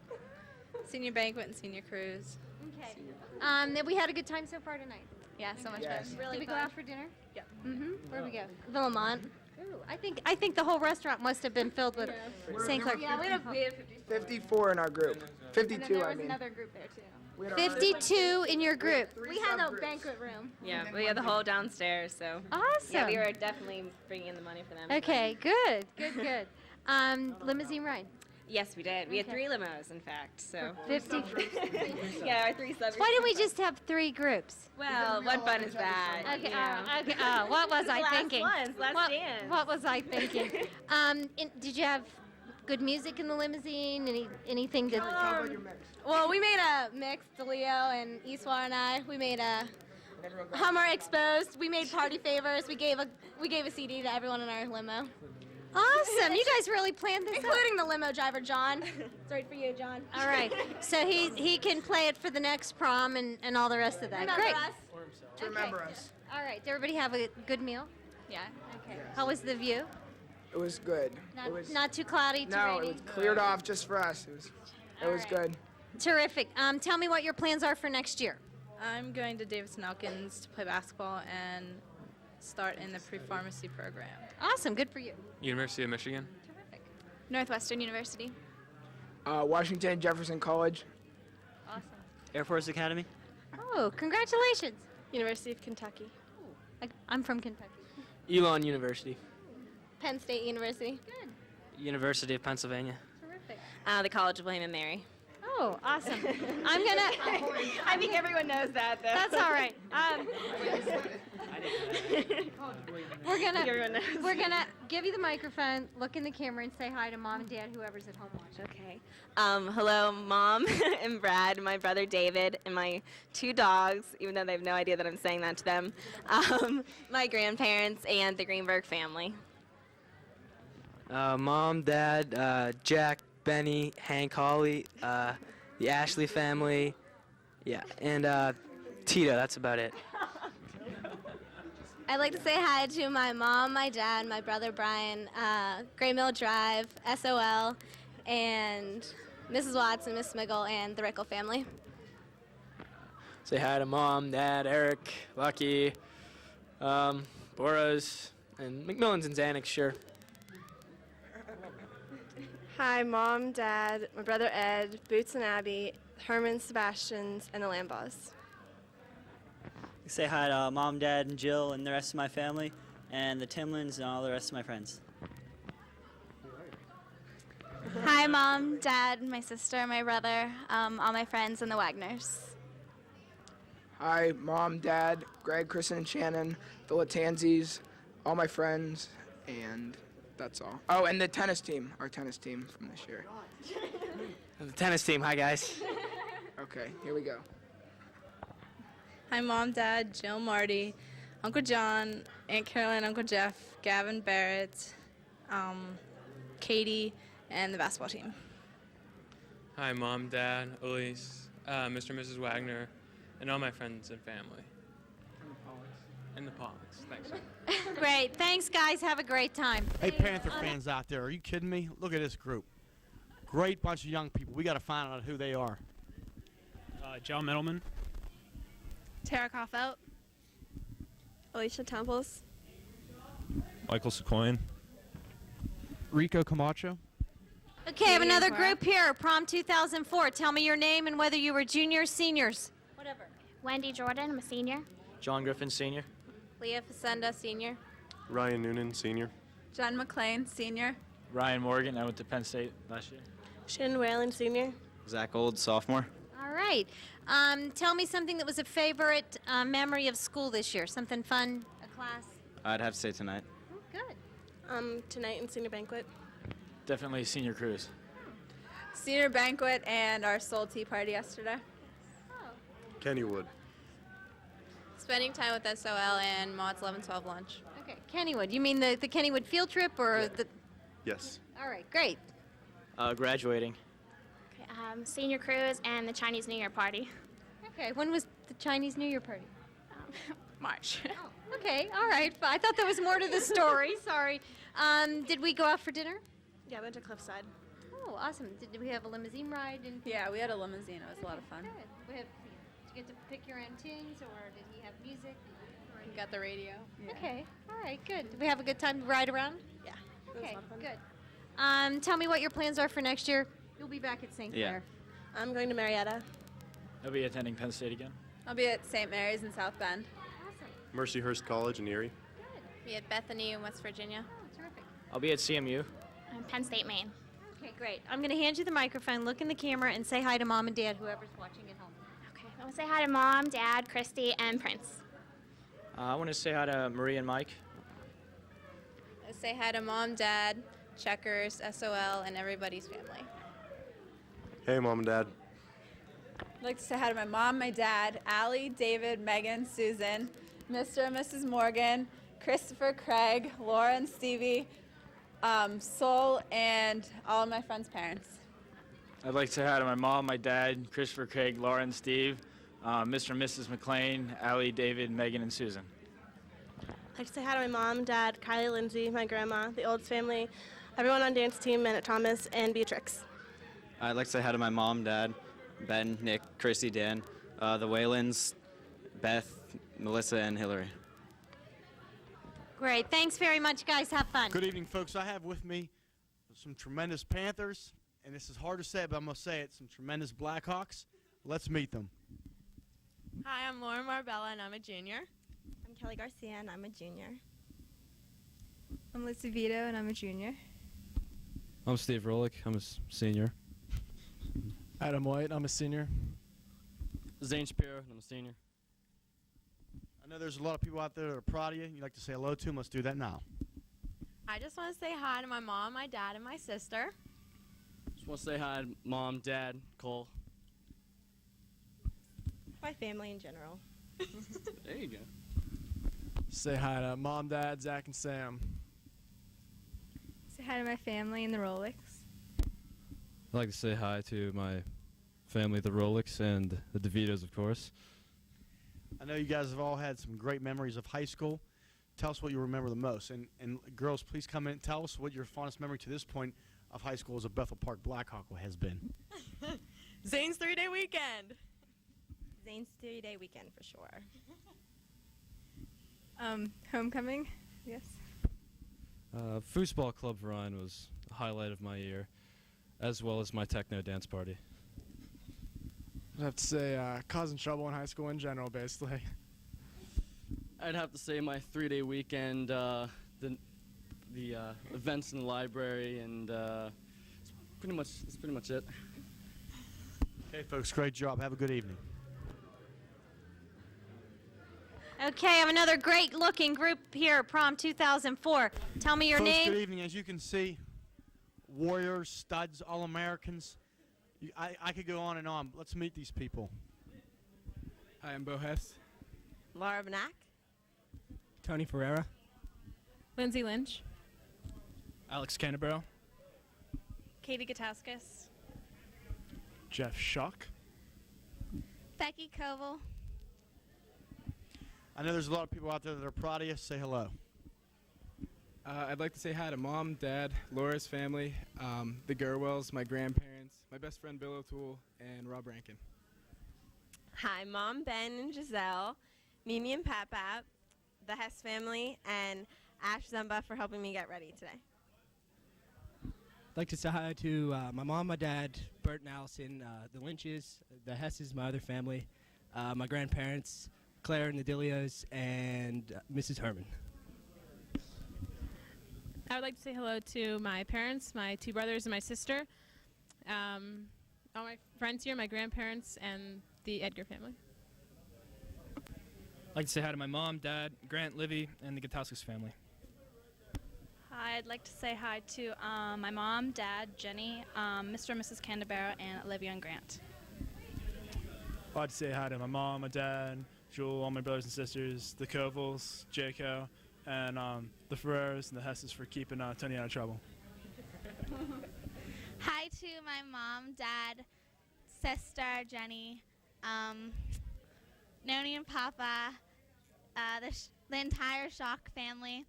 Senior banquet and senior cruise. Okay. We had a good time so far tonight. Yeah, so much Yes. fun. Really Did we go out for dinner? Yeah. Where we go? Villamont. Ooh, I think the whole restaurant must have been filled with St. Clair. Yeah, we had 54 in our group. 52, And then there I was mean. another group there too. We had our- 52 in your group. We had a banquet room. Yeah, we had the whole downstairs, so. Awesome. Yeah, we were definitely bringing in the money for them. Okay. Good. Limousine ride. Yes, we did. We had Okay. 3 limos, in fact, so. 50. Yeah, our 3 subs. Why didn't we just have 3 groups? Well, what fun is that? Okay. you know? Okay. What was I Last thinking? ones, last dance. What was I thinking? Did you have good music in the limousine? Anything that? Well, we made a mix, DeLeo and Iswar and I. We made a Hummer Exposed. We made party favors. We gave a CD to everyone in our limo. Awesome! You guys really planned this, including the limo driver, John. It's right for you, John. All right. So he can play it for the next prom and all the rest of that. Remember Great. us. To remember us. All right. Did everybody have a good meal? Yeah. Okay. How was the view? It was good. Not, It was, not too cloudy, too no, rainy? it was cleared off just for us. It was good. Terrific. Tell me what your plans are for next year. I'm going to Davidson Elkins to play basketball and start in the pre-pharmacy program. Awesome. Good for you. University of Michigan. Northwestern University. Washington Jefferson College. Awesome. Air Force Academy. Oh, congratulations. University of Kentucky. I'm from Kentucky. Elon University. Penn State University. Good. University of Pennsylvania. Terrific. The College of William and Mary. Oh, awesome. I think everyone knows that, though. That's all right. We're gonna give you the microphone, look in the camera, and say hi to mom and dad, whoever's at home watching. Okay. Hello, Mom and Brad, my brother David, and my 2 dogs, even though they have no idea that I'm saying that to them, my grandparents, and the Greenberg family. Mom, Dad, Jack, Benny, Hank, Holly, the Ashley family, yeah, and Tito. That's about it. I'd like to say hi to my mom, my dad, my brother Brian, Gray Mill Drive, SOL, and Mrs. Watson, Miss Smiggle, and the Rickle family. Say hi to Mom, Dad, Eric, Lucky, Boras, and McMillan's and Xanax, sure. Hi, Mom, Dad, my brother Ed, Boots and Abby, Herman, Sebastians, and the Lambaws. Say hi to Mom, Dad, and Jill, and the rest of my family, and the Timlins, and all the rest of my friends. Hi, Mom, Dad, my sister, my brother, all my friends, and the Wagners. Hi, Mom, Dad, Greg, Kristen, and Shannon, the Latanzis, all my friends, and that's all. Oh, and the tennis team, our tennis team from this year. The tennis team. Hi, guys. Okay, here we go. Hi, Mom, Dad, Jill, Marty, Uncle John, Aunt Caroline, Uncle Jeff, Gavin Barrett, Katie, and the basketball team. Hi, Mom, Dad, Elise, Mr. and Mrs. Wagner, and all my friends and family. And the Pollocks. Thanks. Great. Thanks, guys. Have a great time. Hey, Panther fans out there, are you kidding me? Look at this group. Great bunch of young people. We got to find out who they are. John Middleman. Tara Koffelt. Alicia Temples. Michael Sequoian. Rico Camacho. Okay, I have another group here, Prom 2004. Tell me your name and whether you were juniors, seniors. Whatever. Wendy Jordan, I'm a senior. John Griffin, Sr. Leah Facenda, senior. Ryan Noonan, Senior. Jen McLean, senior. Ryan Morgan. I went to Penn State last year. Shannon Whalen, senior. Zach Old, sophomore. All right. Tell me something that was a favorite memory of school this year. Something fun, a class. I'd have to say tonight. Oh, good. Tonight in senior banquet. Definitely senior cruise. Senior banquet and our soul tea party yesterday. Kennywood. Spending time with SOL and Mods 11-12 lunch. Okay, Kennywood. You mean the Kennywood field trip or the? Yes. All right, great. Graduating. Okay, Senior cruise and the Chinese New Year party. Okay, when was the Chinese New Year party? March. Okay, all right. I thought there was more to the story. Sorry. Did we go out for dinner? Yeah, I went to Cliffside. Oh, awesome. Did we have a limousine ride? Yeah, we had a limousine. It was a lot of fun. Good. Did you get to pick your own tunes, or did he have music? We got the radio. Okay, all right, good. Did we have a good time to ride around? Yeah. Okay, good. Tell me what your plans are for next year. You'll be back at St. Clair. I'm going to Marietta. I'll be attending Penn State again. I'll be at St. Mary's in South Bend. Mercyhurst College in Erie. Be at Bethany in West Virginia. Oh, terrific. I'll be at CMU. Penn State, Maine. Okay, great. I'm going to hand you the microphone, look in the camera, and say hi to Mom and Dad, whoever's watching at home. Okay, I want to say hi to Mom, Dad, Christy, and Prince. I want to say hi to Marie and Mike. Say hi to Mom, Dad, Checkers, SOL, and everybody's family. Hey, Mom and Dad. I'd like to say hi to my mom, my dad, Allie, David, Megan, Susan, Mr. and Mrs. Morgan, Christopher, Craig, Laura and Stevie, Sol, and all of my friends' parents. I'd like to say hi to my mom, my dad, Christopher, Craig, Laura, and Steve, Mr. and Mrs. McLean, Allie, David, Megan, and Susan. I'd like to say hi to my mom, dad, Kylie, Lindsay, my grandma, the Olds family, everyone on dance team, and Thomas, and Beatrix. I'd like to say hi to my mom, dad, Ben, Nick, Chrissy, Dan, the Whalens, Beth, Melissa, and Hillary. Great. Thanks very much, guys. Have fun. Good evening, folks. I have with me some tremendous Panthers, and this is hard to say, but I'm going to say it, some tremendous Blackhawks. Let's meet them. Hi, I'm Lauren Marbella, and I'm a junior. I'm Kelly Garcia, and I'm a junior. I'm Lizzie Vito, and I'm a junior. I'm Steve Rolick. I'm a senior. Adam White, I'm a senior. Zane Shapiro, I'm a senior. I know there's a lot of people out there that are proud of you. You'd like to say hello to them. Let's do that now. I just want to say hi to my mom, my dad, and my sister. Just want to say hi to Mom, Dad, Cole. My family in general. There you go. Say hi to Mom, Dad, Zach, and Sam. Say hi to my family and the Rolex. I'd like to say hi to my family, the Rolex, and the DeVitos, of course. I know you guys have all had some great memories of high school. Tell us what you remember the most. And girls, please come in and tell us what your fondest memory to this point of high school as a Bethel Park Blackhawk has been. Zane's 3-day weekend. Zane's 3-day weekend for sure. Homecoming, yes. Foosball Club Ryan was a highlight of my year, as well as my techno dance party. I'd have to say causing trouble in high school in general, basically. I'd have to say my 3-day weekend, the events in the library, and that's pretty much it. Okay, folks, great job. Have a good evening. Okay, I have another great-looking group here, Prom 2004. Tell me your folks, name. Good evening. As you can see, Warriors, studs, All-Americans. I could go on and on. But let's meet these people. Hi, I'm Bo Hess. Laura Benak. Tony Ferreira. Lindsay Lynch. Alex Canterbury. Katie Gataskis. Jeff Schock. Becky Koval. I know there's a lot of people out there that are proud of you. Say hello. I'd like to say hi to Mom, Dad, Laura's family, the Gerwells, my grandparents, my best friend Bill O'Toole, and Rob Rankin. Hi, Mom, Ben, and Giselle, Mimi and Pat, the Hess family, and Ash Zumba for helping me get ready today. I'd like to say hi to my mom, my dad, Bert and Allison, the Lynches, the Hesses, my other family, my grandparents, Claire and the Dilios, and Mrs. Herman. I would like to say hello to my parents, my two brothers, and my sister. All my friends here, my grandparents, and the Edgar family. I'd like to say hi to my mom, dad, Grant, Livy, and the Gataskis family. Hi, I'd like to say hi to my mom, dad, Jenny, Mr. and Mrs. Canterbury, and Olivia and Grant. I'd like to say hi to my mom, my dad, Jewel, all my brothers and sisters, the Covels, Jaco, and the Ferreras and the Hesses for keeping Tony out of trouble. Hi to my mom, dad, sister, Jenny, Noni and Papa, the entire Shock family,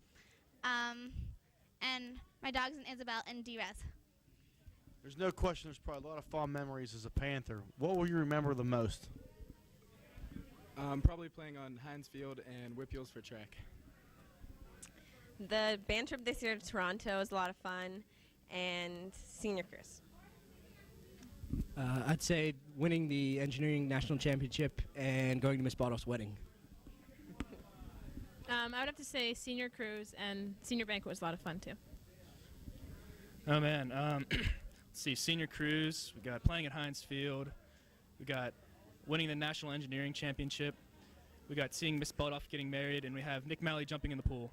and my dogs and Isabel and D-Rez. There's no question there's probably a lot of fond memories as a Panther. What will you remember the most? Probably playing on Heinz Field and Whip Heels for track. The band trip this year to Toronto was a lot of fun, and senior cruise. I'd say winning the engineering national championship and going to Miss Botto's wedding. I would have to say senior cruise and senior banquet was a lot of fun too. Oh man, let's see, senior cruise, we got playing at Heinz Field, we got winning the national engineering championship, we got seeing Miss Baldoff getting married, and we have Nick Malley jumping in the pool.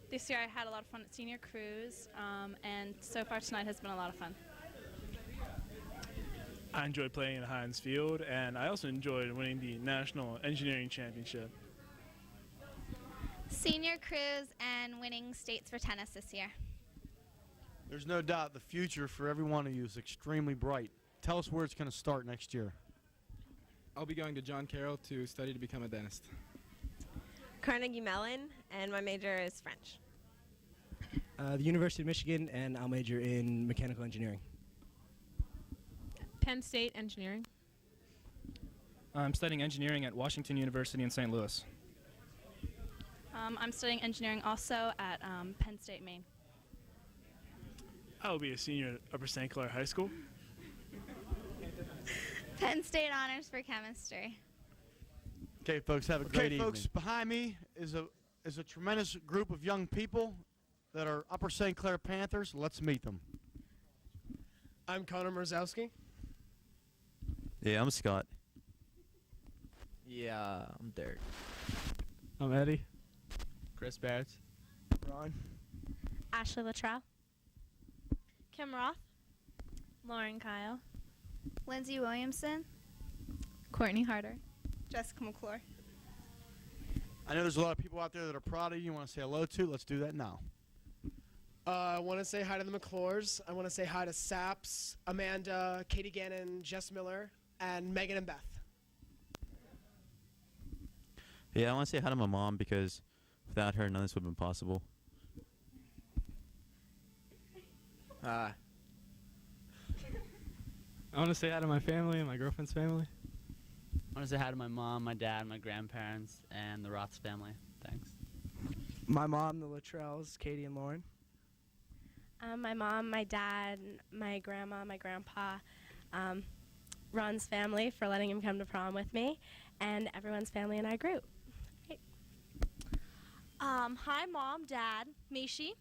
This year I had a lot of fun at senior cruise, and so far tonight has been a lot of fun. I enjoyed playing at Heinz Field, and I also enjoyed winning the National Engineering Championship. Senior cruise and winning states for tennis this year. There's no doubt the future for every one of you is extremely bright. Tell us where it's going to start next year. I'll be going to John Carroll to study to become a dentist. Carnegie Mellon, and my major is French. The University of Michigan, and I'll major in mechanical engineering. Penn State engineering. I'm studying engineering at Washington University in St. Louis. I'm studying engineering also at Penn State, Maine. I will be a senior at Upper St. Clair High School. Penn State honors for chemistry. Okay, folks, have a great evening. folks, Folks, behind me is a tremendous group of young people that are Upper St. Clair Panthers. Let's meet them. I'm Connor Mrzowski. Yeah, I'm Scott. Yeah, I'm Derek. I'm Eddie. Chris Barrett. Ron. Ashley Luttrell. Kim Roth. Lauren Kyle. Lindsay Williamson. Courtney Harder. Jessica McClure. I know there's a lot of people out there that are proud of you. You want to say hello to? Let's do that now. I want to say hi to the McClures. I want to say hi to Saps, Amanda, Katie Gannon, Jess Miller, and Megan and Beth. Yeah, I want to say hi to my mom because without her, none of this would have been possible. Hi. I want to say hi to my family and my girlfriend's family. I want to say hi to my mom, my dad, my grandparents, and the Roths family. Thanks. My mom, the Luttrells, Katie and Lauren. My mom, my dad, my grandma, my grandpa, Ron's family for letting him come to prom with me, and everyone's family in our group. Great. Hi, Mom, Dad, Mishi,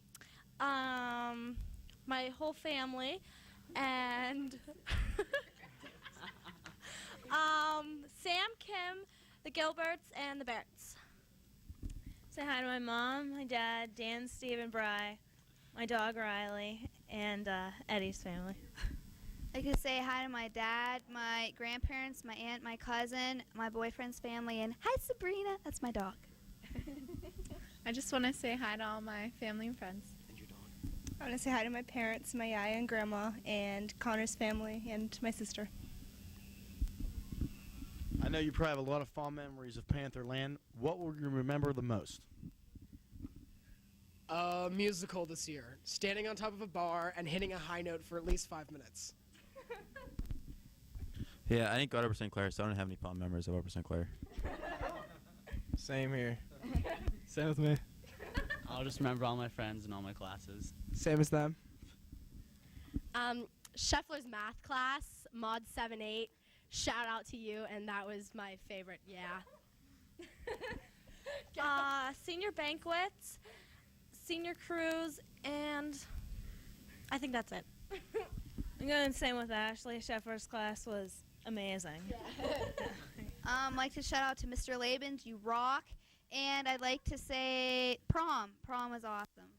my whole family, and Sam, Kim, the Gilberts, and the Barretts. Say hi to my mom, my dad, Dan, Steve, and Bri, my dog Riley, and Eddie's family. I could say hi to my dad, my grandparents, my aunt, my cousin, my boyfriend's family, and hi, Sabrina. That's my dog. I just want to say hi to all my family and friends. I want to say hi to my parents, my yaya and grandma, and Connor's family, and my sister. I know you probably have a lot of fond memories of Pantherland. What will you remember the most? Musical this year. Standing on top of a bar and hitting a high note for at least 5 minutes. Yeah, I didn't go to Upper St. Clair, so I don't have any fond memories of Upper St. Clair. Same here. Same with me. I'll just remember all my friends and all my classes. Same as them. Scheffler's math class, Mod 7-8. Shout out to you, and that was my favorite, yeah. Senior banquets, senior cruise, and I think that's it. I'm going the same with Ashley. Scheffler's class was amazing. Like to shout out to Mr. Labens, you rock. And I'd like to say prom. Prom was awesome.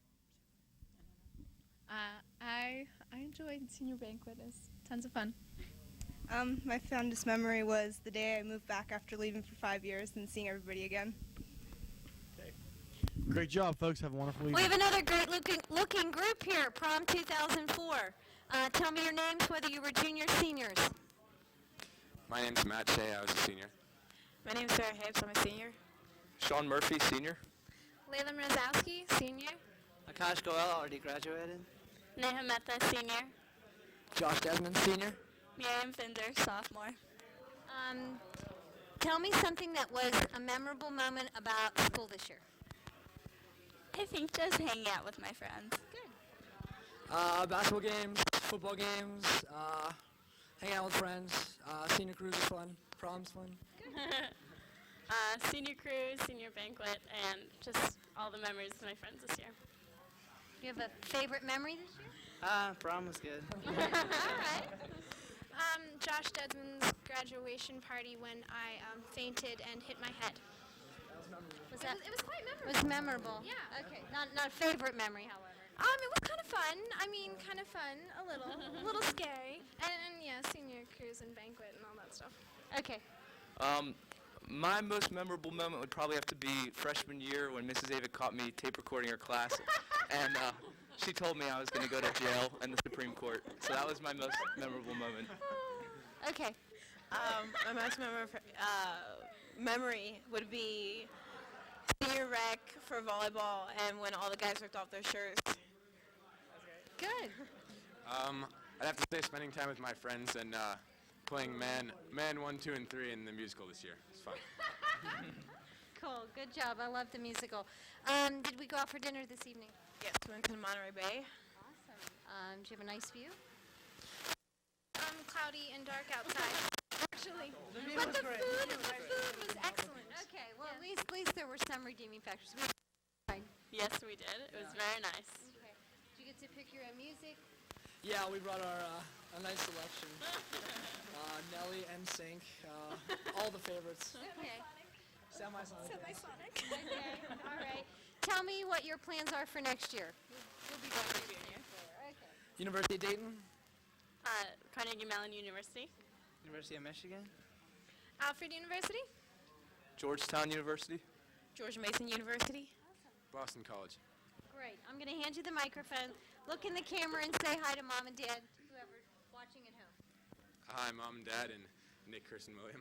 I enjoyed senior banquet. It was tons of fun. My fondest memory was the day I moved back after leaving for 5 years and seeing everybody again. Great job, folks. Have a wonderful evening. We have another great looking group here, Prom 2004. Tell me your names, whether you were juniors, seniors. My name's Matt Shea. I was a senior. My name's Sarah Hibbs. I'm a senior. Sean Murphy, senior. Layla Mrazowski, senior. Akash Goel already graduated. Neha Mehta, senior. Josh Desmond, senior. Miriam Finder, sophomore. Tell me something that was a memorable moment about school this year. I think just hanging out with my friends. Basketball games, football games, hanging out with friends. Senior cruise is fun. Prom's fun. Senior cruise, senior banquet, and just all the memories with my friends this year. Do you have a favorite memory this year? Prom was good. All right. Josh Desmond's graduation party when I fainted and hit my head. Was that? It was quite memorable. It was memorable. Yeah. Okay. Not favorite memory, however. It was kind of fun. I mean, kind of fun, a little scary. And yeah, senior cruise and banquet and all that stuff. Okay. My most memorable moment would probably have to be freshman year when Mrs. Ava caught me tape recording her class, and she told me I was going to go to jail and the Supreme Court. So that was my most memorable moment. Okay. My most memory would be senior rec for volleyball and when all the guys ripped off their shirts. Good. I'd have to say spending time with my friends and playing Man 1, 2, and 3 in the musical this year. It's fun. Cool. Good job. I love the musical. Did we go out for dinner this evening? Yes, we went to Monterey Bay. Awesome. Do you have a nice view? Cloudy and dark outside, actually. But the food was excellent. Okay. Well, at least there were some redeeming factors. Yes, we did. It was very nice. Okay. Did you get to pick your own music? Yeah, we brought our a nice selection. Nelly, NSYNC, all the favorites. Okay. Semi-Sonic. Okay. All right. Tell me what your plans are for next year. You'll be graduating here. Okay. University of Dayton. Carnegie Mellon University. University of Michigan. Alfred University. Georgetown University. George Mason University. Boston College. Great. I'm going to hand you the microphone. Look in the camera and say hi to Mom and Dad, whoever's watching at home. Hi, Mom and Dad, and Nick, Chris, and William.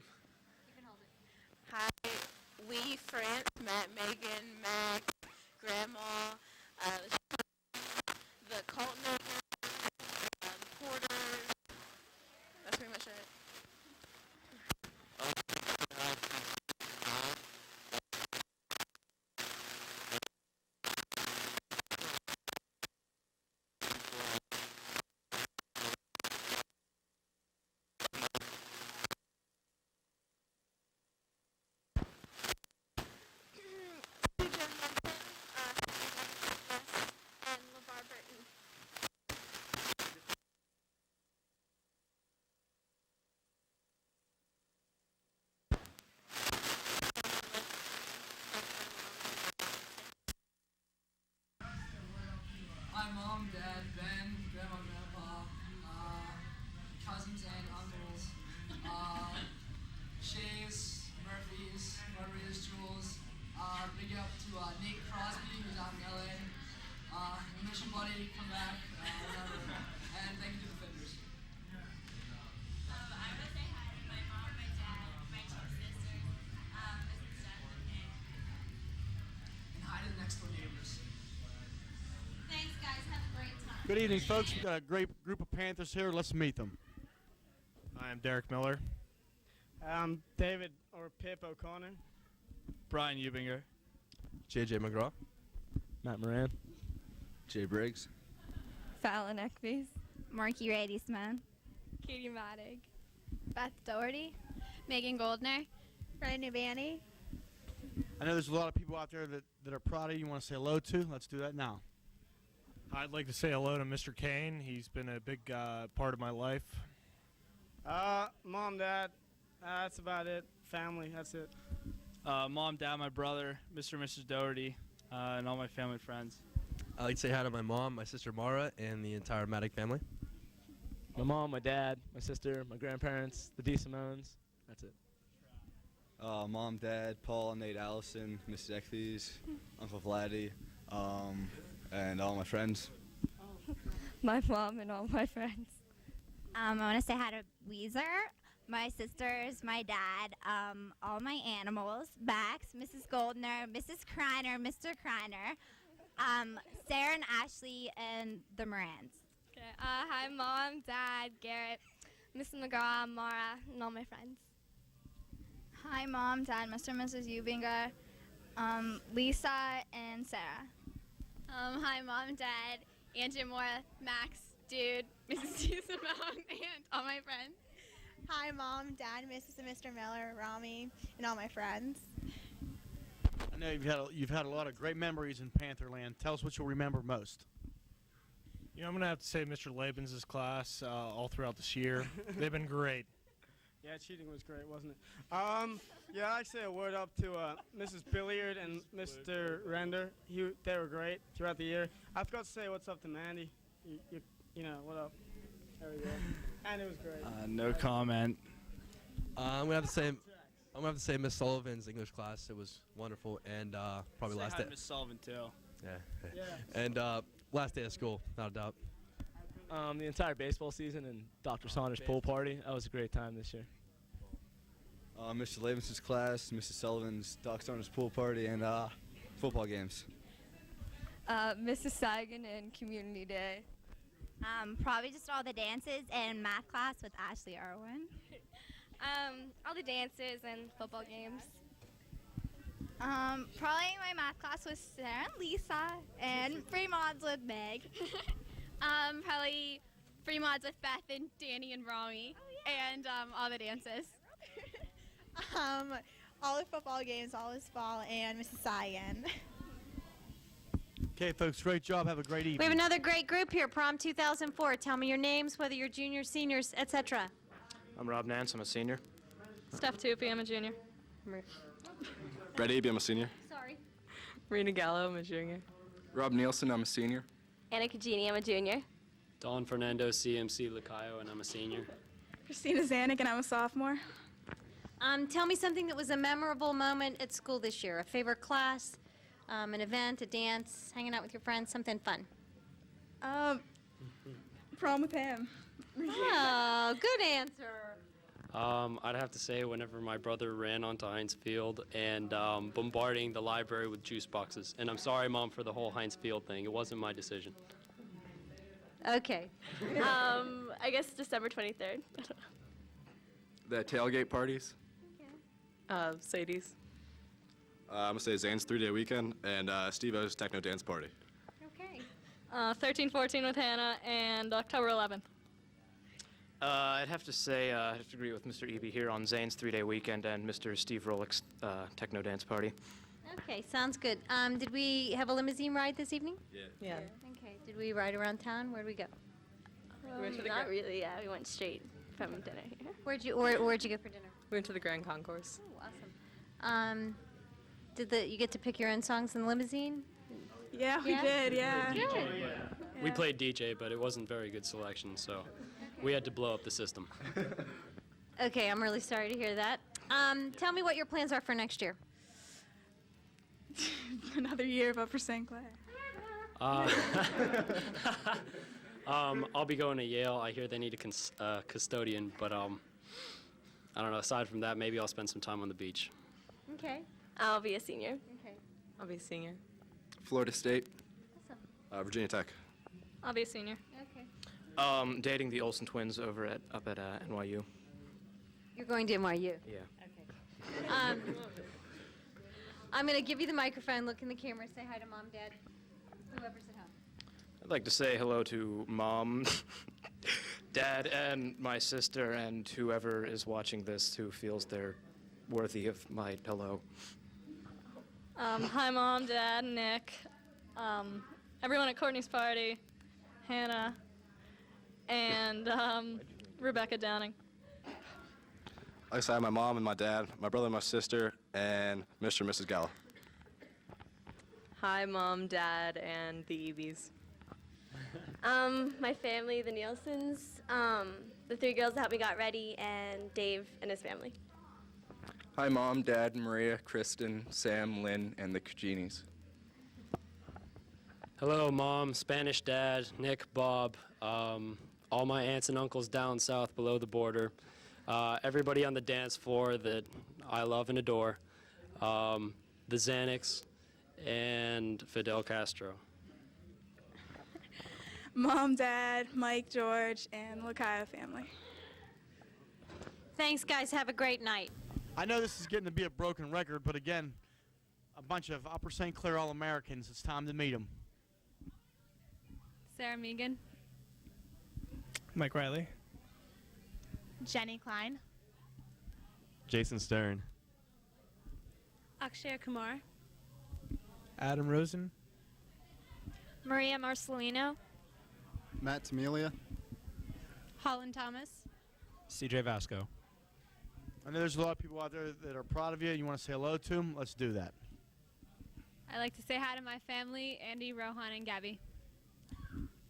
You can hold it. Hi, we, France, Matt, Megan, Mac, Grandma, the cult members, Porters. That's pretty much it. My mom, dad, Ben, grandma, grandpa, cousins and uncles, Shays, Murphys, Margaritas, Jules. Big up to Nate Crosby, who's out in LA. Miss you, buddy, come back, whatever. And thank you to the Fenders. I would say hi to my mom, my dad, my two sisters, Mrs. Dunn, And hi to the next door neighbors. Thanks, guys. Have a great time. Good evening, folks. We've got a great group of Panthers here. Let's meet them. I'm Derek Miller. I'm David or Pip O'Connor. Brian Eubinger. JJ McGraw. Matt Moran. Jay Briggs. Fallon Ekbys. Marky Radisman. Katie Madig. Beth Doherty. Megan Goldner. Ryan Nubani. I know there's a lot of people out there that are proud of you. You want to say hello to? Let's do that now. I'd like to say hello to Mr. Kane. He's been a big part of my life. Mom, Dad, that's about it. Family, that's it. Mom, Dad, my brother, Mr. and Mrs. Doherty, and all my family and friends. I'd like to say hi to my mom, my sister Mara, and the entire Maddock family. My mom, my dad, my sister, my grandparents, the D. Simones. That's it. Mom, Dad, Paul, Nate, Allison, Mrs. Ekfies, Uncle Vladdy, and all my friends. my mom and all my friends. I want to say hi to Weezer, my sisters, my dad, all my animals, Max, Mrs. Goldner, Mrs. Kreiner, Mr. Kreiner, Sarah and Ashley, and the Morans. Okay. Hi, Mom, Dad, Garrett, Mrs. McGraw, Mara, and all my friends. Hi, Mom, Dad, Mr. and Mrs. Eubinger, Lisa, and Sarah. Hi, Mom, Dad, Andrew, Mora, Max, Dude, Mrs. Simone, and all my friends. Hi, Mom, Dad, Mrs. and Mr. Miller, Rami, and all my friends. I know you've had a lot of great memories in Pantherland. Tell us what you'll remember most. You know, I'm going to have to say Mr. Labens' class all throughout this year. They've been great. Yeah, cheating was great, wasn't it? Yeah, I'd say a word up to Mrs. Billiard and Mr. Render. They were great throughout the year. I forgot to say what's up to Mandy. You know, what up? There we go. And it was great. No comment. I'm gonna have to say Miss Sullivan's English class. It was wonderful, and probably last day. Miss Sullivan too. Yeah. And last day of school, not a doubt. The entire baseball season and Dr. Saunders' pool party. That was a great time this year. Mr. Lavis's class, Mrs. Sullivan's, Doc Saunders' pool party, and football games. Mrs. Sagan and Community Day. Probably just all the dances and math class with Ashley Irwin. All the dances and football games. Probably my math class with Sarah and Lisa, and free mods with Meg. Probably free mods with Beth and Danny and Rami, and all the dances. All the football games, all this fall, and Mrs. Sagan. Okay, folks, great job. Have a great evening. We have another great group here, Prom 2004. Tell me your names, whether you're juniors, seniors, etc. I'm Rob Nance. I'm a senior. Steph Tupi, I'm a junior. Brett Abe, I'm a senior. Sorry. Rena Gallo, I'm a junior. Rob Nielsen, I'm a senior. Anna Cagini, I'm a junior. Don Fernando, CMC Lacayo, and I'm a senior. Christina Zanuck, and I'm a sophomore. Tell me something that was a memorable moment at school this year. A favorite class, an event, a dance, hanging out with your friends, something fun. Prom with him. Oh, good answer. I'd have to say whenever my brother ran onto Heinz Field and bombarding the library with juice boxes. And I'm sorry, Mom, for the whole Heinz Field thing. It wasn't my decision. Okay. I guess December 23rd. The tailgate parties. Sadie's. I'm going to say Zane's 3-day weekend and Steve-O's techno dance party. Okay. 13-14 with Hannah, and October 11th. I'd have to say, I have to agree with Mr. Eby here on Zane's 3-day weekend and Mr. Steve Rolick's techno dance party. Okay, sounds good. Did we have a limousine ride this evening? Yeah. Okay. Did we ride around town? Where'd we go? Not really, yeah. We went straight from dinner here. Where'd you go for dinner? We went to the Grand Concourse. Oh, awesome. Did you get to pick your own songs in the limousine? Yeah, we did, yeah. Good. We played DJ, but it wasn't very good selection, so we had to blow up the system. Okay, I'm really sorry to hear that. Tell me what your plans are for next year. Another year of Upper St. Clair. I'll be going to Yale. I hear they need a custodian, but I don't know. Aside from that, maybe I'll spend some time on the beach. Okay. I'll be a senior. Okay. I'll be a senior. Florida State. Awesome. Virginia Tech. I'll be a senior. Okay. Dating the Olsen twins over up at NYU. You're going to NYU? Yeah. Okay. I'm going to give you the microphone, look in the camera, say hi to Mom, Dad, whoever's at home. I'd like to say hello to Mom, Dad, and my sister, and whoever is watching this who feels they're worthy of my hello. Hi, Mom, Dad, Nick, everyone at Courtney's party, Hannah, and Rebecca Downing. Like I said, my mom and my dad, my brother and my sister, and Mr. and Mrs. Gallo. Hi, Mom, Dad, and the Ebys. My family, the Nielsen's, the 3 girls that helped me got ready, and Dave and his family. Hi, Mom, Dad, Maria, Kristen, Sam, Lynn, and the Caginis. Hello, Mom, Spanish Dad, Nick, Bob, all my aunts and uncles down south below the border, everybody on the dance floor that I love and adore, the Xanax, and Fidel Castro. Mom, Dad, Mike, George, and Lakaya family. Thanks, guys. Have a great night. I know this is getting to be a broken record, but again, a bunch of Upper St. Clair All-Americans. It's time to meet them. Sarah Megan. Mike Riley. Jenny Klein. Jason Stern. Akshay Kumar. Adam Rosen. Maria Marcelino. Matt Tamelia. Holland Thomas. CJ Vasco. I know there's a lot of people out there that are proud of you. You want to say hello to them? Let's do that. I'd like to say hi to my family, Andy, Rohan, and Gabby.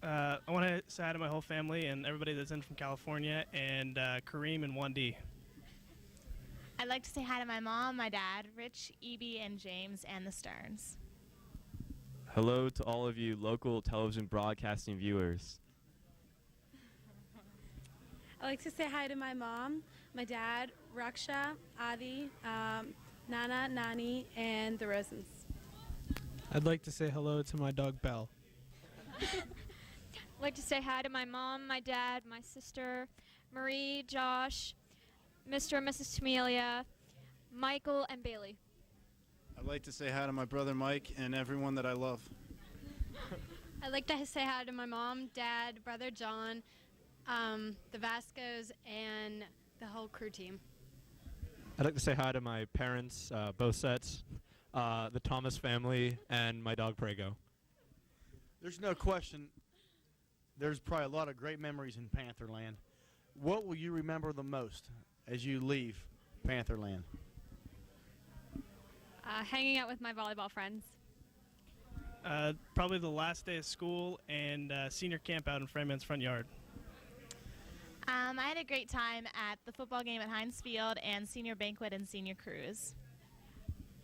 I want to say hi to my whole family and everybody that's in from California, and Kareem and 1D. I'd like to say hi to my mom, my dad, Rich, Evie, and James, and the Stearns. Hello to all of you local television broadcasting viewers. I'd like to say hi to my mom, my dad, Raksha, Adi, Nana, Nani, and the Rosens. I'd like to say hello to my dog Belle. I'd like to say hi to my mom, my dad, my sister, Marie, Josh, Mr. and Mrs. Tamelia, Michael, and Bailey. I'd like to say hi to my brother Mike and everyone that I love. I'd like to say hi to my mom, dad, brother John, the Vascos, and the whole crew team. I'd like to say hi to my parents, both sets, the Thomas family, and my dog Prego. There's no question. There's probably a lot of great memories in Pantherland. What will you remember the most as you leave Pantherland? Hanging out with my volleyball friends. Probably the last day of school and senior camp out in Framant's front yard. I had a great time at the football game at Heinz Field and senior banquet and senior cruise.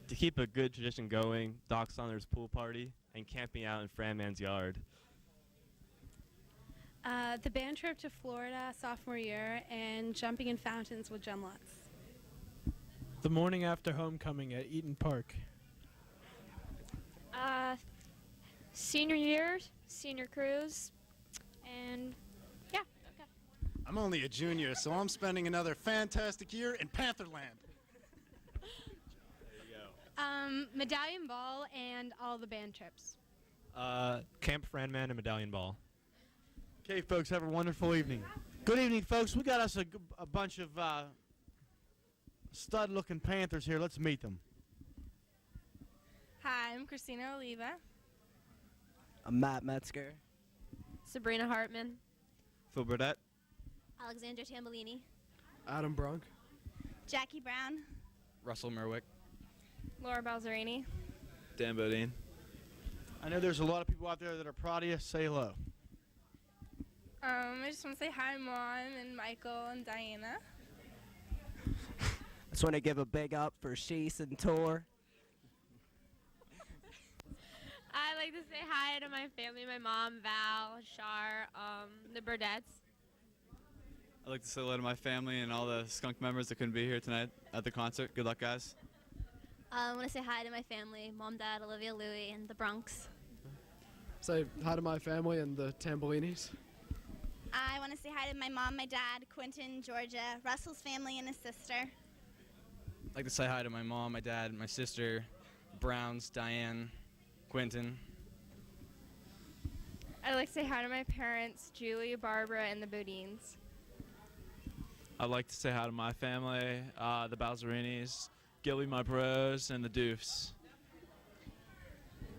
To keep a good tradition going, Doc Saunders pool party and camping out in Fran Man's yard. The band trip to Florida sophomore year and jumping in fountains with Jen Lutz. The morning after homecoming at Eaton Park. Senior year, senior cruise, and yeah. Okay. I'm only a junior, so I'm spending another fantastic year in Pantherland. Medallion ball and all the band trips. Camp Fran Man and Medallion Ball. Okay, folks, have a wonderful evening. Good evening, folks. We got us a bunch of stud-looking Panthers here. Let's meet them. Hi, I'm Christina Oliva. I'm Matt Metzger. Sabrina Hartman. Phil Burdett. Alexandra Tambolini. Adam Brunk. Jackie Brown. Russell Merwick. Laura Balzerini. Dan Bodine. I know there's a lot of people out there that are proud of you. Say hello. I just want to say hi, Mom, and Michael, and Diana. I just want to give a big up for Sheese and Tor. I'd like to say hi to my family, my mom, Val, Shar, the Burdettes. I'd like to say hello to my family and all the skunk members that couldn't be here tonight at the concert. Good luck, guys. I want to say hi to my family, Mom, Dad, Olivia, Louie, and the Bronx. Say hi to my family and the Tambolinis. I want to say hi to my mom, my dad, Quentin, Georgia, Russell's family, and his sister. I'd like to say hi to my mom, my dad, my sister, Browns, Diane, Quentin. I'd like to say hi to my parents, Julie, Barbara, and the Bodines. I'd like to say hi to my family, the Balzerinis, Gilby, my bros, and the Doofs.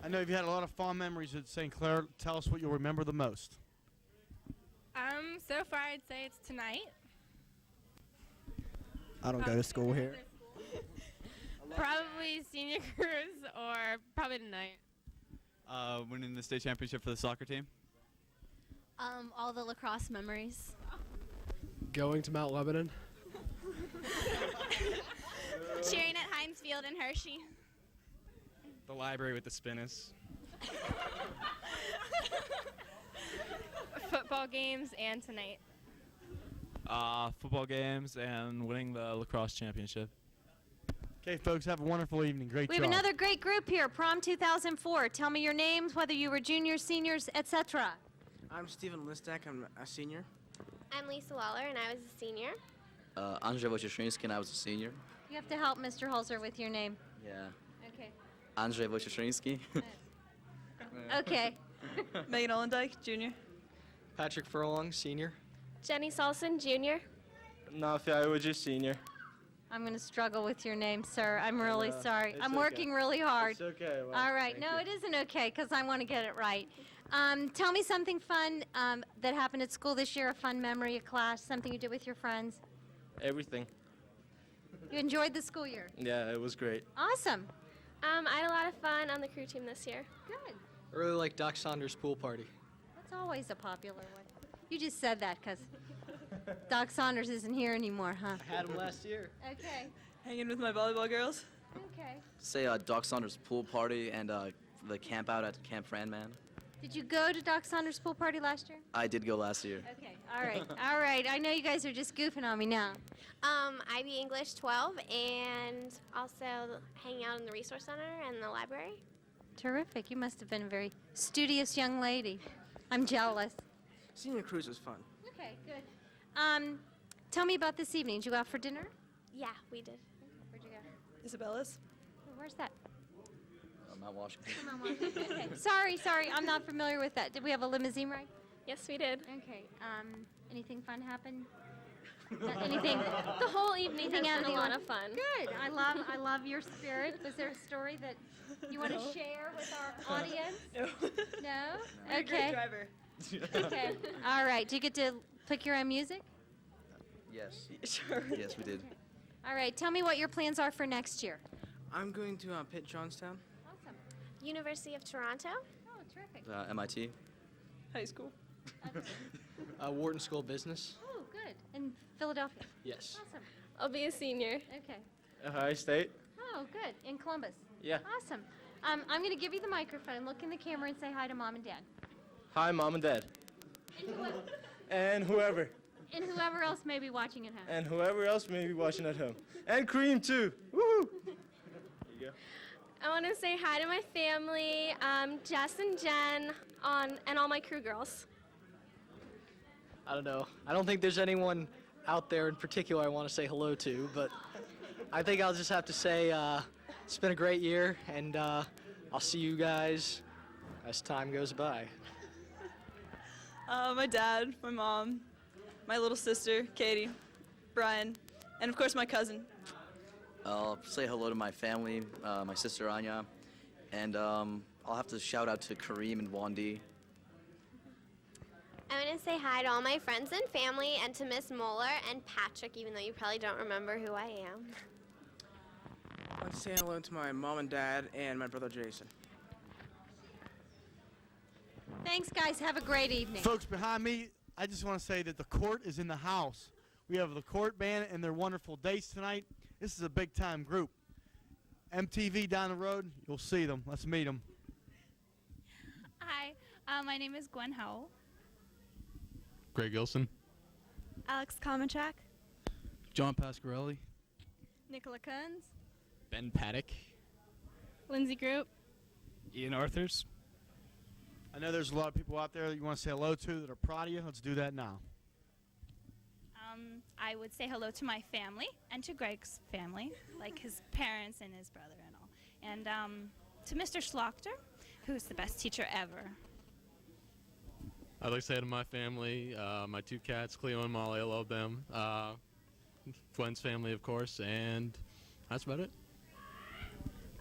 I know you've had a lot of fond memories at St. Clair. Tell us what you'll remember the most. So far I'd say it's tonight. I don't go to school here. Probably senior cruise or probably tonight. Winning the state championship for the soccer team. All the lacrosse memories. Going to Mount Lebanon. Cheering at Heinz Field in Hershey. The library with the spinners. Football games and tonight. Football games and winning the lacrosse championship. Okay, folks, have a wonderful evening. Great We job. have another great group here, Prom 2004. Tell me your names, whether you were juniors, seniors, etc. I'm Stephen Listak. I'm a senior. I'm Lisa Waller, and I was a senior. Andrzej Wojciechowski, and I was a senior. You have to help Mr. Holzer with your name. Yeah. Okay. Andrzej Wojciechowski. Okay. Megan Ollendike, junior. Patrick Furlong, senior. Jenny Salson, junior. Nafi Iwoji, senior. I'm going to struggle with your name, sir. I'm really know. sorry. It's I'm okay. working really hard. It's okay. Well, All right. thank No, you. it isn't okay because I want to get it right. Tell me something fun that happened at school this year, a fun memory, a class, something you did with your friends. Everything. You enjoyed the school year. Yeah, it was great. Awesome. I had a lot of fun on the crew team this year. Good. I really like Doc Saunders' pool party. That's always a popular one. You just said that because Doc Saunders isn't here anymore, huh? I had him last year. Okay. Hanging with my volleyball girls. Okay. Say Doc Saunders' pool party and the camp out at Camp Franman. Did you go to Doc Saunders' pool party last year? I did go last year. Okay. All right. All right. I know you guys are just goofing on me now. IB English 12, and also hanging out in the Resource Center and the library. Terrific. You must have been a very studious young lady. I'm jealous. Senior cruise was fun. Okay, good. Tell me about this evening. Did you go out for dinner? Yeah, we did. Where'd you go? Isabella's. Where's that? Mount Washington. Come on, okay. Sorry. I'm not familiar with that. Did we have a limousine ride? Yes, we did. Okay. Anything fun happen? Anything? The whole evening has Anything been a out lot of of fun. Good. I love your spirit. Was there a story that you want to share with our audience? No. No? I'm a Okay. great driver. Okay. All right. Do you get to pick your own music? Yes. Sure. Yes, we did. All right. Tell me what your plans are for next year. I'm going to Pitt Johnstown. Awesome. University of Toronto. Oh, terrific. MIT. High school. Wharton School of Business. Oh, good. In Philadelphia. Yes. Awesome. I'll be a senior. Okay. Ohio State. Oh, good. In Columbus. Yeah. Awesome. I'm going to give you the microphone. Look in the camera and say hi to Mom and Dad. Hi, Mom and Dad. And And whoever. whoever else may be watching at home. And whoever else may be watching at home. And Cream, too. Woohoo! There you go. I want to say hi to my family, Jess and Jen, and all my crew girls. I don't know. I don't think there's anyone out there in particular I want to say hello to, but I think I'll just have to say it's been a great year, and I'll see you guys as time goes by. My dad, my mom, my little sister, Katie, Brian, and of course my cousin. I'll say hello to my family, my sister Anya, and I'll have to shout out to Kareem and Wandi. I want to say hi to all my friends and family, and to Miss Moeller and Patrick, even though you probably don't remember who I am. I want to say hello to my mom and dad and my brother Jason. Thanks, guys. Have a great evening. Folks behind me, I just want to say that the court is in the house. We have the court band and their wonderful dates tonight. This is a big-time group. MTV down the road, you'll see them. Let's meet them. Hi, my name is Gwen Howell. Greg Gilson. Alex Komachak. John Pasquarelli. Nicola Kearns. Ben Paddock. Lindsay Group. Ian Arthurs. I know there's a lot of people out there that you want to say hello to that are proud of you. Let's do that now. I would say hello to my family and to Greg's family, like his parents and his brother and all. And to Mr. Schlachter, who's the best teacher ever. I'd like to say to my family, my two cats, Cleo and Molly, I love them. Gwen's family, of course, and that's about it.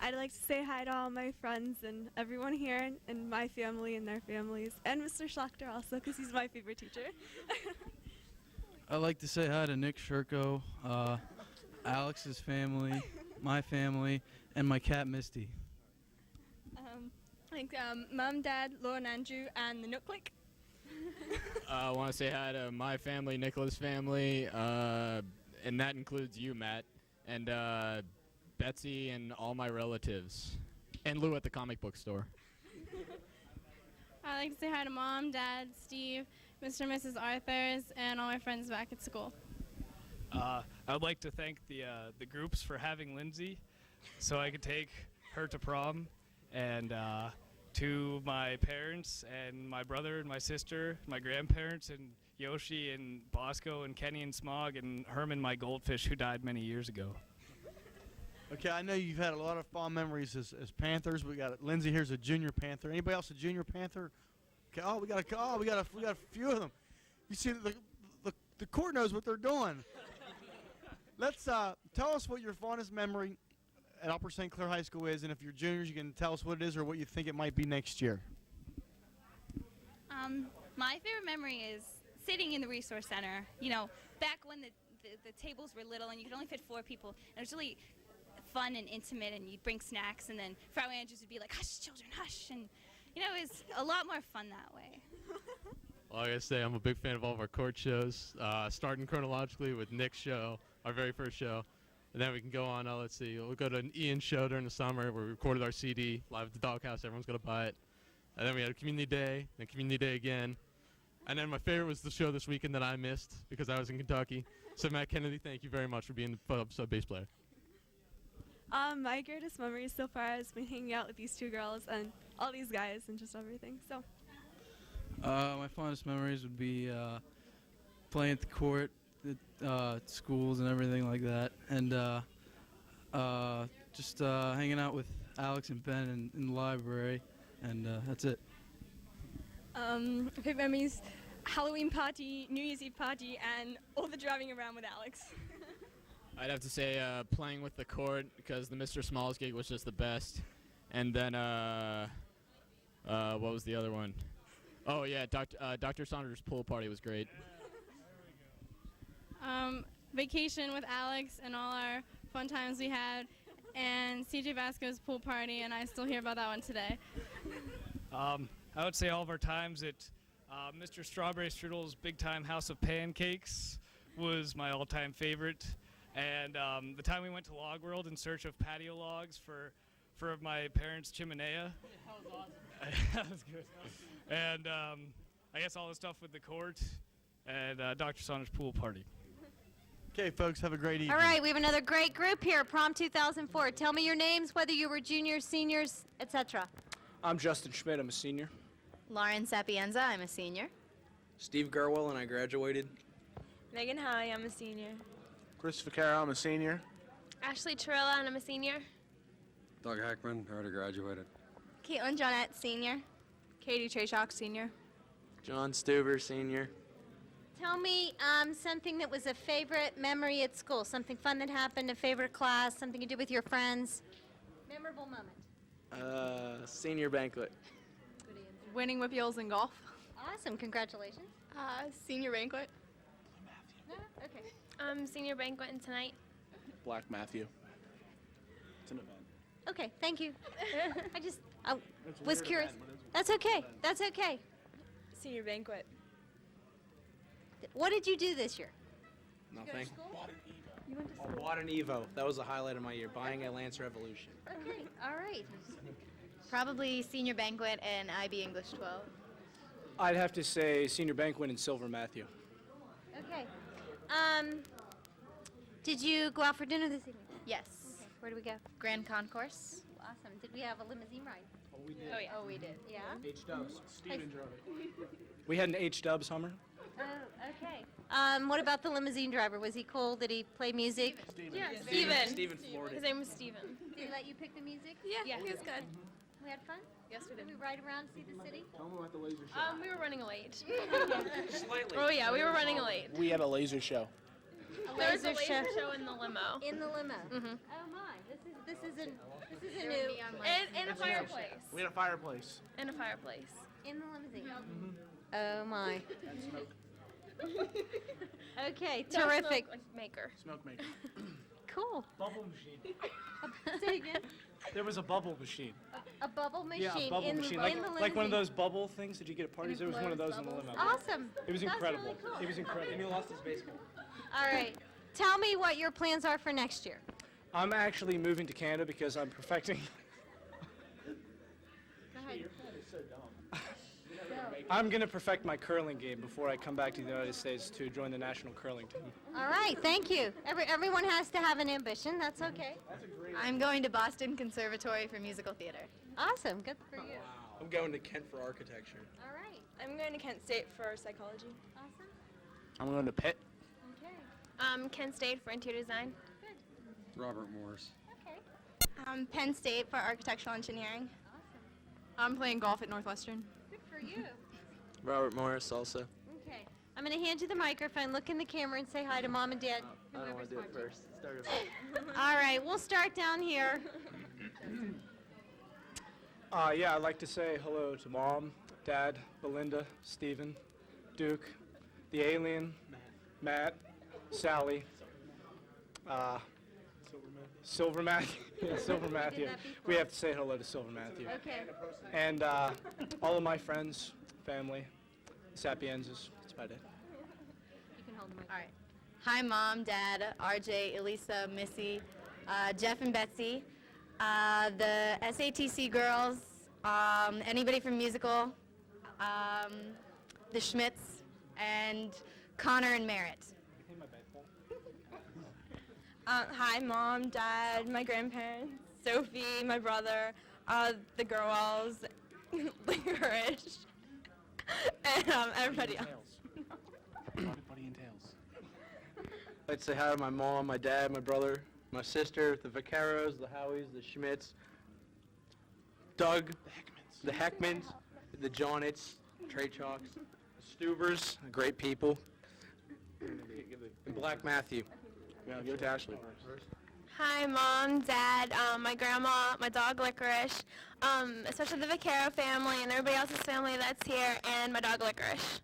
I'd like to say hi to all my friends and everyone here, and my family and their families, and Mr. Schlachter also, because he's my favorite teacher. I'd like to say hi to Nick Shirko, Alex's family, my family, and my cat Misty. Mum, Dad, Laura and Andrew, and the Nook Clique. I want to say hi to my family, Nicola's family, and that includes you, Matt, and Betsy and all my relatives, and Lou at the comic book store. I like to say hi to Mom, Dad, Steve, Mr. and Mrs. Arthurs, and all my friends back at school. I would like to thank the groups for having Lindsay, so I could take her to prom, and to my parents and my brother and my sister, my grandparents, and Yoshi and Bosco and Kenny and Smog and Herman, my goldfish, who died many years ago. Okay, I know you've had a lot of fond memories as Panthers. We got Lindsay here's a junior Panther. Anybody else a junior Panther? Okay, we got a few of them. You see, the court knows what they're doing. Let's tell us what your fondest memory at Upper St. Clair High School is, and if you're juniors, you can tell us what it is or what you think it might be next year. My favorite memory is sitting in the resource center. You know, back when the tables were little and you could only fit 4 people. And it was really fun and intimate, and you'd bring snacks, and then Frau Andrews would be like, "Hush, children, hush," and you know, it was a lot more fun that way. Well, I gotta say, I'm a big fan of all of our court shows, starting chronologically with Nick's show, our very first show. And then we can go on, let's see, we'll go to an Ian show during the summer where we recorded our CD live at the Doghouse. Everyone's going to buy it. And then we had a Community Day, then Community Day again. And then my favorite was the show this weekend that I missed because I was in Kentucky. So, Matt Kennedy, thank you very much for being the bass player. My greatest memory so far has been hanging out with these 2 girls and all these guys and just everything. So. My fondest memories would be playing at the court, at schools and everything like that, and just hanging out with Alex and Ben in the library, and that's it. Favorite memories, Halloween party, New Year's Eve party, and all the driving around with Alex. I'd have to say playing with the court because the Mr. Smalls gig was just the best. And then, what was the other one? Oh, yeah, Dr. Saunders' pool party was great. Vacation with Alex and all our fun times we had, and CJ Vasco's pool party, and I still hear about that one today. I would say all of our times at Mr. Strawberry Strudel's Big Time House of Pancakes was my all-time favorite. And the time we went to Log World in search of patio logs for my parents' chimenea. That was awesome. That was good. And I guess all the stuff with the court and Dr. Saunders' pool party. Okay, folks, have a great evening. All right, we have another great group here, Prom 2004. Tell me your names, whether you were juniors, seniors, etc. I'm Justin Schmidt. I'm a senior. Lauren Sapienza. I'm a senior. Steve Gerwell, and I graduated. Megan Howie. I'm a senior. Christopher Carroll, I'm a senior. Ashley Torella, and I'm a senior. Doug Hackman, already graduated. Caitlin Johnette, senior. Katie Treyshawk, senior. John Stuber, senior. Tell me something that was a favorite memory at school, something fun that happened, a favorite class, something you did with your friends. Memorable moment. Senior banquet. Winning whip-yolls in golf. Awesome, congratulations. Senior banquet. No? Okay. Senior banquet and tonight. Black Matthew. It's an event. Okay, thank you. I was curious. That's okay. That's okay. Senior banquet. What did you do this year? Nothing. You went to I school? bought an Evo. That was the highlight of my year, buying a Lancer Evolution. Okay, all right. Probably senior banquet and IB English 12. I'd have to say senior banquet and Silver Matthew. Okay. Did you go out for dinner this evening? Yes. Okay. Where do we go? Grand Concourse. Awesome. Did we have a limousine ride? Oh, we did. Oh, yeah. Oh, we did. Yeah? H-Dubs. Steven drove it. We had an H-Dubs Hummer. Oh, okay. What about the limousine driver? Was he cool? Did he play music? Yeah, Steven. Steven Florida. His name was Steven. Did he let you pick the music? Yeah, he was good. We had fun? Yes, we did. Did we ride around to see the city? Tell me about the laser show. We were running late. Slightly. Oh yeah, we were running late. We had a laser show. There was a laser show in the limo. In the limo. Mhm. Oh my! This is a new. And a fireplace. We had a fireplace. And a fireplace. In the limousine. Oh my. Okay, No, terrific. smoke maker. Smoke maker. Cool. Bubble machine. Say it again. There was a bubble machine. A bubble machine, Yeah, a bubble in, machine. The, Like, in the like one of limousine. those bubble things that you get at parties. There was one of those in the limo. Awesome. It was That's incredible. really cool. It was incredible. And he lost his baseball. All right. Tell me what your plans are for next year. I'm actually moving to Canada because I'm perfecting. Go ahead. I'm going to perfect my curling game before I come back to the United States to join the national curling team. All right, thank you. Everyone has to have an ambition. That's okay. I'm going to Boston Conservatory for Musical Theater. Awesome. Good for you. I'm going to Kent for architecture. All right. I'm going to Kent State for psychology. Awesome. I'm going to Pitt. Okay. Kent State for interior design. Robert Morris. Okay. Penn State for architectural engineering. Awesome. I'm playing golf at Northwestern. Good for you. Robert Morris also. Okay. I'm going to hand you the microphone. Look in the camera and say hi to Mom and Dad. I don't want to do it first. Start it off. All right. We'll start down here. Yeah, I'd like to say hello to Mom, Dad, Belinda, Stephen, Duke, the alien, Matt, Sally, Silver Matthew. Yeah, Silver Matthew. We have to say hello to Silver Matthew. Okay. And all of my friends, family, Sapienzas. That's about it. You can hold the mic. All right. Hi, Mom, Dad, RJ, Elisa, Missy, Jeff and Betsy, the SATC girls, anybody from musical, the Schmitz, and Connor and Merritt. Hi, Mom, Dad, my grandparents, Sophie, my brother, the girls, Licorice, and everybody else. Everybody entails. I'd like to say hi to my mom, my dad, my brother, my sister, the Vaqueros, the Howies, the Schmitz, Doug, the Heckmans, the Johnitts, Trey Chalks, the Stubers, great people, and Black Matthew. Yeah, give it to Ashley. Hi, Mom, Dad, my grandma, my dog Licorice, especially the Vaquero family and everybody else's family that's here, and my dog Licorice.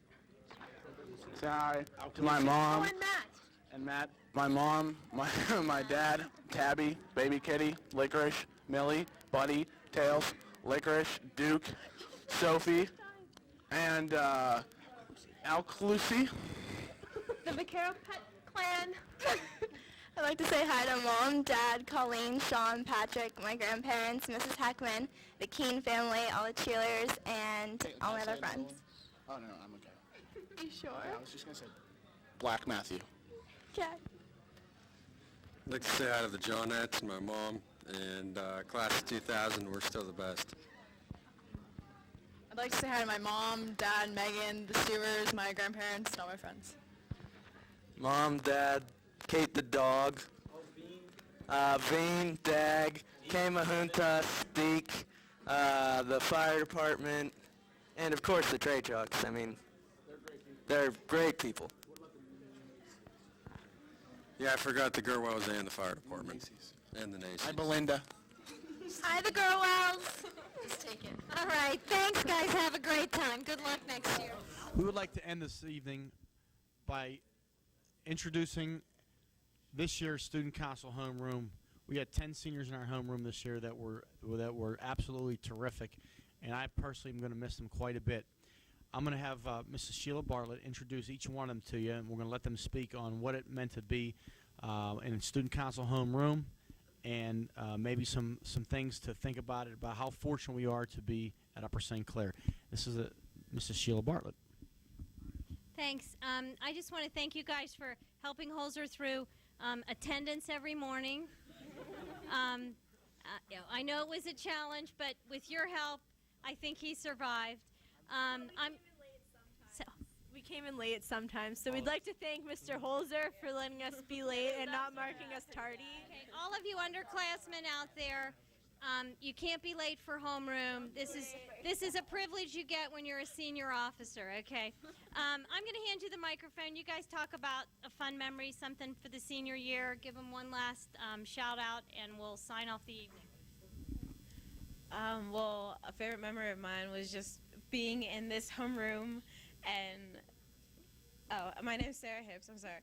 Say hi to my mom Oh, and Matt. and Matt. My mom, my dad, Tabby, Baby Kitty, Licorice, Millie, Buddy, Tails, Licorice, Duke, Sophie, and Lucy. The Vaquero pet clan. I'd like to say hi to Mom, Dad, Colleen, Sean, Patrick, my grandparents, Mrs. Heckman, the Keene family, all the cheerleaders, and all my other friends. Oh, no, I'm okay. You sure? I was just going to say Black Matthew. Okay. I'd like to say hi to the Johnettes and my mom, and class of 2000, we're still the best. I'd like to say hi to my mom, Dad, Megan, the Stewers, my grandparents, and all my friends. Mom, Dad, Kate the dog, Veen, Dag, Kay Mahunta, Steek, the fire department, and of course the Trey Chalks. I mean, they're great people. Yeah, I forgot the Gerwells and the fire department, and the Nacy's. Hi, Belinda. Hi, the Girlwells. Let's take it. All right. Thanks, guys. Have a great time. Good luck next year. We would like to end this evening by introducing this year's student council homeroom. We had 10 seniors in our homeroom this year that were absolutely terrific, and I personally am going to miss them quite a bit. I'm going to have Mrs. Sheila Bartlett introduce each one of them to you, and we're going to let them speak on what it meant to be in student council homeroom, and maybe some things to think about how fortunate we are to be at Upper St. Clair. This is Mrs. Sheila Bartlett. Thanks. I just want to thank you guys for helping Holzer through attendance every morning. I know it was a challenge, but with your help, I think he survived. We came in late sometimes, so we'd like to thank Mr. Holzer for letting us be late and not marking us tardy. Okay, all of you underclassmen out there, you can't be late for homeroom. This is a privilege you get when you're a senior officer, okay? I'm going to hand you the microphone. You guys talk about a fun memory, something for the senior year. Give them one last shout out, and we'll sign off the evening. Well, a favorite memory of mine was just being in this homeroom and my name is Sarah Hibbs, I'm sorry.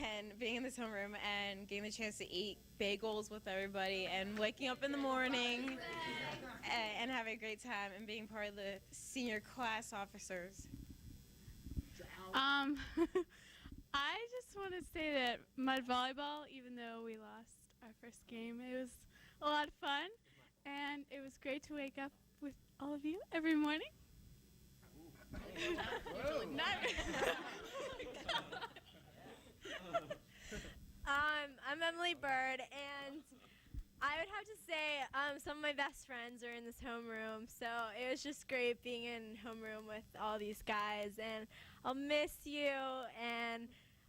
And being in this homeroom and getting the chance to eat bagels with everybody and waking up in the morning and having a great time and being part of the senior class officers. I just want to say that mud volleyball, even though we lost our first game, it was a lot of fun and it was great to wake up with all of you every morning. I'm Emily Bird, and I would have to say some of my best friends are in this homeroom, so it was just great being in homeroom with all these guys, and I'll miss you, and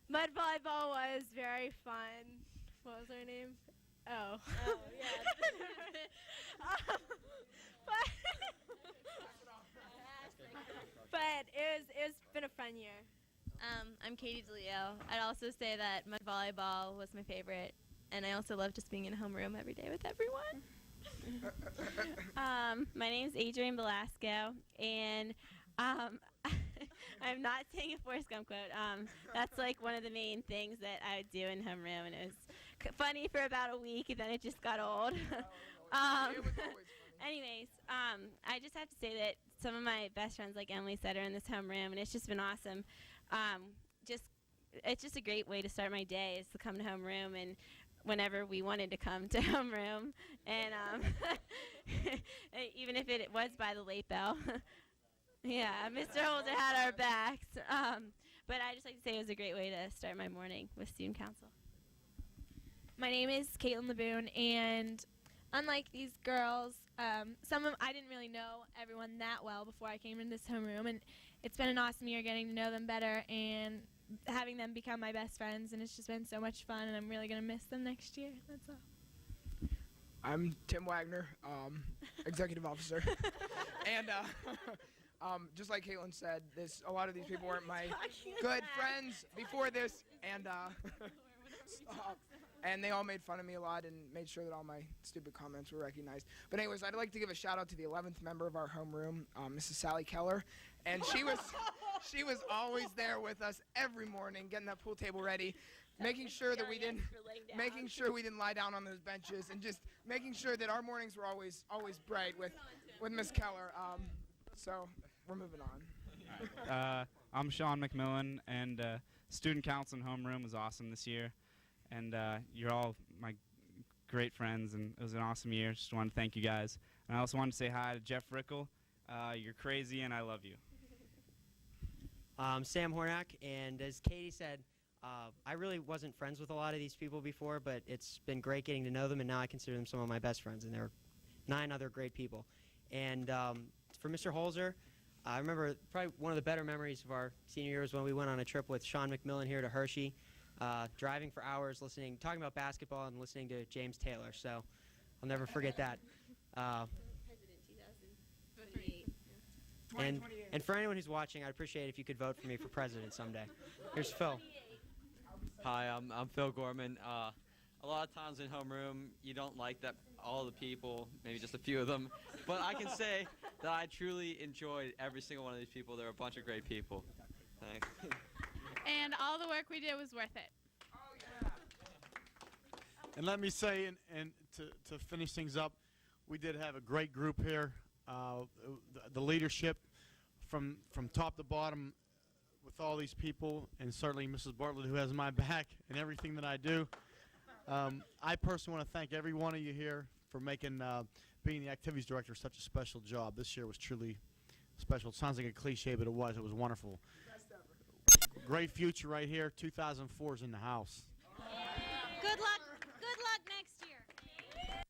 mud volleyball was very fun. What was her name? Oh. Oh, yeah. But it's been a fun year. I'm Katie DeLeo. I'd also say that mud volleyball was my favorite, and I also love just being in a homeroom every day with everyone. My name's Adrienne Velasco, and I'm not saying a Forrest Gump quote. That's like one of the main things that I would do in homeroom, and it was funny for about a week, and then it just got old. Anyways, I just have to say that some of my best friends, like Emily said, are in this homeroom, and it's just been awesome. It's just a great way to start my day is to come to homeroom, and whenever we wanted to come to homeroom, and even if it was by the late bell. Yeah, Mr. Holder had our backs. But I just like to say it was a great way to start my morning with student council. My name is Caitlin LeBoon, and unlike these girls, I didn't really know everyone that well before I came into this homeroom, and it's been an awesome year getting to know them better and having them become my best friends, and it's just been so much fun, and I'm really going to miss them next year. That's all. I'm Tim Wagner, executive officer, and just like Caitlin said, a lot of these people weren't my good friends before this, and they all made fun of me a lot and made sure that all my stupid comments were recognized. But anyways, I'd like to give a shout out to the 11th member of our homeroom, Mrs. Sally Keller, and she was always there with us every morning, getting that pool table ready, making sure we didn't lie down on those benches, and just making sure that our mornings were always bright with Miss Keller. So we're moving on. I'm Sean McMillan, and student council and homeroom was awesome this year, and you're all my great friends, and it was an awesome year. Just want to thank you guys, and I also want to say hi to Jeff Rickle. You're crazy, and I love you. Sam Hornack, and as Katie said, I really wasn't friends with a lot of these people before, but it's been great getting to know them, and now I consider them some of my best friends, and there were 9 other great people. And for Mr. Holzer, I remember probably one of the better memories of our senior year was when we went on a trip with Sean McMillan here to Hershey, driving for hours, talking about basketball and listening to James Taylor. So I'll never forget that. And for anyone who's watching, I'd appreciate it if you could vote for me for president someday. Here's Phil. Hi, I'm Phil Gorman. A lot of times in homeroom, you don't like that all the people, maybe just a few of them, but I can say that I truly enjoyed every single one of these people. They're a bunch of great people. Thanks. And all the work we did was worth it. And let me say, and to finish things up, we did have a great group here. The leadership from top to bottom with all these people, and certainly Mrs. Bartlett, who has my back in everything that I do. I personally want to thank every one of you here for making being the activities director such a special job. This year was truly special. It sounds like a cliche, but it was. It was wonderful. Great future right here. 2004 is in the house. Good luck